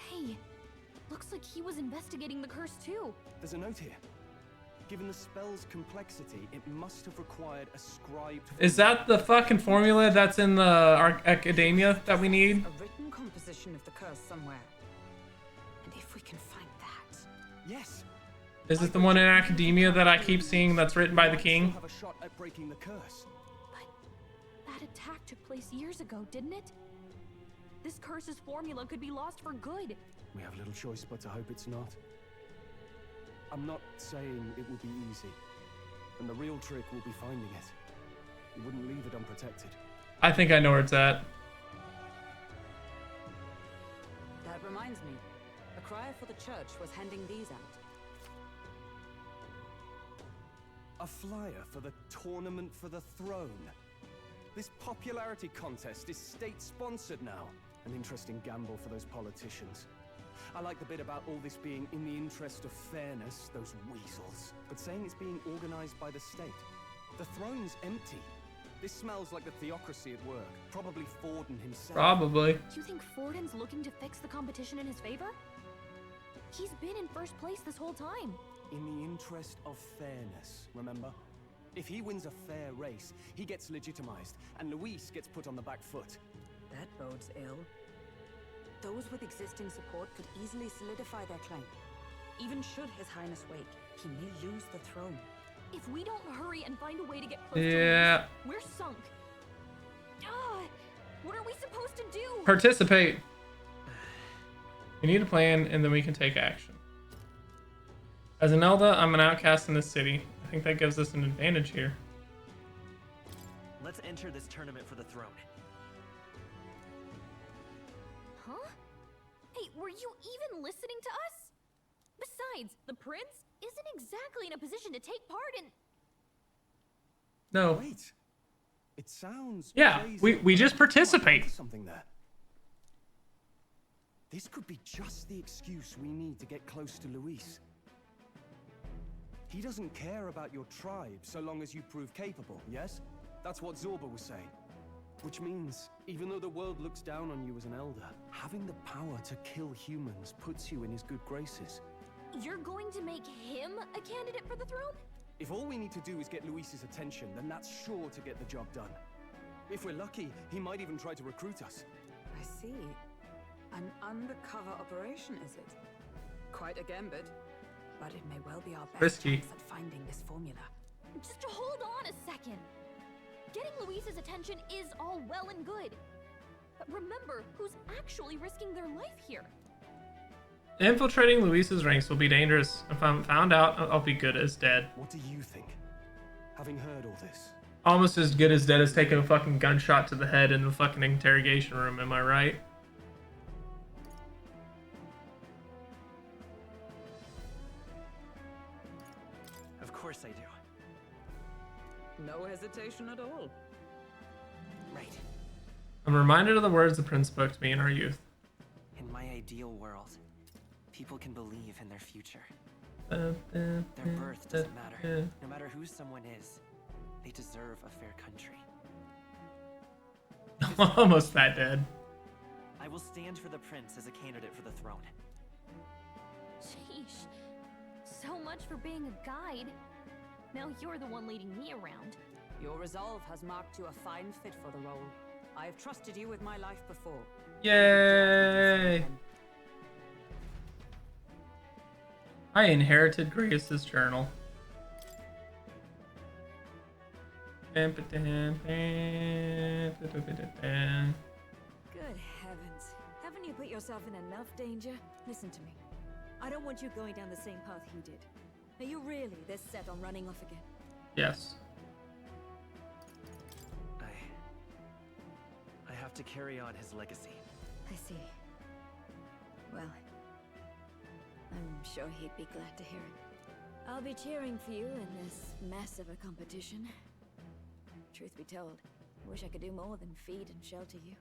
Hey, looks like he was investigating the curse too. There's a note here. Given the spell's complexity, it must have required a scribed... Is that the fucking formula that's in the academia that we need? A written composition of the curse somewhere. And if we can find that... Yes! Is it the one in academia that I keep seeing that's written by the king? Have a shot at breaking the curse. That attack took place years ago, didn't it? This curse's formula could be lost for good. We have little choice but to hope it's not. I'm not saying it will be easy. And the real trick will be finding it. You wouldn't leave it unprotected. I think I know where it's at. That reminds me. A crier for the church was handing these out. A flyer for the Tournament for the Throne. This popularity contest is state-sponsored now. An interesting gamble for those politicians. I like the bit about all this being in the interest of fairness, those weasels. But saying it's being organized by the state. The throne's empty. This smells like the theocracy at work. Probably Forden himself. Probably. You think Forden's looking to fix the competition in his favor? He's been in first place this whole time. In the interest of fairness, remember? If he wins a fair race, he gets legitimized, and Luis gets put on the back foot. That bodes ill. Those with existing support could easily solidify their claim. Even should His Highness wake, he may lose the throne. If we don't hurry and find a way to get close to Yeah. Luis, we're sunk. What are we supposed to do? Participate. We need a plan, and then we can take action. As an Elda, I'm an outcast in this city. I think that gives us an advantage here. Let's enter this tournament for the throne. Huh? Hey, were you even listening to us? Besides, the prince isn't exactly in a position to take part in... No. Wait. It sounds... Yeah, we just participate. Something there. This could be just the excuse we need to get close to Luis. He doesn't care about your tribe so long as you prove capable, yes? That's what Zorba was saying. Which means, even though the world looks down on you as an elder, having the power to kill humans puts you in his good graces. You're going to make him a candidate for the throne? If all we need to do is get Luis's attention, then that's sure to get the job done. If we're lucky, he might even try to recruit us. I see. An undercover operation, is it? Quite a gambit. But it may well be our best Risky. chance at finding this formula. Just hold on a second. Getting Luis's attention is all well and good. But remember who's actually risking their life here. Infiltrating Luis's ranks will be dangerous. If I'm found out, I'll be good as dead. What do you think? Having heard all this. Almost as good as dead as taking a fucking gunshot to the head in the fucking interrogation room, am I right? Of course I do. No hesitation at all. Right. I'm reminded of the words the prince spoke to me in our youth. In my ideal world, people can believe in their future. Their birth doesn't matter. No matter who someone is, they deserve a fair country. I'm almost that dead. I will stand for the prince as a candidate for the throne. Sheesh. So much for being a guide. Now you're the one leading me around. Your resolve has marked you a fine fit for the role. I have trusted you with my life before. Yay! I inherited Grace's journal. Good heavens. Haven't you put yourself in enough danger? Listen to me. I don't want you going down the same path he did. Are you really this set on running off again? Yes. I have to carry on his legacy. I see. Well, I'm sure he'd be glad to hear it. I'll be cheering for you in this mess of a competition. Truth be told, I wish I could do more than feed and shelter you.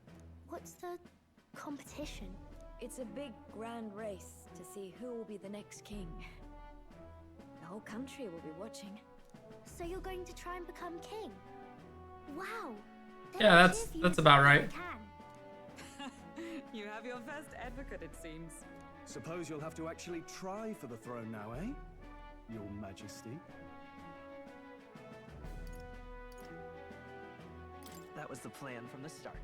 What's the competition? It's a big, grand race to see who will be the next king. The whole country will be watching. So you're going to try and become king? Wow! Yeah, that's about right. You have your first advocate, it seems. Suppose you'll have to actually try for the throne now, eh? Your Majesty. That was the plan from the start.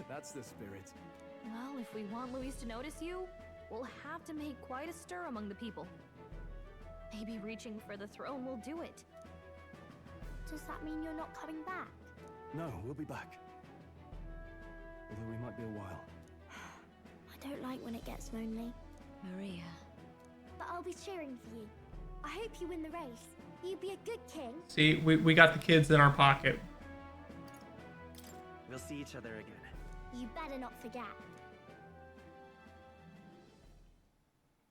That's the spirit. Well, if we want Luis to notice you, we'll have to make quite a stir among the people. Maybe reaching for the throne will do it. Does that mean you're not coming back? No, we'll be back. Although we might be a while. I don't like when it gets lonely. Maria. But I'll be cheering for you. I hope you win the race. You'd be a good king. See, we got the kids in our pocket. We'll see each other again. You better not forget.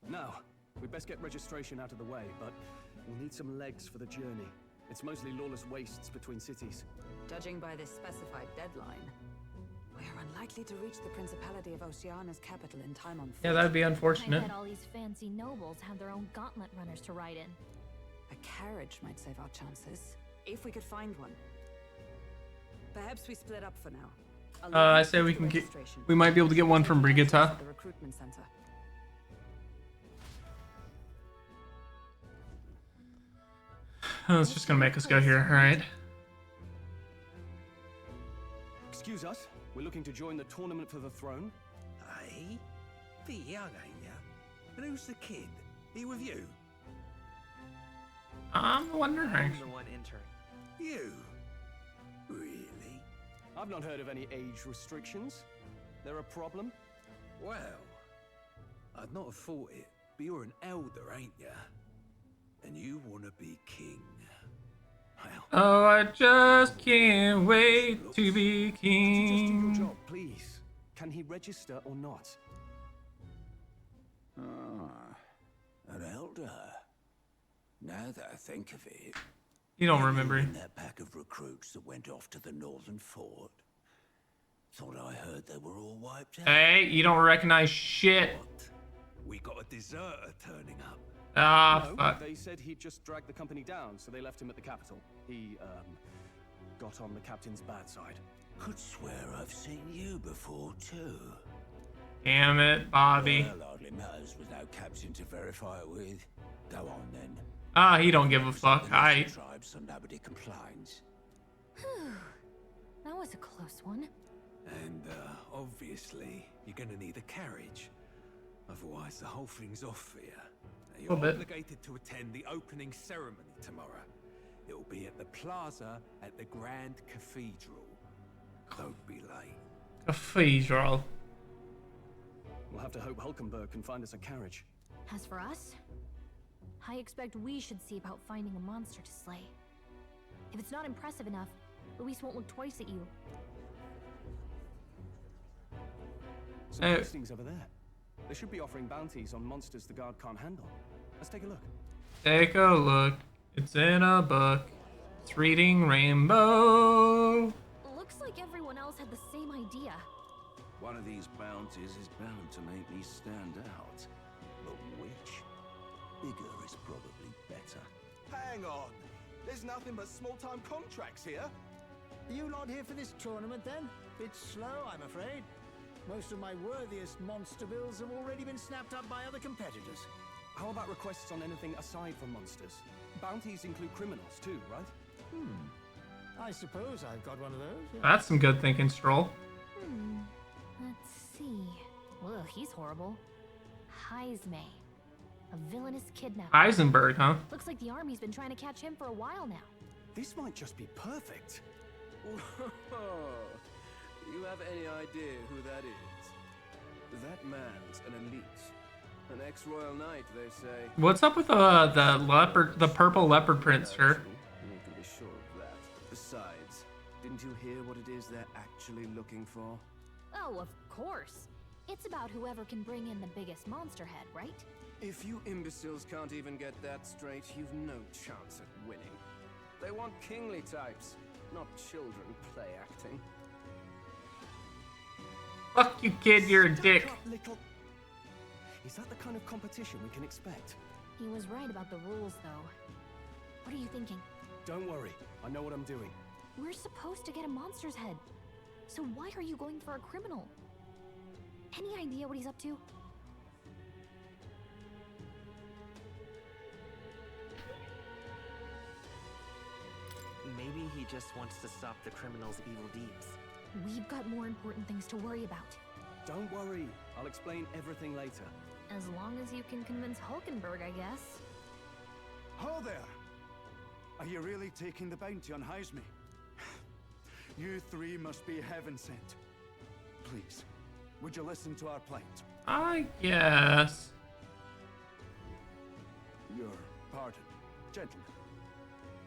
Now, we'd best get registration out of the way, but we'll need some legs for the journey. It's mostly lawless wastes between cities. Judging by this specified deadline, we're unlikely to reach the Principality of Oceana's capital in time on foot. Yeah, that'd be I unfortunate. bet all these fancy nobles have their own gauntlet runners to ride in. A carriage might save our chances, if we could find one. Perhaps we split up for now. I say we can get. We might be able to get one from Brigitta. The recruitment center. Oh, it's just gonna make us go here, alright? Excuse us, we're looking to join the tournament for the throne. Aye? Bit young, ain't ya? And who's the kid? He with you? I'm wondering. I'm the one entering. You? Really? I've not heard of any age restrictions. They're a problem? Well, I'd not have thought it, but you're an elder, ain't ya? And you want to be king. Well, Oh, I just can't wait to be Could you just do your king. job, please? Can he register or not? An elder. Now that I think of it, You don't remember. in that pack of recruits that went off to the northern fort. Thought I heard they were all wiped out. Hey, you don't recognize shit. What? We got a deserter turning up. Ah, No, fuck. they said he'd just dragged the company down, so they left him at the capital. He, got on the captain's bad side. Could swear I've seen you before, too. Damn it, Bobby. Well, hardly matters with no captain to verify it with. Go on, then. Ah, he don't give a fuck. I tribe so nobody complains. That was a close one. And, obviously, you're gonna need a carriage. Otherwise, the whole thing's off for you. You're Little bit. obligated to attend the opening ceremony tomorrow. It'll be at the plaza at the Grand Cathedral. Don't be late. Cathedral. We'll have to hope Hulkenberg can find us a carriage. As for us, I expect we should see about finding a monster to slay. If it's not impressive enough, Luis won't look twice at you. Some postings over there. They should be offering bounties on monsters the guard can't handle. Let's take a look. Take a look. It's in a book. It's reading Rainbow. Looks like everyone else had the same idea. One of these bounties is bound to make me stand out. But which? Bigger is probably better. Hang on. There's nothing but small-time contracts here. Are you not here for this tournament then? Bit slow, I'm afraid. Most of my worthiest monster bills have already been snapped up by other competitors. How about requests on anything aside from monsters? Bounties include criminals too, right? I suppose I've got one of those. Yeah. That's some good thinking, Stroll. Let's see. Ugh, he's horrible. Heisme. A villainous kidnapper. Heisenberg, huh? Looks like the army's been trying to catch him for a while now. This might just be perfect. You have any idea who that is? That man's an elite. An ex-royal knight, they say. What's up with the purple leopard prince, sir? You can be sure of that. Besides, didn't you hear what it is they're actually looking for? Oh, of course. It's about whoever can bring in the biggest monster head, right? If you imbeciles can't even get that straight, you've no chance at winning. They want kingly types, not children play acting. Fuck you, kid, you're a dick. Is that the kind of competition we can expect? He was right about the rules, though. What are you thinking? Don't worry, I know what I'm doing. We're supposed to get a monster's head. So why are you going for a criminal? Any idea what he's up to? Maybe he just wants to stop the criminal's evil deeds. We've got more important things to worry about. Don't worry, I'll explain everything later. As long as you can convince Hulkenberg, I guess. Ho there! Are you really taking the bounty on Heisme? You three must be heaven sent. Please, would you listen to our plight? I guess. Your pardon, gentlemen.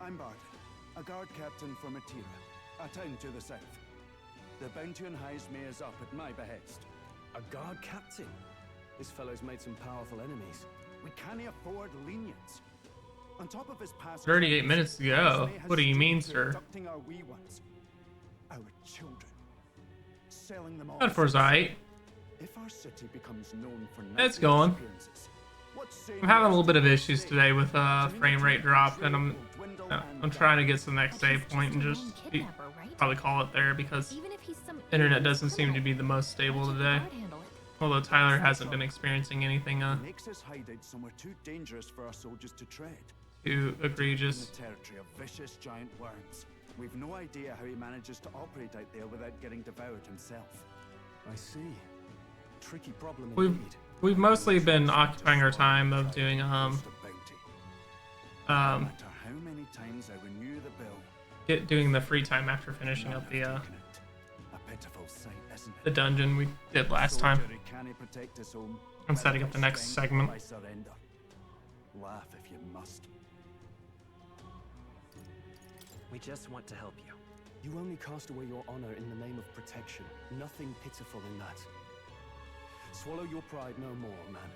I'm Barton, a guard captain from Atira, a town to the south. The bounty on Heisme is up at my behest. A guard captain? This fellow's made some powerful enemies. We can't afford lenience. On top of his past 38 minutes to go. What do you mean, sir? Abducting our wee ones, our children, selling them off. That for's aight. If our city becomes known for It's going. what say I'm having a little you bit of to issues stay? today with frame rate drop, and I'm trying to get to the next save point and just probably call it there because internet doesn't seem to be the most stable today. Although Tyler hasn't been experiencing anything Makes this hideout somewhere too dangerous for our soldiers to tread. too egregious. In the territory of vicious giant worms. We've no idea how he manages to operate out there without getting devoured himself. I see. Tricky problem indeed. We've mostly been occupying our time of doing No matter how many times I renew the bill, doing the free time after finishing up the a pitiful sight, isn't it? the dungeon we did last time. Soldier who can't protect his home, I'm setting up the next strength segment. by surrender. Laugh if you must. We just want to help you. You only cast away your honor in the name of protection. Nothing pitiful in that. Swallow your pride no more, man.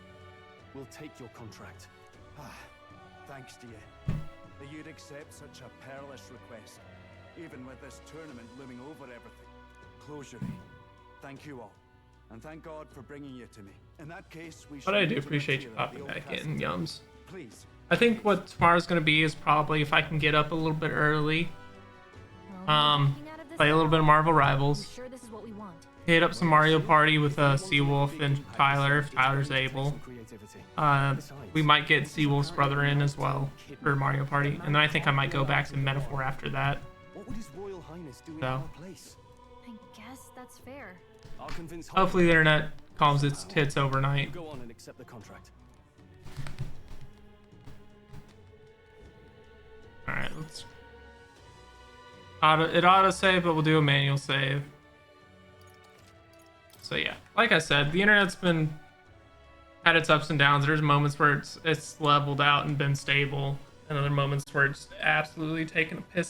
We'll take your contract. Thanks to you. That you'd accept such a perilous request, even with this tournament looming over everything. Closure. Thank you all. And thank God for bringing you to me. In that case, we But I should do move to appreciate you Atira, popping the back old in, castle. Yums. Please. I think what tomorrow's gonna be is probably if I can get up a little bit early. Play a little bit of Marvel Rivals. Sure this is what we want. Hit up some Mario Party with Seawolf and Tyler if Tyler's able. We might get Seawolf's brother in as well for Mario Party, and then I think I might go back to Metaphor after that. What would His Royal Highness do in So. our place? I guess that's fair. I'll convince Hopefully the internet calms its tits overnight. Go on and accept the contract. Alright, let's... It auto save, but we'll do a manual save. So yeah, like I said, the internet's been had its ups and downs. There's moments where it's leveled out and been stable, and other moments where it's absolutely taken a piss on